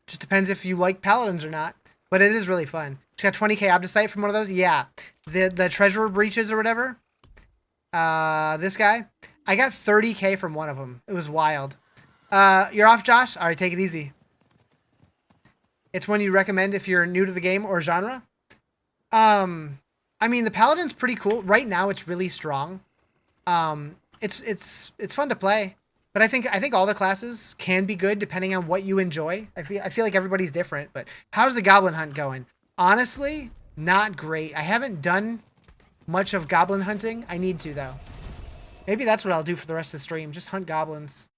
Just depends if you like paladins or not. But it is really fun. Just got 20k Obdicite from one of those. Yeah. The treasure breaches or whatever. This guy. I got 30k from one of them. It was wild. You're off, Josh? All right, take it easy. It's one you recommend if you're new to the game or genre. I mean, the Paladin's pretty cool. Right now, it's really strong. It's fun to play, but I think all the classes can be good depending on what you enjoy. I feel like everybody's different. But how's the Goblin Hunt going? Honestly, not great. I haven't done much of Goblin hunting. I need to though. Maybe that's what I'll do for the rest of the stream. Just hunt goblins.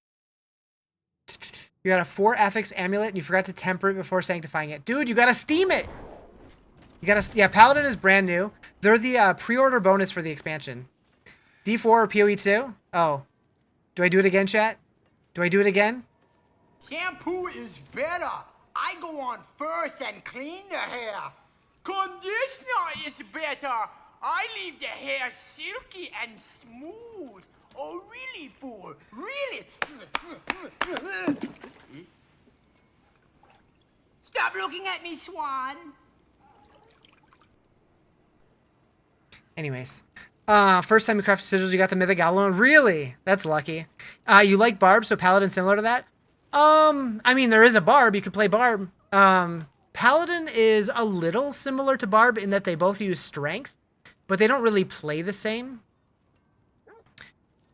You got a 4 Affix Amulet and you forgot to temper it before sanctifying it. Dude, you gotta steam it! You gotta... Yeah, Paladin is brand new. They're the pre-order bonus for the expansion. D4 or PoE 2? Oh. Do I do it again, chat? Do I do it again? Shampoo is better. I go on first and clean the hair. Conditioner is better. I leave the hair silky and smooth. Oh, really, fool? Really? Stop looking at me, Swan. Anyways. First time you craft sigils, you got the Mythic Goblin. Really? That's lucky. You like Barb, so Paladin similar to that? I mean, there is a Barb. You could play Barb. Paladin is a little similar to Barb in that they both use strength, but they don't really play the same.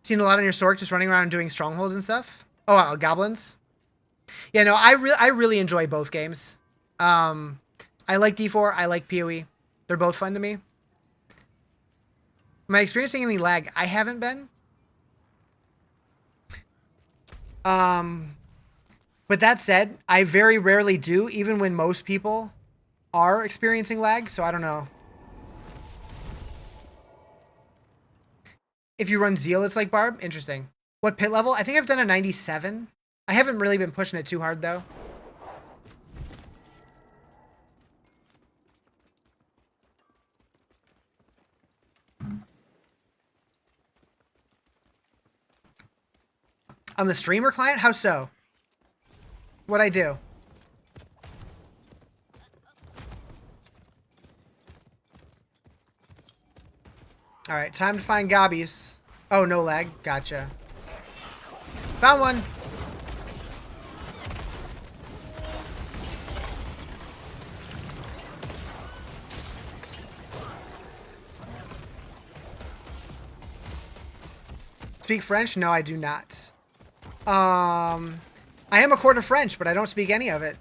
Seen a lot on your Sork just running around doing strongholds and stuff. Oh, goblins. Yeah, no, I really enjoy both games. I like D4. I like PoE. They're both fun to me. Am I experiencing any lag? I haven't been. But that said, I very rarely do, even when most people are experiencing lag, so I don't know. If you run Zeal, it's like Barb? Interesting. What pit level? I think I've done a 97. I haven't really been pushing it too hard, though. On the streamer client? How so? What'd I do? Alright, time to find gobbies. Oh, no lag. Gotcha. Found one! Speak French? No, I do not. I am a quarter French, but I don't speak any of it.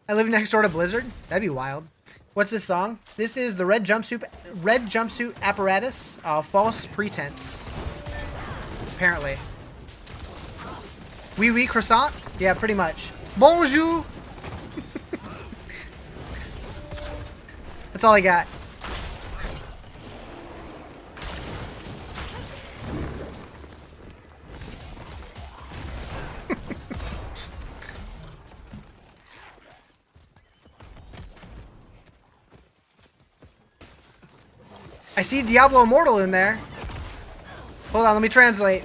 I live next door to Blizzard? That'd be wild. What's this song? This is the Red Jumpsuit Apparatus, False Pretense. Apparently. Oui, oui, croissant? Yeah, pretty much. Bonjour! That's all I got. I see Diablo Immortal in there. Hold on, let me translate.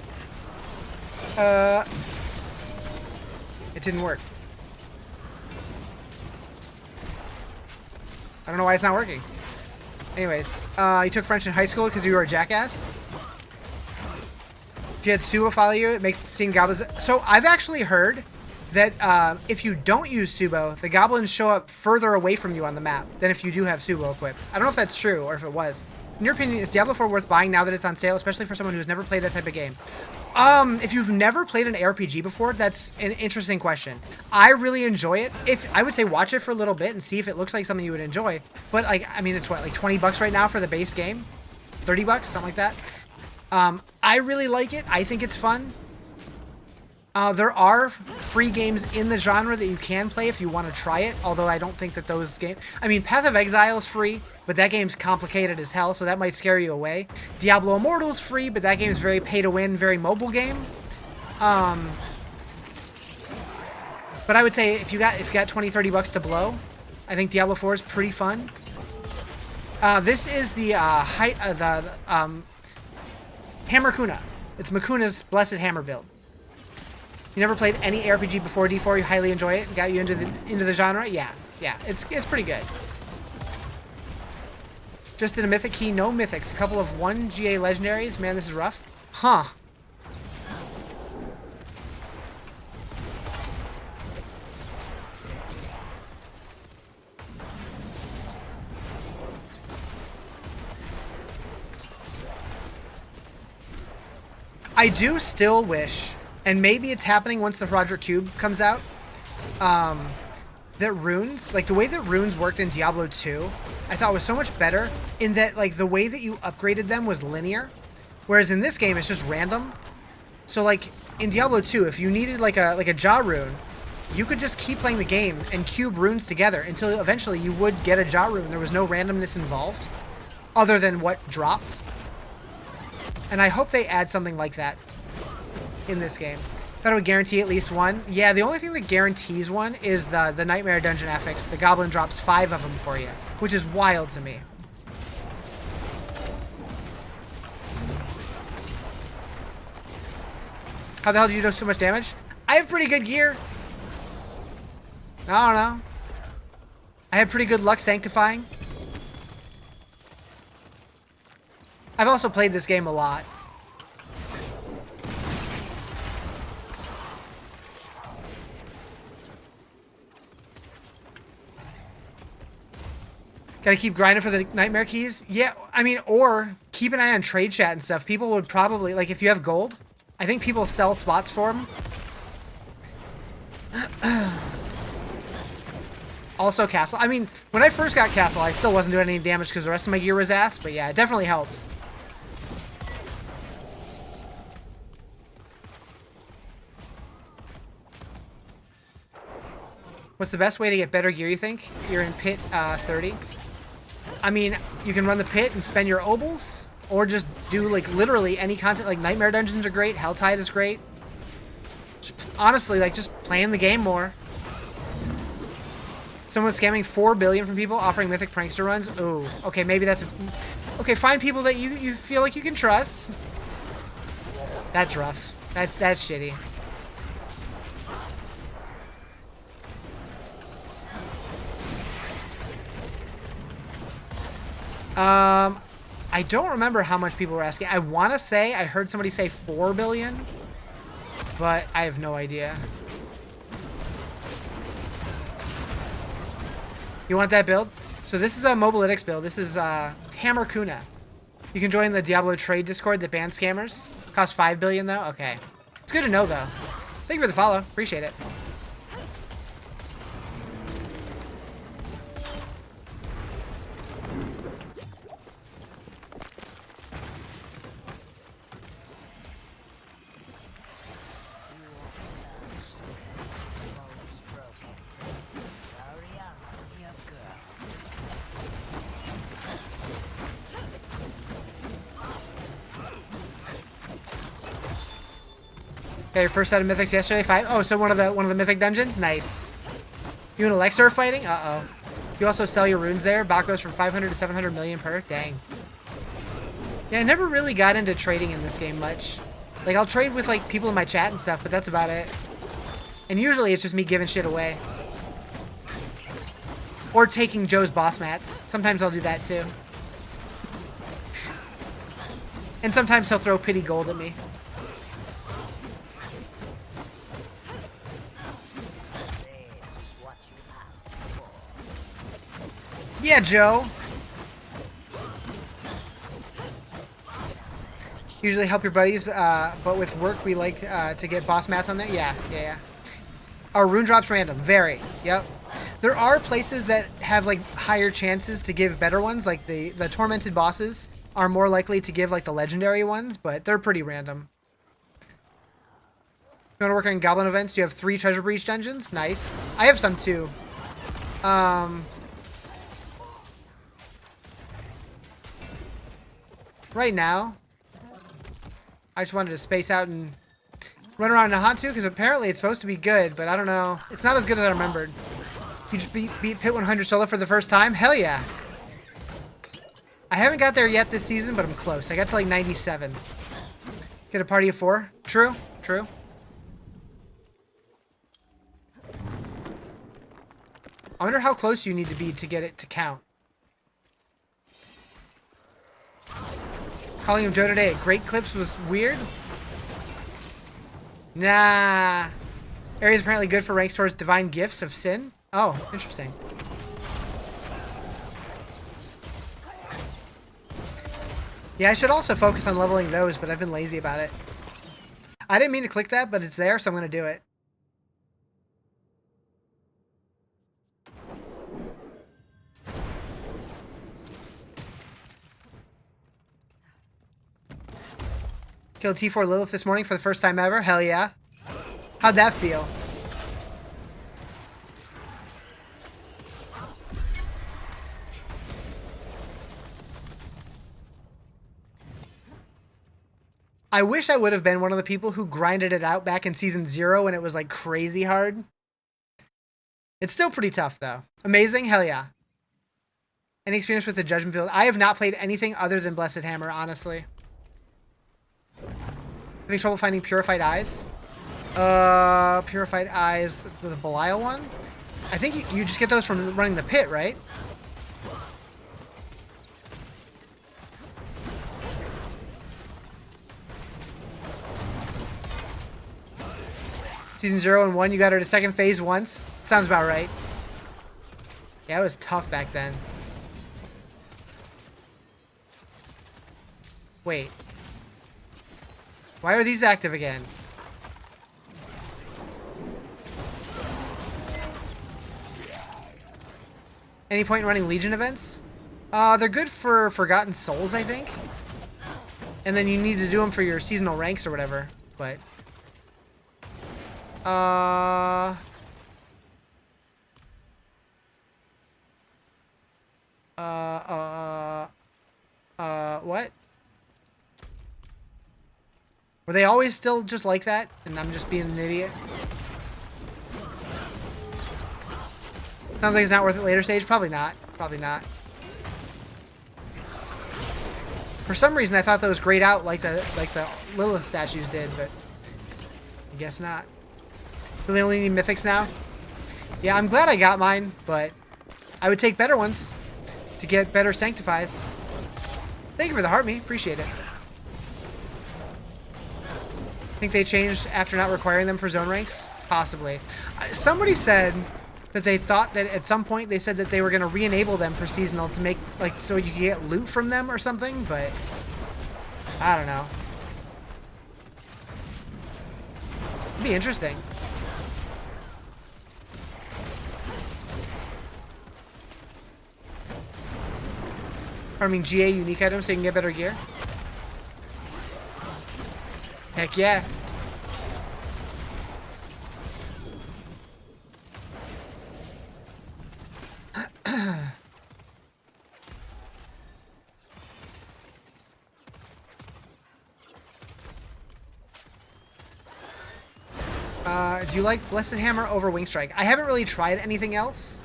It didn't work. I don't know why it's not working. Anyways, you took French in high school because you were a jackass? If you had Subo follow you, it makes seeing goblins. So I've actually heard that if you don't use Subo, the goblins show up further away from you on the map than if you do have Subo equipped. I don't know if that's true or if it was. In your opinion, is Diablo 4 worth buying now that it's on sale, especially for someone who's never played that type of game? If you've never played an RPG before, that's an interesting question. I really enjoy it. I would say watch it for a little bit and see if it looks like something you would enjoy. But like, I mean, it's what, like $20 right now for the base game? $30, something like that. I really like it. I think it's fun. There are free games in the genre that you can play if you want to try it, although I don't think that those games... I mean, Path of Exile is free, but that game's complicated as hell, so that might scare you away. Diablo Immortal is free, but that game's very pay-to-win, very mobile game. But I would say if you got $20-30 to blow, I think Diablo 4 is pretty fun. This is the Hammer Kuna. It's Makuna's Blessed Hammer build. You never played any RPG before D4, you highly enjoy it, got you into the genre? Yeah, it's pretty good. Just in a mythic key, no mythics, a couple of 1 GA legendaries. Man, this is rough. Huh. I do still wish, and maybe it's happening once the Roderick Cube comes out, that runes, like the way that runes worked in Diablo 2, I thought was so much better in that like the way that you upgraded them was linear, whereas in this game it's just random. So like in Diablo 2, if you needed like a jaw rune, you could just keep playing the game and cube runes together until eventually you would get a jaw rune. There was no randomness involved other than what dropped. And I hope they add something like that in this game. That would guarantee at least one. Yeah, the only thing that guarantees one is the Nightmare Dungeon affix. The Goblin drops 5 of them for you, which is wild to me. How the hell do you do so much damage? I have pretty good gear. I don't know. I have pretty good luck sanctifying. I've also played this game a lot. Gotta keep grinding for the nightmare keys? Yeah, I mean, or keep an eye on trade chat and stuff. People would probably, like, if you have gold, I think people sell spots for them. Also, Castle. I mean, when I first got Castle, I still wasn't doing any damage because the rest of my gear was ass, but yeah, it definitely helps. What's the best way to get better gear, you think? You're in pit 30. I mean, you can run the pit and spend your obols, or just do, like, literally any content. Like, Nightmare Dungeons are great, Helltide is great. Just, honestly, like, just playing the game more. Someone's scamming 4 billion from people offering mythic prankster runs. Ooh, okay, maybe that's... Okay, find people that you feel like you can trust. That's rough. That's shitty. I don't remember how much people were asking. I want to say, I heard somebody say 4 billion, but I have no idea. You want that build? So this is a Mobalytics build. This is Hammer Kuna. You can join the Diablo trade Discord that bans scammers. Costs 5 billion though? Okay. It's good to know though. Thank you for the follow. Appreciate it. Okay, your first set of mythics yesterday. 5. Oh, so one of the mythic dungeons. Nice. You and Alexa are fighting. Uh oh. You also sell your runes there. Bot goes from 500 to 700 million per. Dang. Yeah, I never really got into trading in this game much. Like, I'll trade with like people in my chat and stuff, but that's about it. And usually it's just me giving shit away. Or taking Joe's boss mats. Sometimes I'll do that too. And sometimes he'll throw pity gold at me. Yeah, Joe. Usually help your buddies, but with work we like to get boss mats on there. Yeah. Are rune drops random? Very. Yep. There are places that have like higher chances to give better ones, like the tormented bosses are more likely to give like the legendary ones, but they're pretty random. You want to work on goblin events? You have 3 treasure breach dungeons. Nice. I have some too. Right now, I just wanted to space out and run around Nahantu because apparently it's supposed to be good, but I don't know. It's not as good as I remembered. You just beat Pit 100 solo for the first time? Hell yeah. I haven't got there yet this season, but I'm close. I got to like 97. Get a party of 4? True. I wonder how close you need to be to get it to count. Calling him Joe today at Great Clips was weird? Nah. Area's apparently good for rank stores Divine Gifts of Sin. Oh, interesting. Yeah, I should also focus on leveling those, but I've been lazy about it. I didn't mean to click that, but it's there, so I'm going to do it. Killed T4 Lilith this morning for the first time ever. Hell yeah. How'd that feel? I wish I would have been one of the people who grinded it out back in season 0 when it was like crazy hard. It's still pretty tough though. Amazing? Hell yeah. Any experience with the Judgment build? I have not played anything other than Blessed Hammer, honestly. Having trouble finding Purified Eyes? Purified Eyes, the Belial one? I think you just get those from running the pit, right? Season 0 and 1, you got her to second phase once. Sounds about right. Yeah, it was tough back then. Wait. Why are these active again? Any point in running Legion events? They're good for Forgotten Souls, I think. And then you need to do them for your seasonal ranks or whatever. But... what? Were they always still just like that? And I'm just being an idiot? Sounds like it's not worth it later stage? Probably not. Probably not. For some reason, I thought that was grayed out like the Lilith statues did, but I guess not. Do they only need mythics now? Yeah, I'm glad I got mine, but I would take better ones to get better sanctifies. Thank you for the heart me. Appreciate it. Think they changed after not requiring them for zone ranks? Possibly. Somebody said that they thought that at some point they said that they were going to re-enable them for seasonal to make, like, so you could get loot from them or something, but I don't know. It'd be interesting. Farming GA unique items so you can get better gear. Heck yeah. Do you like Blessed Hammer over Wing Strike? I haven't really tried anything else,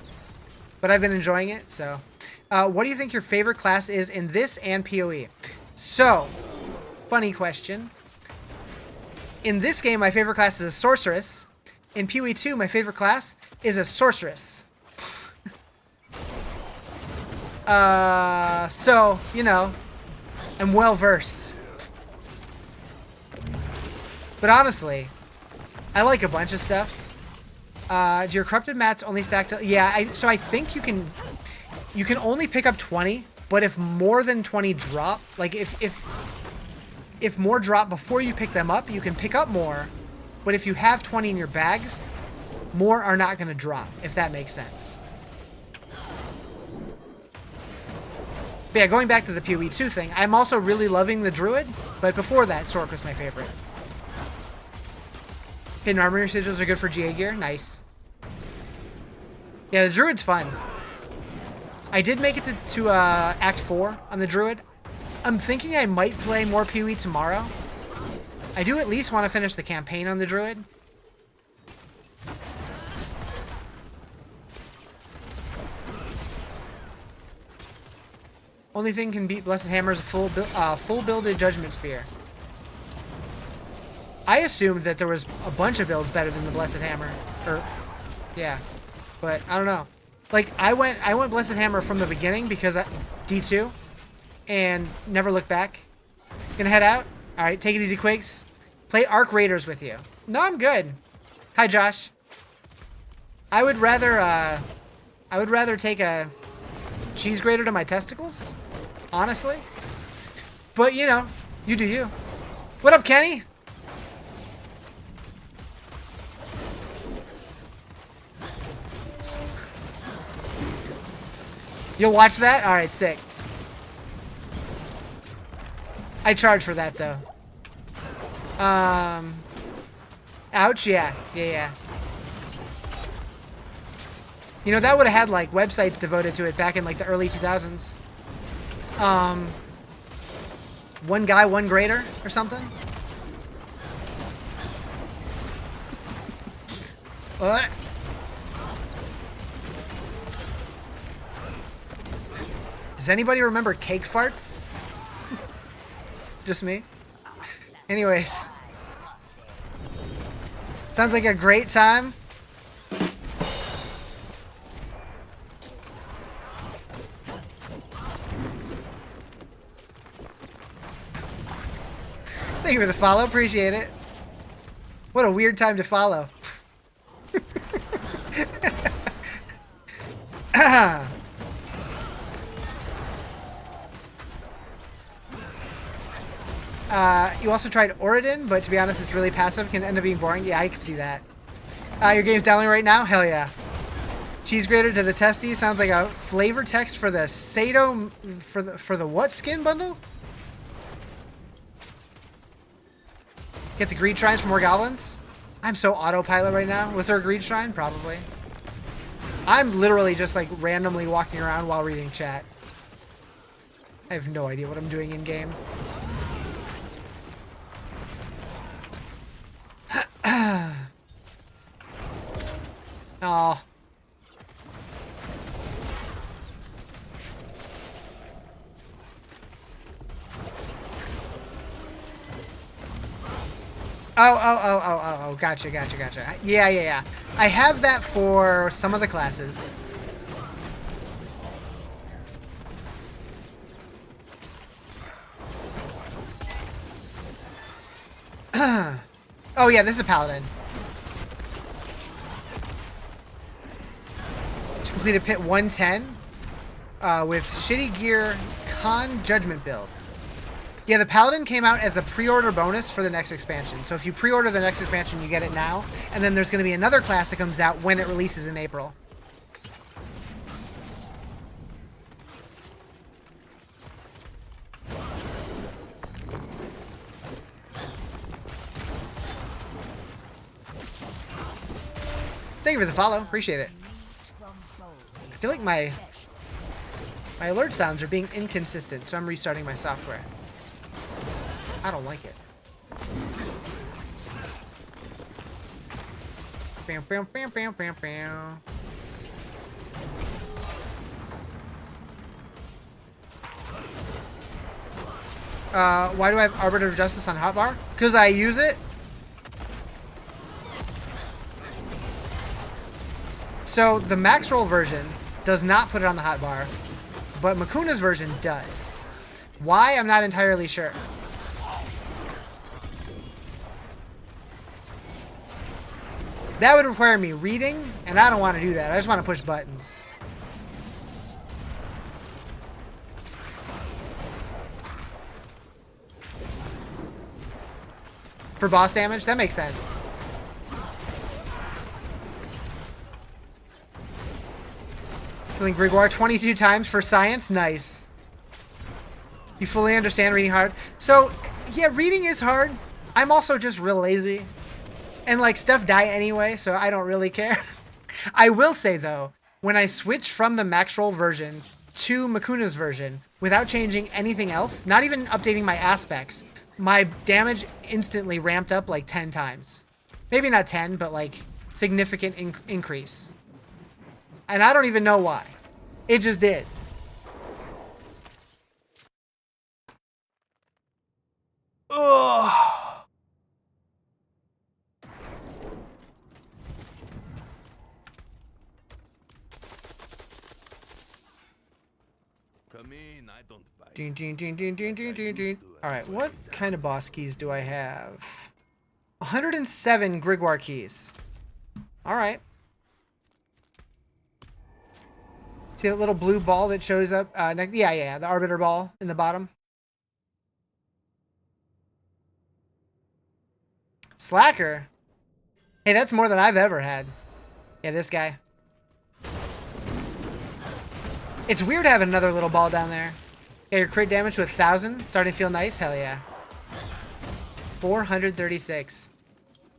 but I've been enjoying it, so. What do you think your favorite class is in this and PoE? So, funny question. In this game, my favorite class is a Sorceress. In PoE 2, my favorite class is a Sorceress. So, you know, I'm well versed. But honestly, I like a bunch of stuff. Do your corrupted mats only stack to... Yeah, so I think you can... you can only pick up 20, but if more than 20 drop, like if more drop before you pick them up, you can pick up more. But if you have 20 in your bags, more are not going to drop, if that makes sense. But yeah, going back to the PoE 2 thing, I'm also really loving the Druid, but before that, Sork was my favorite. Hidden armor sigils are good for GA gear. Nice. Yeah, the Druid's fun. I did make it to Act 4 on the Druid. I'm thinking I might play more PoE tomorrow. I do at least want to finish the campaign on the Druid. Only thing can beat Blessed Hammer is a full builded Judgment Spear. I assumed that there was a bunch of builds better than the Blessed Hammer. Yeah. But I don't know. Like I went Blessed Hammer from the beginning because D2 and never looked back. Gonna head out? Alright, take it easy, Quakes. Play Arc Raiders with you. No, I'm good. Hi, Josh. I would rather take a cheese grater to my testicles. Honestly. But, you know, you do you. What up, Kenny? You'll watch that? Alright, sick. I charge for that, though. Ouch, yeah. Yeah. You know, that would have had, like, websites devoted to it back in, like, the early 2000s. One guy, one grader, or something? What? Does anybody remember cake farts? Just me? Anyways. Sounds like a great time. Thank you for the follow. Appreciate it. What a weird time to follow. You also tried Oridon, but to be honest, it's really passive. Can end up being boring. Yeah, I can see that. Your game's downloading right now? Hell yeah. Cheese grater to the testes sounds like a flavor text for the Sato for the what skin bundle? Get the greed shrines for more goblins? I'm so autopilot right now. Was there a greed shrine? Probably. I'm literally just like randomly walking around while reading chat. I have no idea what I'm doing in game. Oh. Oh, gotcha. Yeah. I have that for some of the classes. Oh yeah, this is a paladin. Just completed pit 110 with shitty gear con judgment build. Yeah, the Paladin came out as a pre-order bonus for the next expansion. So if you pre-order the next expansion, you get it now. And then there's going to be another class that comes out when it releases in April. Thank you for the follow. Appreciate it. I feel like my alert sounds are being inconsistent, so I'm restarting my software. I don't like it. Bam, bam, bam, bam, bam, bam. Why do I have Arbiter of Justice on hotbar? Because I use it. So the max roll version does not put it on the hotbar, but Makuna's version does. Why? I'm not entirely sure. That would require me reading, and I don't want to do that. I just want to push buttons. For boss damage? That makes sense. Killing Grigor 22 times for science? Nice. You fully understand reading hard? So, yeah, reading is hard. I'm also just real lazy. And, like, stuff die anyway, so I don't really care. I will say, though, when I switched from the max roll version to Makuna's version, without changing anything else, not even updating my aspects, my damage instantly ramped up like 10 times. Maybe not 10, but like significant increase. And I don't even know why. It just did. Ugh. Come in, I don't buy. Ding, ding, ding, ding, ding, ding, ding, ding. All right, what kind of boss keys do I have? 107 Grigor keys. All right. See that little blue ball that shows up? Yeah, the Arbiter ball in the bottom. Slacker? Hey, that's more than I've ever had. Yeah, this guy. It's weird having another little ball down there. Yeah, your crit damage to 1,000. Starting to feel nice? Hell yeah. 436.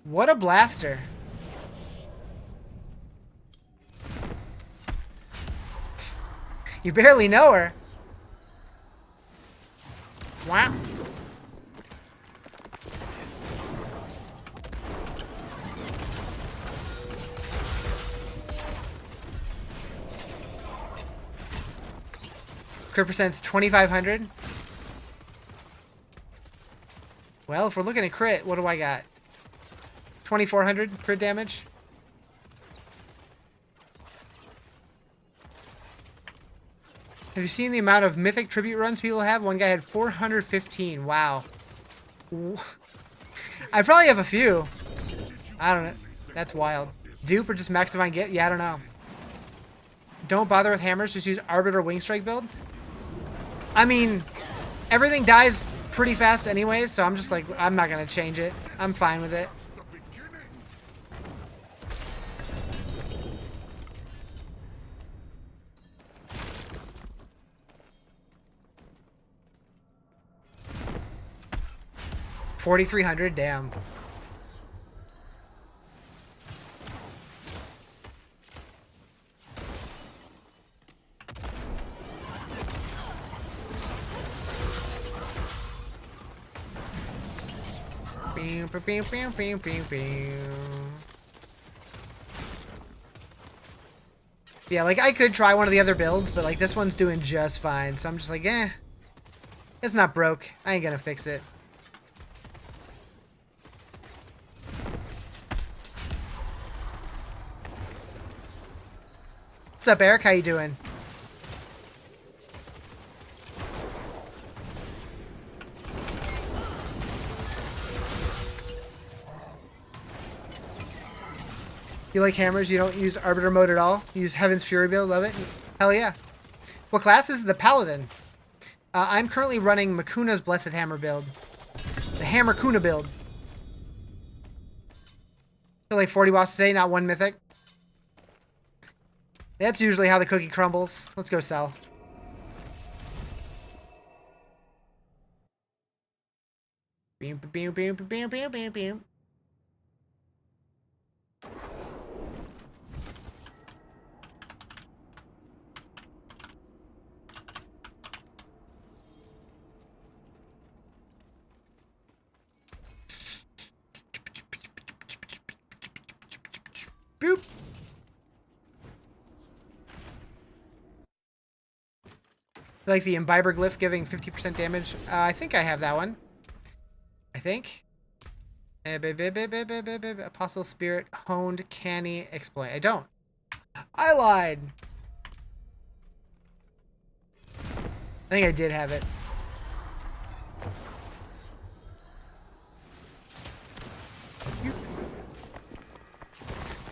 What a blaster. You barely know her. Wow. Crit percent's 2,500. Well, if we're looking at crit, what do I got? 2,400 crit damage. Have you seen the amount of mythic tribute runs people have? One guy had 415. Wow. I probably have a few. I don't know. That's wild. Dupe or just max divine get? Yeah, I don't know. Don't bother with hammers. Just use Arbiter Wing Strike build. I mean, everything dies pretty fast anyways, so I'm just like, I'm not going to change it. I'm fine with it. $4,300, damn. Yeah, like I could try one of the other builds, but like this one's doing just fine, so I'm just like, eh. It's not broke. I ain't gonna fix it. What's up, Eric? How you doing? You like hammers? You don't use Arbiter mode at all? You use Heaven's Fury build? Love it? Hell yeah. What class is the Paladin? I'm currently running Makuna's Blessed Hammer build. The Hammer Kuna build. Kill like 40 bosses today, not one mythic. That's usually how the cookie crumbles. Let's go sell. Beam, beam, beam, beam, beam, beam, beam. Boop. Like the Imbiber Glyph giving 50% damage. I think I have that one. I think. Apostle Spirit Honed Canny Exploit. I don't. I lied. I think I did have it.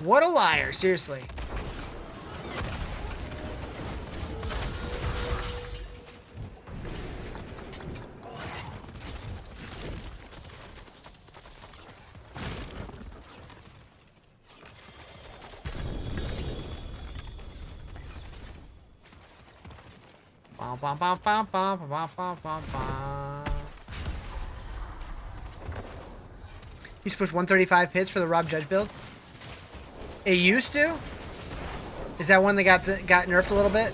What a liar, seriously. bum, bum, bum, bum, bum, bum, bum, bum. Used to push 135 pits for the Rob Judge build. It used to? Is that one that got nerfed a little bit?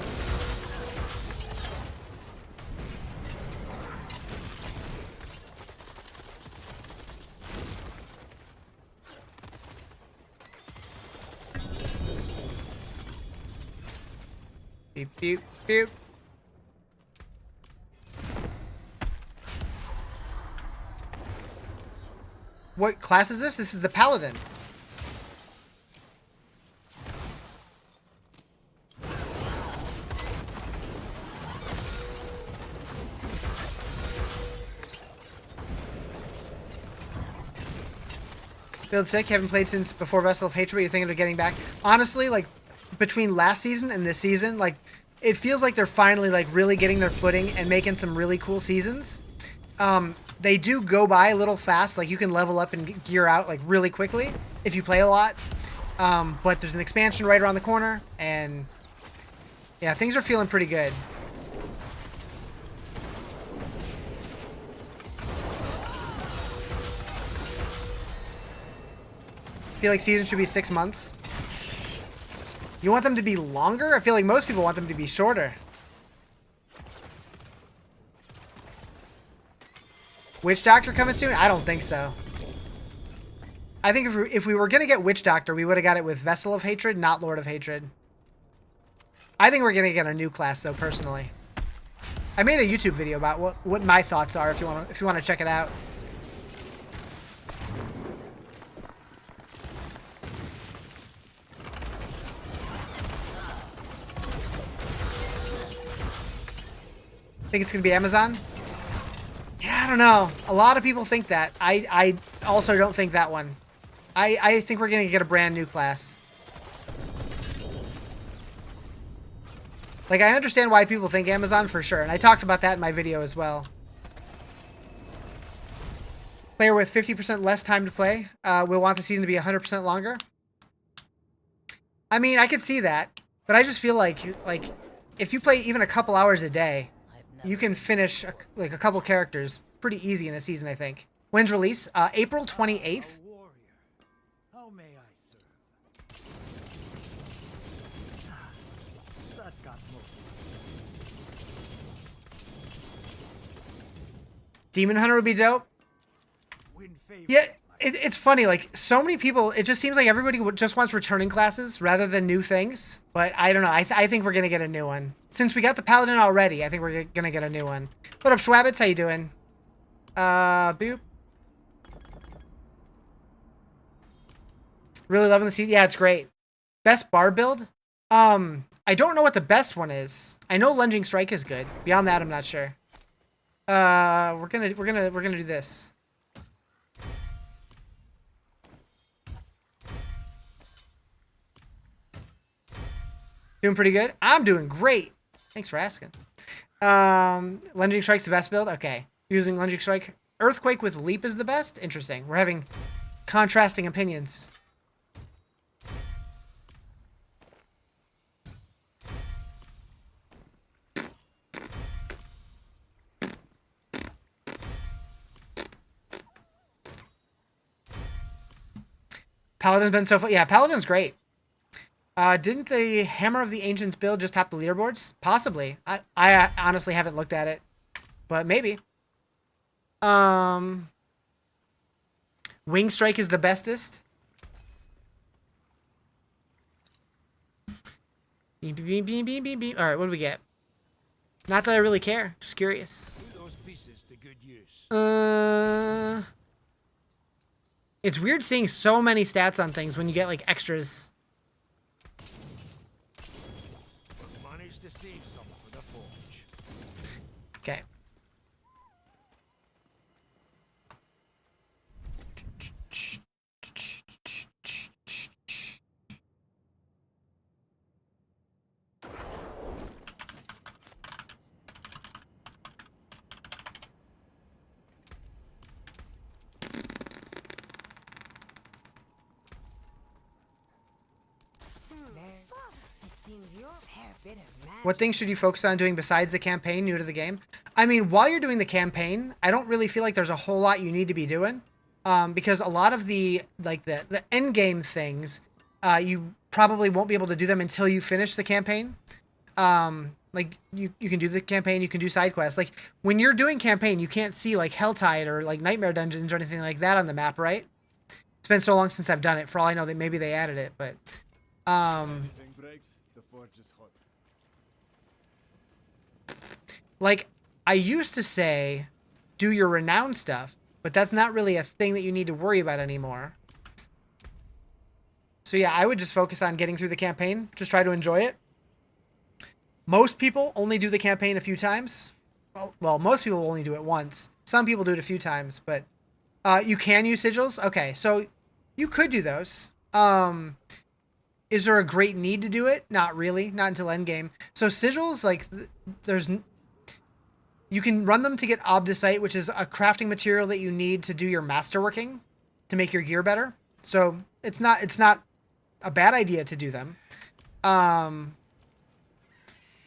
Beep, beep, beep. What class is this? This is the Paladin. Build sick, haven't played since before Vessel of Hatred, but you're thinking of getting back. Honestly, like, between last season and this season, like, it feels like they're finally, like, really getting their footing and making some really cool seasons. They do go by a little fast, like, you can level up and gear out, like, really quickly if you play a lot. But there's an expansion right around the corner, and, yeah, things are feeling pretty good. I feel like seasons should be 6 months. You want them to be longer? I feel like most people want them to be shorter. Witch Doctor coming soon? I don't think so. I think if we were going to get Witch Doctor, we would have got it with Vessel of Hatred, not Lord of Hatred. I think we're going to get a new class, though, personally. I made a YouTube video about what my thoughts are if you want to check it out. Think it's going to be Amazon? Yeah, I don't know. A lot of people think that. I also don't think that one. I think we're going to get a brand new class. Like, I understand why people think Amazon for sure, and I talked about that in my video as well. Player with 50% less time to play will want the season to be 100% longer. I mean, I could see that, but I just feel like if you play even a couple hours a day, you can finish like a couple characters pretty easy in a season, I think. When's release? April 28th. How may I serve? That got Demon Hunter would be dope. win favor. Yeah, it's funny. Like, so many people, it just seems like everybody just wants returning classes rather than new things. But I don't know. I think we're going to get a new one. Since we got the Paladin already, I think we're going to get a new one. What up, Schwabbits? How you doing? Boop. Really loving the season. Yeah, it's great. Best bar build? I don't know what the best one is. I know Lunging Strike is good. Beyond that, I'm not sure. We're gonna do this. Doing pretty good. I'm doing great. Thanks for asking. Lunging Strike's the best build? Okay. Using Lunging Strike. Earthquake with Leap is the best? Interesting. We're having contrasting opinions. Paladin's been so fun. Yeah, Paladin's great. Didn't the Hammer of the Ancients build just top the leaderboards? Possibly. I honestly haven't looked at it, but maybe. Wing Strike is the bestest. Beep, beep, beep, beep, beep, beep. All right, what do we get? Not that I really care. Just curious. Put those pieces to good use. It's weird seeing so many stats on things when you get like extras. Managed to save some for the forge. Okay. What things should you focus on doing besides the campaign new to the game? I mean, while you're doing the campaign, I don't really feel like there's a whole lot you need to be doing. Because a lot of the end game things, you probably won't be able to do them until you finish the campaign. Like you can do the campaign, you can do side quests. Like when you're doing campaign, you can't see like Helltide or like Nightmare Dungeons or anything like that on the map, right? It's been so long since I've done it. For all I know, that maybe they added it, but like I used to say, do your renown stuff, but that's not really a thing that you need to worry about anymore. So yeah, I would just focus on getting through the campaign. Just try to enjoy it. Most people only do the campaign a few times. Well, most people only do it once. Some people do it a few times, but you can use sigils. Okay, so you could do those. Is there a great need to do it? Not really. Not until endgame. So sigils, like, you can run them to get obdicite, which is a crafting material that you need to do your masterworking to make your gear better. So it's not a bad idea to do them.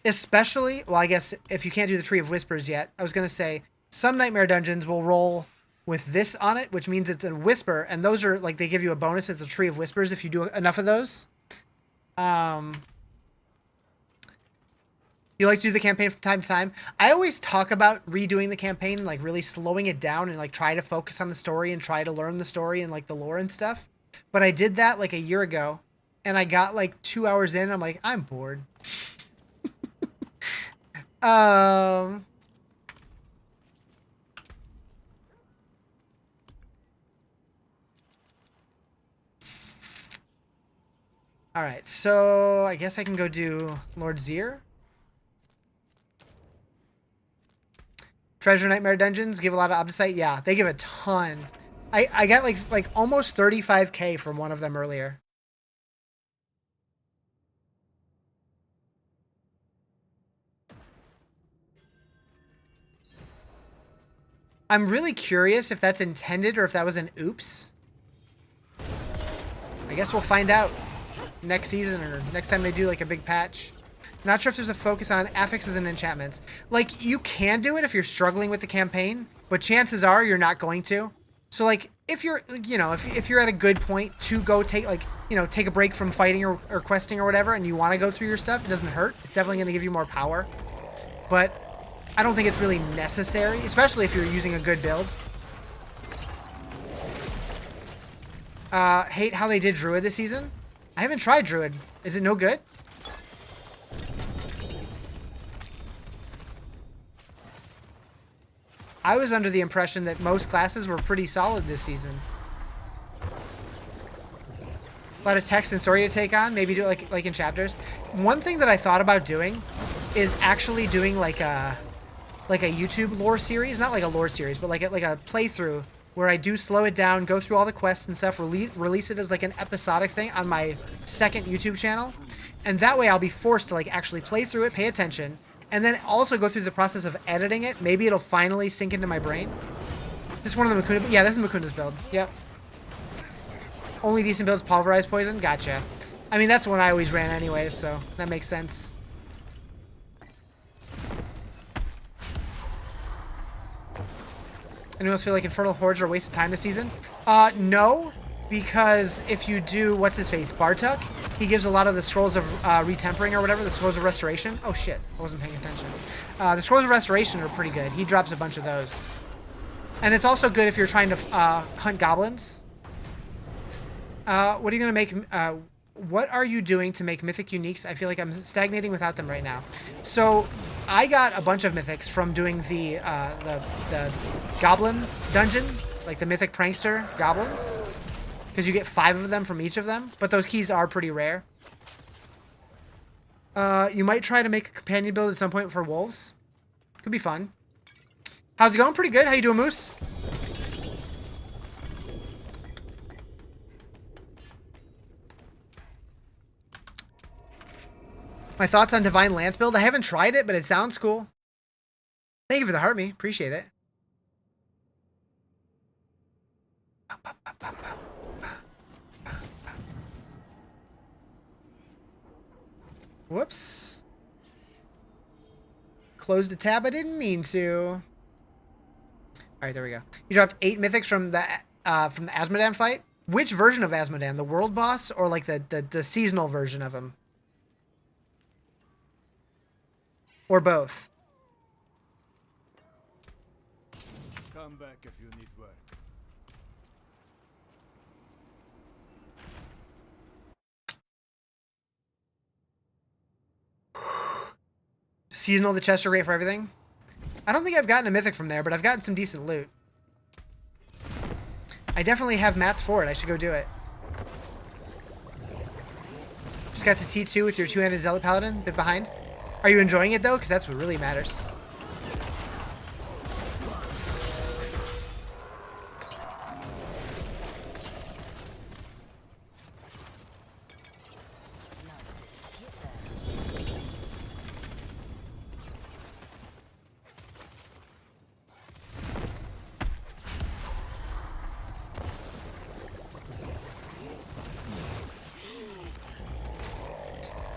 Especially, well, I guess if you can't do the Tree of Whispers yet, I was going to say some Nightmare Dungeons will roll with this on it, which means it's a Whisper, and those are, like, they give you a bonus at the Tree of Whispers if you do enough of those. You like to do the campaign from time to time. I always talk about redoing the campaign, like really slowing it down and like try to focus on the story and try to learn the story and like the lore and stuff. But I did that like a year ago, and I got like 2 hours in. I'm like, I'm bored. All right, so I guess I can go do Lord Zir. Treasure Nightmare Dungeons give a lot of obdicite. Yeah, they give a ton. I got like almost 35k from one of them earlier. I'm really curious if that's intended or if that was an oops. I guess we'll find out next season or next time they do like a big patch. Not sure if there's a focus on affixes and enchantments. Like, you can do it if you're struggling with the campaign, but chances are you're not going to. So, like, if you're, you know, if you're at a good point to go take, like, you know, take a break from fighting or questing or whatever, and you want to go through your stuff, it doesn't hurt. It's definitely going to give you more power. But I don't think it's really necessary, especially if you're using a good build. Hate how they did Druid this season. I haven't tried Druid. Is it no good? I was under the impression that most classes were pretty solid this season. A lot of text and story to take on. Maybe do it like in chapters. One thing that I thought about doing is actually doing like a YouTube lore series, not like a lore series, but like a playthrough where I do slow it down, go through all the quests and stuff, release it as like an episodic thing on my second YouTube channel, and that way I'll be forced to like actually play through it, pay attention, and then also go through the process of editing it. Maybe it'll finally sink into my brain. This is one of the Mukunda. Yeah, this is Mukunda's build. Yep. Only decent builds pulverized poison. Gotcha. I mean, that's the one I always ran anyways, so that makes sense. Anyone else feel like Infernal Hordes are a waste of time this season? No, because if you do, what's his face, Bartuk, he gives a lot of the Scrolls of Retempering or whatever, the Scrolls of Restoration. Oh shit, I wasn't paying attention. The Scrolls of Restoration are pretty good. He drops a bunch of those. And it's also good if you're trying to hunt goblins. What are you going to make? What are you doing to make mythic uniques? I feel like I'm stagnating without them right now. So I got a bunch of mythics from doing the goblin dungeon, like the mythic prankster goblins, because you get 5 of them from each of them. But those keys are pretty rare. You might try to make a companion build at some point for wolves. Could be fun. How's it going? Pretty good. How you doing, Moose? My thoughts on Divine Lance build? I haven't tried it, but it sounds cool. Thank you for the heart me. Appreciate it. Whoops. Closed the tab I didn't mean to. Alright, there we go. You dropped 8 mythics from the Asmodan fight? Which version of Asmodan? The world boss or like the seasonal version of him? Or both? Come back if you need work. Seasonal, the chests are great for everything. I don't think I've gotten a mythic from there, but I've gotten some decent loot. I definitely have mats for it. I should go do it. Just got to T2 with your two-handed Zealot Paladin, bit behind. Are you enjoying it, though? Because that's what really matters.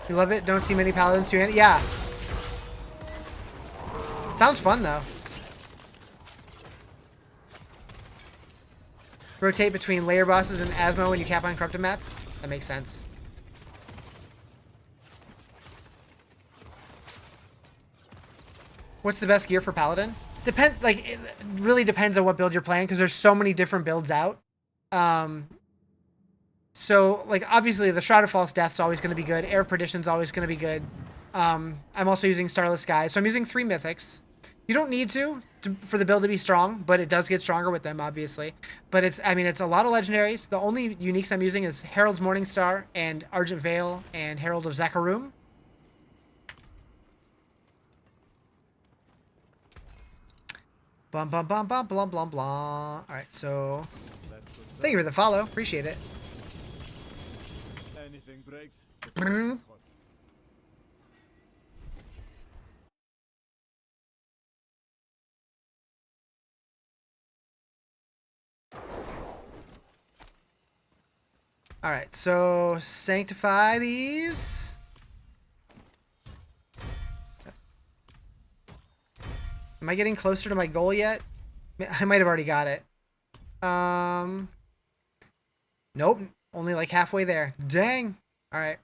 You love it? Don't see many paladins two-handed? Yeah. Sounds fun, though. Rotate between layer bosses and Asmo when you cap on corrupted mats? That makes sense. What's the best gear for paladin? It really depends on what build you're playing, because there's so many different builds out. So, like, obviously, the Shroud of False Death's always going to be good. Air of Perdition's always going to be good. I'm also using Starless Skies. So I'm using 3 mythics. You don't need for the build to be strong, but it does get stronger with them, obviously. But it's a lot of legendaries. The only uniques I'm using is Herald's Morningstar and Argent Veil and Herald of Zakarum. Bum, bum, bum, bum, blah, blah, blah. All right, so thank you for the follow. Appreciate it. Anything breaks. All right, so sanctify these. Am I getting closer to my goal yet? I might have already got it. Nope, only like halfway there. Dang. All right.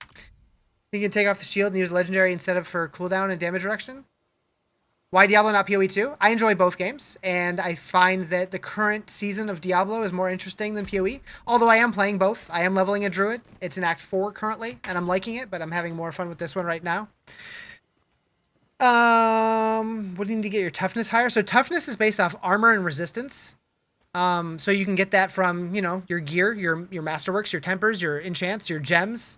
Think you can take off the shield and use legendary instead of for cooldown and damage reduction? Why Diablo, not PoE 2? I enjoy both games, and I find that the current season of Diablo is more interesting than PoE. Although I am playing both. I am leveling a druid. It's in Act 4 currently, and I'm liking it, but I'm having more fun with this one right now. What do you need to get your toughness higher? So toughness is based off armor and resistance. So you can get that from, your gear, your masterworks, your tempers, your enchants, your gems,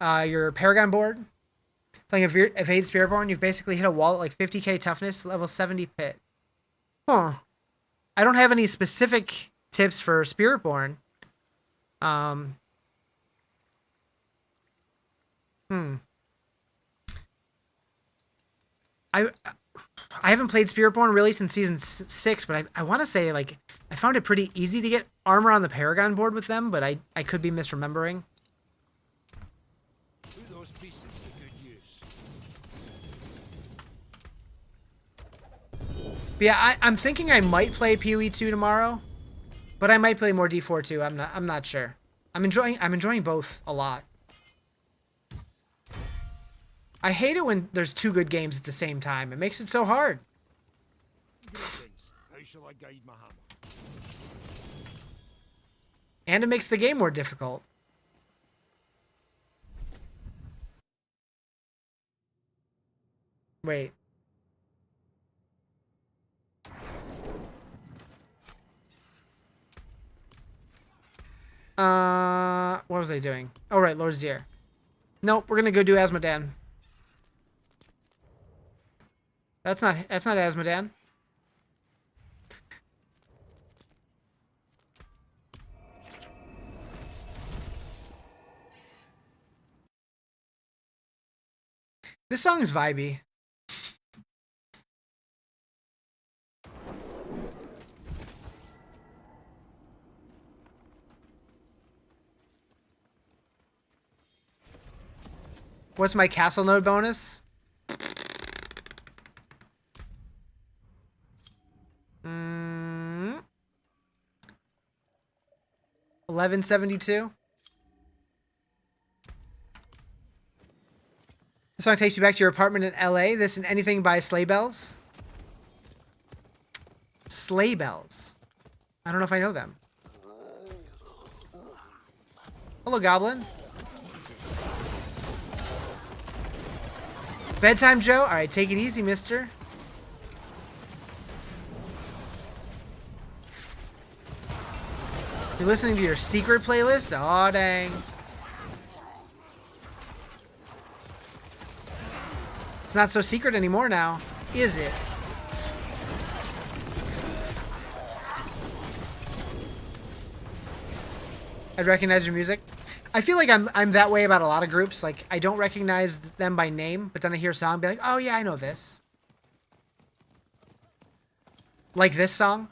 your paragon board. Playing Evade Spiritborn, you've basically hit a wall at like 50k toughness, level 70 pit. Huh. I don't have any specific tips for Spiritborn. I haven't played Spiritborn really since season 6, but I want to say, like, I found it pretty easy to get armor on the Paragon board with them, but I could be misremembering. Put those pieces to good use. But yeah, I'm thinking I might play PoE 2 tomorrow, but I might play more D4 too. I'm not sure. I'm enjoying both a lot. I hate it when there's 2 good games at the same time. It makes it so hard. Greetings. How shall I guide my hammer? And it makes the game more difficult. Wait. What was I doing? Oh, right, Lord Zier. Nope, we're gonna go do Asmodan. That's not Asmodan. This song is vibey. What's my castle node bonus? 1172. The song takes you back to your apartment in LA. This and anything by Sleigh Bells. Sleigh Bells. I don't know if I know them. Hello, Goblin. Bedtime, Joe? Alright, take it easy, mister. You're listening to your secret playlist? Aw, dang. It's not so secret anymore now, is it? I'd recognize your music. I feel like I'm that way about a lot of groups. Like, I don't recognize them by name, but then I hear a song and be like, oh yeah, I know this. Like this song.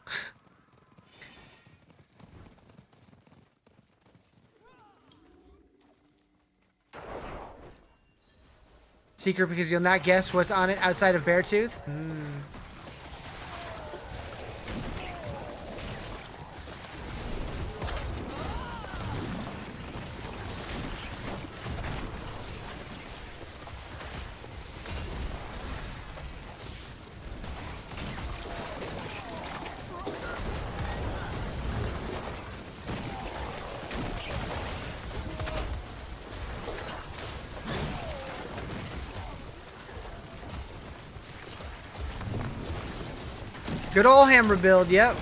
Secret because you'll not guess what's on it outside of Beartooth? Good old hammer build, yep.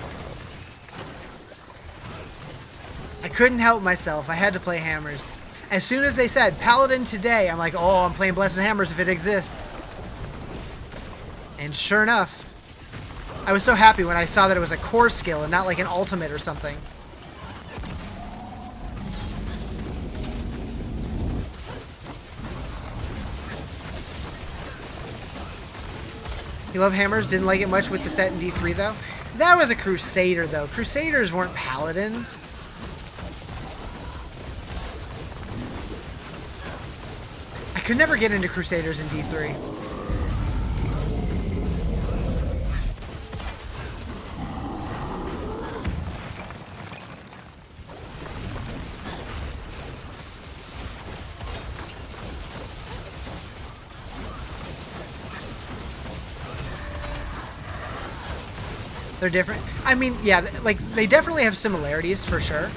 I couldn't help myself. I had to play hammers. As soon as they said Paladin today, I'm like, oh, I'm playing Blessed Hammers if it exists. And sure enough, I was so happy when I saw that it was a core skill and not like an ultimate or something. You love hammers? Didn't like it much with the set in D3 though? That was a Crusader though. Crusaders weren't Paladins. I could never get into Crusaders in D3. They're different. I mean, yeah, like, they definitely have similarities, for sure.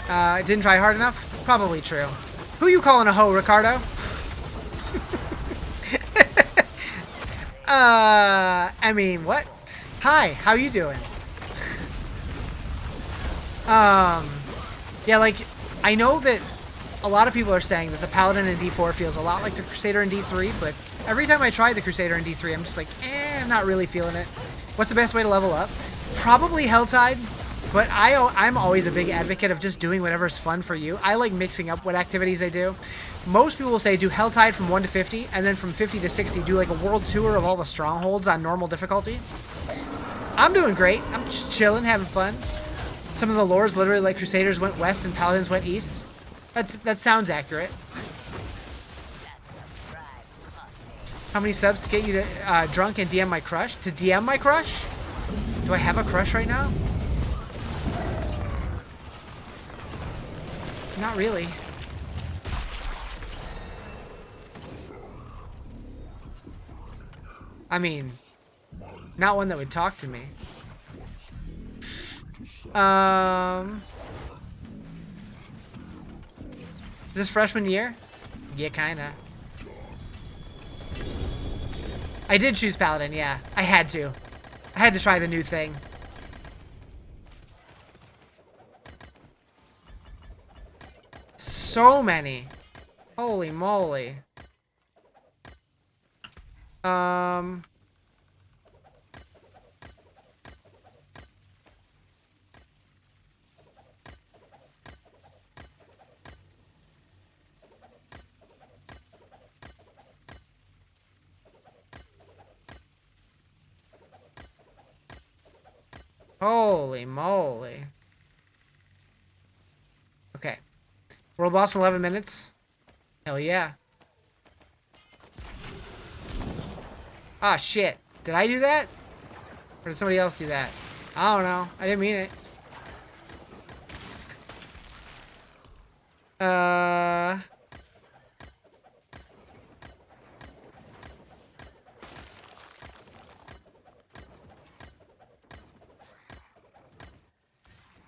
Didn't try hard enough? Probably true. Who you calling a hoe, Ricardo? I mean, what? Hi, how you doing? Yeah, like, I know that a lot of people are saying that the Paladin in D4 feels a lot like the Crusader in D3, but every time I try the Crusader in D3, I'm just like, I'm not really feeling it. What's the best way to level up? Probably Helltide, but I'm always a big advocate of just doing whatever's fun for you. I like mixing up what activities I do. Most people will say do Helltide from 1 to 50, and then from 50 to 60 do like a world tour of all the strongholds on normal difficulty. I'm doing great. I'm just chilling, having fun. Some of the lores literally like Crusaders went west and Paladins went east. That sounds accurate. How many subs to get you to drunk and DM my crush? To DM my crush? Do I have a crush right now? Not really. I mean, not one that would talk to me. Is this freshman year? Yeah, kinda. I did choose Paladin, yeah. I had to. I had to try the new thing. So many. Holy moly. Holy moly. Okay. World boss in 11 minutes. Hell yeah. Ah, shit. Did I do that? Or did somebody else do that? I don't know. I didn't mean it.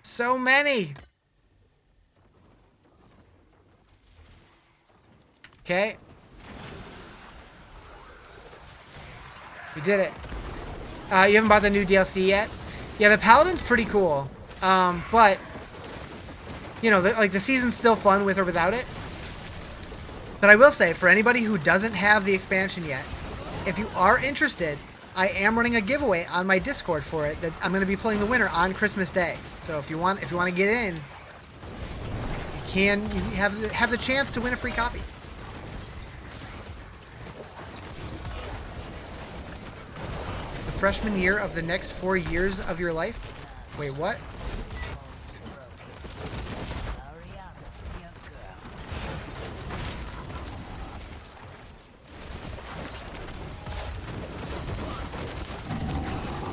So many. Okay. We did it. You haven't bought the new DLC yet? Yeah, the Paladin's pretty cool. But, you know, like the season's still fun with or without it. But I will say, for anybody who doesn't have the expansion yet, if you are interested, I am running a giveaway on my Discord for it that I'm going to be pulling the winner on Christmas Day. So if you want to get in, you have the chance to win a free copy. It's the freshman year of the next 4 years of your life. Wait, what?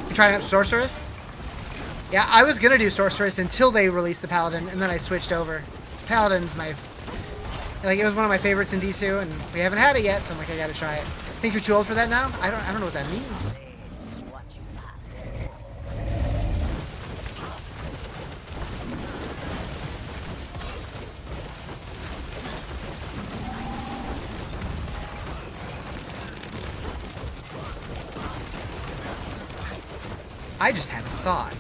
You trying out Sorceress? Yeah, I was gonna do Sorceress until they released the Paladin, and then I switched over. Paladin's it was one of my favorites in D2, and we haven't had it yet, so I'm like, I gotta try it. Think you're too old for that now? I don't know what that means. I just had a thought.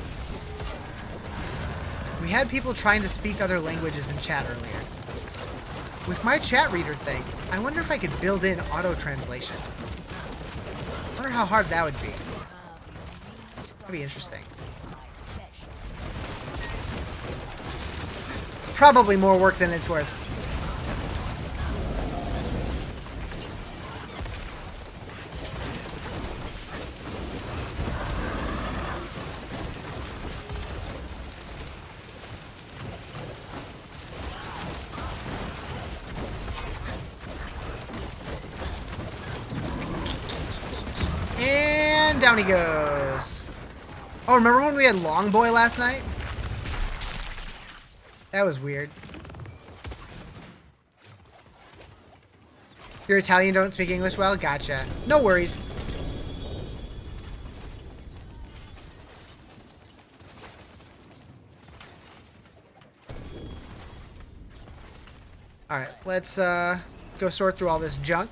We had people trying to speak other languages in chat earlier. With my chat reader thing, I wonder if I could build in auto-translation. I wonder how hard that would be. That'd be interesting. Probably more work than it's worth. And down he goes. Oh, remember when we had Long Boy last night? That was weird. You're Italian, don't speak English well? Gotcha. No worries. Alright, let's go sort through all this junk.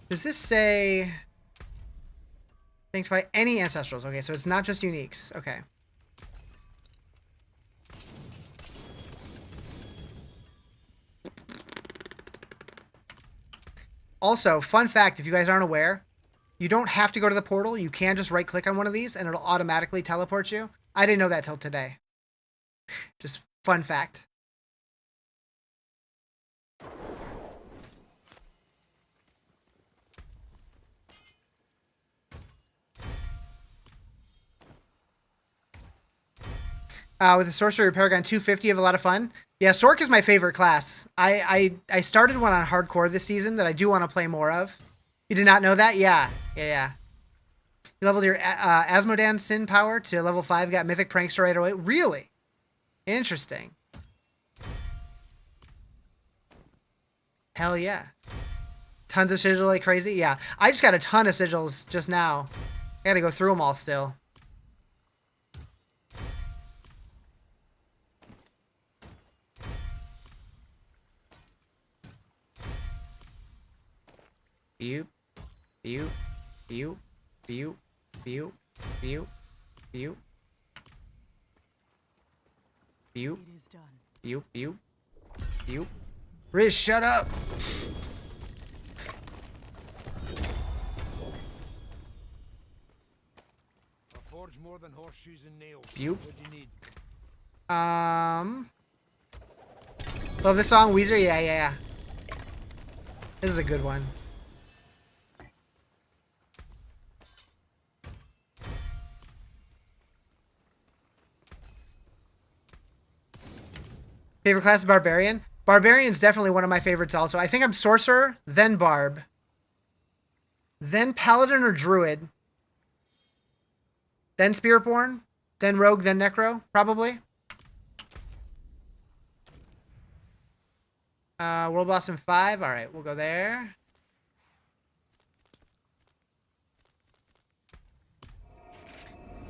Does this say sanctify any ancestrals? Okay, so it's not just uniques. Okay. Also, fun fact, if you guys aren't aware, you don't have to go to the portal. You can just right click on one of these and it'll automatically teleport you. I didn't know that till today. Just fun fact. With the Sorcerer Paragon 250, you have a lot of fun. Yeah, Sorc is my favorite class. I started one on hardcore this season that I do want to play more of. You did not know that? Yeah. You leveled your Asmodan Sin power to level 5, got Mythic Prankster right away. Really? Interesting. Hell yeah. Tons of sigil like crazy? Yeah. I just got a ton of sigils just now. I gotta go through them all still. View. View. View. View. View. View. View. View. View. View. View. Riz, shut up! more than horseshoes and nails. Bupe. What do you need? Love this song, Weezer? Yeah. This is a good one. Favorite class is Barbarian? Barbarian's definitely one of my favorites also. I think I'm Sorcerer, then Barb. Then Paladin or Druid. Then Spiritborn. Then Rogue, then Necro, probably. World Boss in 5. Alright, we'll go there.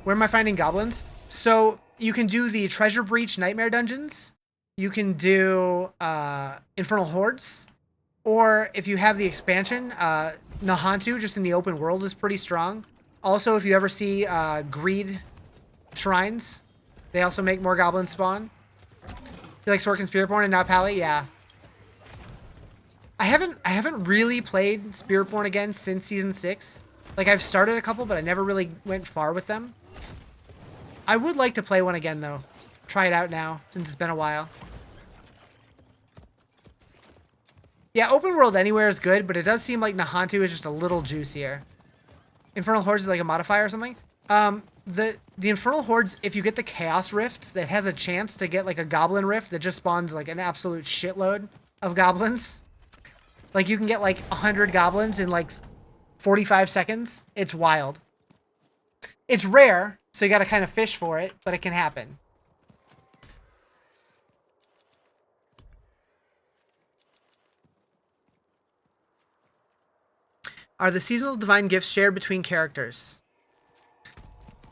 Where am I finding goblins? So, you can do the Treasure Breach Nightmare Dungeons. You can do Infernal Hordes. Or, if you have the expansion, Nahantu, just in the open world, is pretty strong. Also, if you ever see Greed Shrines, they also make more goblins spawn. You like Sorkin Spiritborn and not Pally? Yeah. I haven't really played Spiritborn again since Season 6. Like, I've started a couple, but I never really went far with them. I would like to play one again, though. Try it out now, since it's been a while. Yeah, open world anywhere is good, but it does seem like Nahantu is just a little juicier. Infernal Hordes is like a modifier or something? The Infernal Hordes, if you get the Chaos Rift, that has a chance to get like a Goblin Rift that just spawns like an absolute shitload of goblins. Like you can get like 100 goblins in like 45 seconds. It's wild. It's rare, so you gotta kind of fish for it, but it can happen. Are the seasonal divine gifts shared between characters?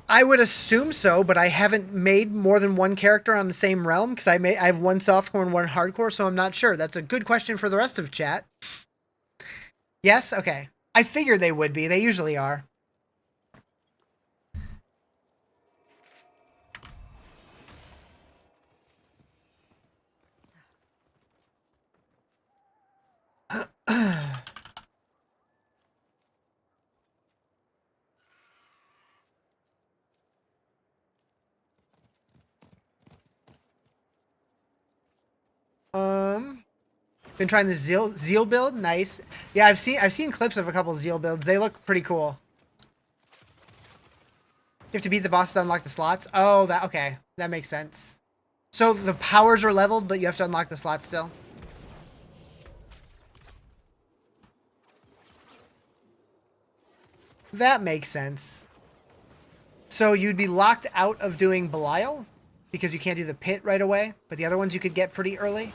I would assume so, but I haven't made more than one character on the same realm because I have one softcore and one hardcore, so I'm not sure. That's a good question for the rest of chat. Yes? Okay. I figured they would be. They usually are. Been trying the Zeal build. Nice. Yeah, I've seen clips of a couple of Zeal builds. They look pretty cool. You have to beat the bosses to unlock the slots. Oh, okay. That makes sense. So the powers are leveled, but you have to unlock the slots still. That makes sense. So you'd be locked out of doing Belial because you can't do the pit right away, but the other ones you could get pretty early.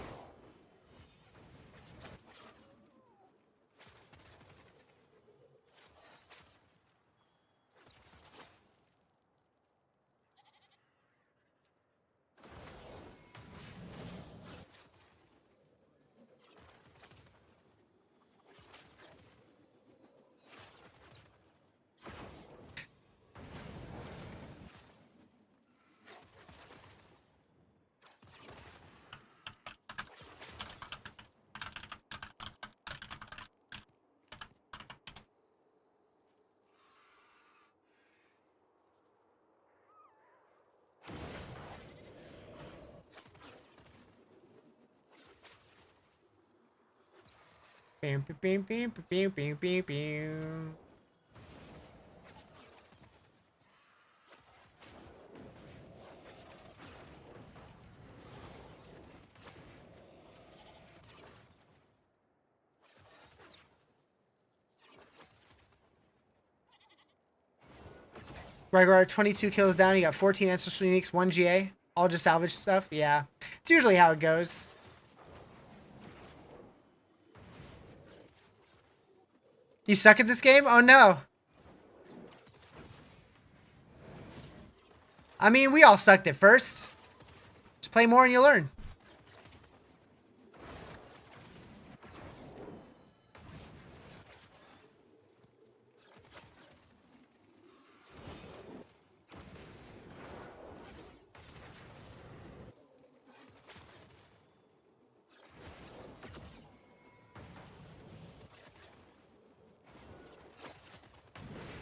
Bam, bam, bam, bam, bam, bam, bam. Gregor, 22 kills down. You got 14 ancestral uniques, 1 GA. All just salvage stuff. Yeah. It's usually how it goes. You suck at this game? Oh no. I mean, we all sucked at first. Just play more and you learn.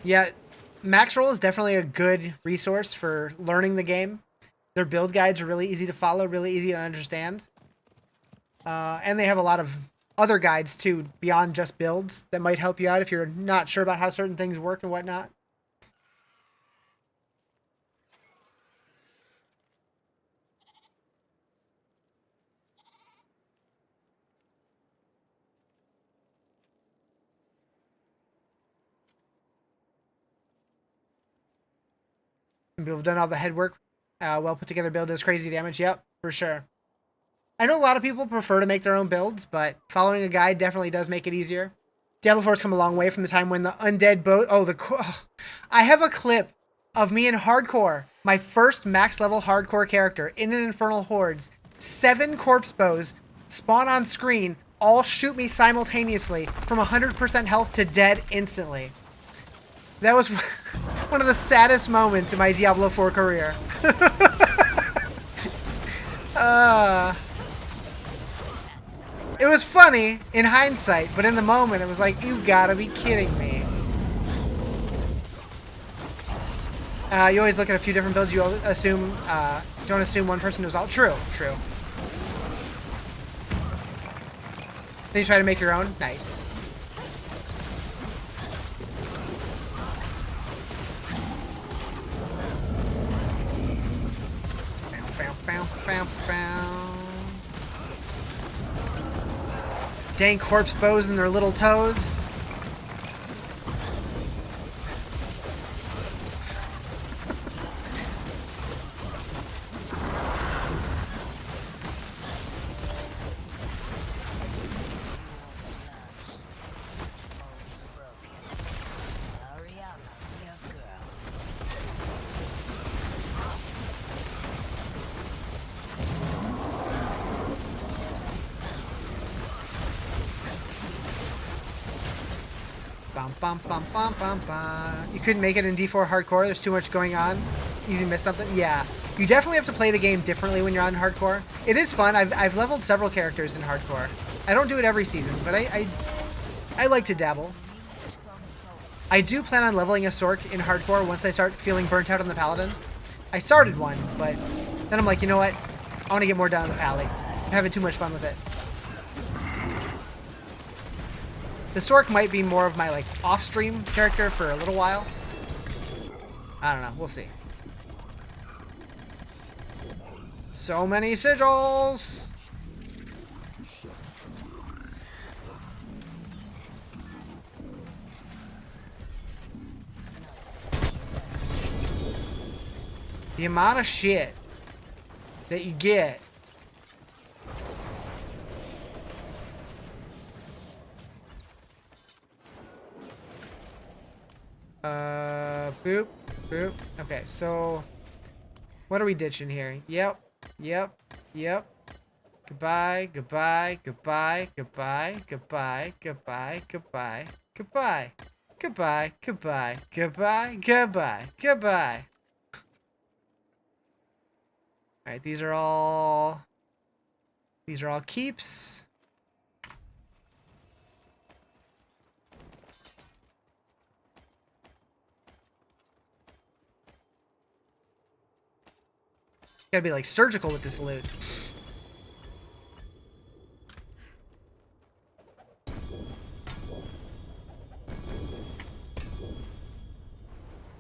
Yeah, Maxroll is definitely a good resource for learning the game. Their build guides are really easy to follow, really easy to understand. And they have a lot of other guides too, beyond just builds, that might help you out if you're not sure about how certain things work and whatnot. People have done all the head work. Well put together build does crazy damage. Yep, for sure. I know a lot of people prefer to make their own builds, but following a guide definitely does make it easier. Diablo 4's come a long way from the time when the undead boat... I have a clip of me in hardcore, my first max level hardcore character in an Infernal Hordes. 7 corpse bows spawn on screen, all shoot me simultaneously from 100% health to dead instantly. That was one of the saddest moments in my Diablo 4 career. It was funny in hindsight, but in the moment it was like, you gotta be kidding me. You always look at a few different builds. You assume, don't assume one person knows all. True, true. Then you try to make your own. Nice. Dang corpse bows in their little toes. Bum, bum, bum, bum, bum. You couldn't make it in D4 hardcore. There's too much going on. Easy to miss something. Yeah. You definitely have to play the game differently when you're on hardcore. It is fun. I've leveled several characters in hardcore. I don't do it every season, but I like to dabble. I do plan on leveling a Sorc in hardcore once I start feeling burnt out on the Paladin. I started one, but then I'm like, you know what? I want to get more down on the Pally. I'm having too much fun with it. The Sorc might be more of my, like, off-stream character for a little while. I don't know. We'll see. So many sigils! The amount of shit that you get. Boop, boop. Okay, so what are we ditching here? Yep, yep, yep. Goodbye, goodbye, goodbye, goodbye, goodbye, goodbye, goodbye, goodbye, goodbye, goodbye, goodbye, goodbye, goodbye. All right, these are all keeps. Gotta be like surgical with this loot.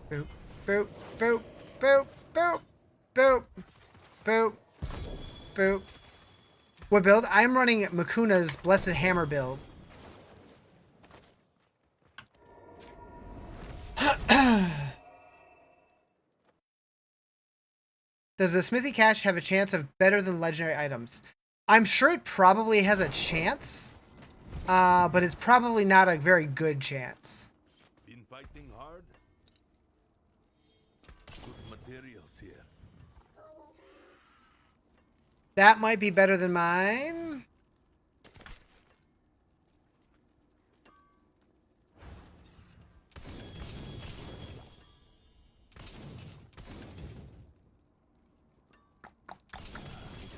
Boop, boop, boop, boop, boop, boop, boop, boop. What build? I'm running Makuna's Blessed Hammer build. Does the Smithy Cache have a chance of better than legendary items? I'm sure it probably has a chance, but it's probably not a very good chance. Been fighting hard? Good materials here. That might be better than mine.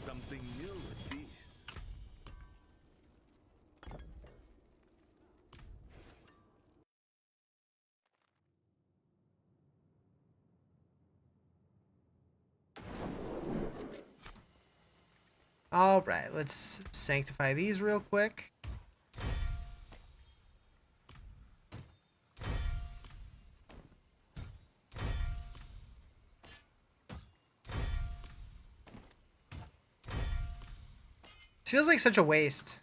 Something new with these. All right, let's sanctify these real quick. This feels like such a waste.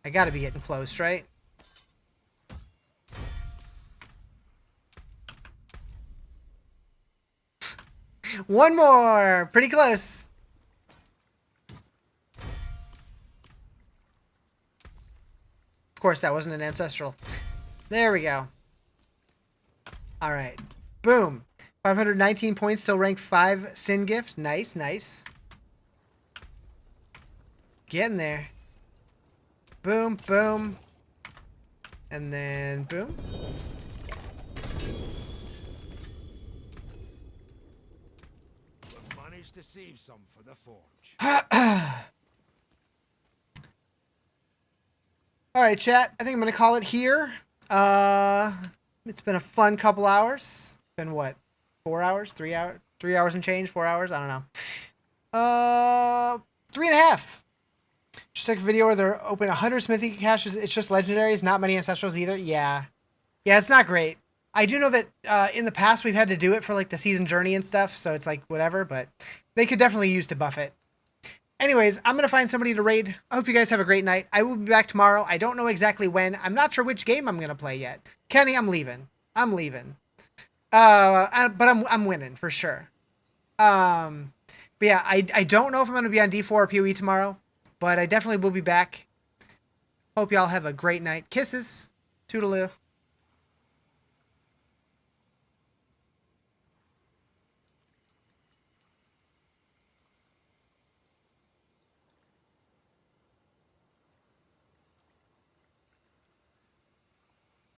I gotta be getting close, right? One more! Pretty close. Of course, that wasn't an ancestral. There we go. Alright. Boom. 519 points, still ranked 5 Sin Gift. Nice, nice. Getting there. Boom, boom. And then boom. We've managed to save some for the forge. Alright, chat. I think I'm going to call it here. It's been a fun couple hours. Been what? 4 hours? 3 hours? 3 hours and change? 4 hours? I don't know. 3.5. Just took a video where they're open 100 smithy caches. It's just legendaries, not many ancestrals either. Yeah. Yeah, it's not great. I do know that in the past we've had to do it for like the season journey and stuff, so it's like whatever, but they could definitely use to buff it. Anyways, I'm going to find somebody to raid. I hope you guys have a great night. I will be back tomorrow. I don't know exactly when. I'm not sure which game I'm going to play yet. Kenny, I'm leaving. I'm leaving. But I'm winning for sure. But yeah, I don't know if I'm going to be on D4 or PoE tomorrow, but I definitely will be back. Hope y'all have a great night. Kisses. Toodaloo.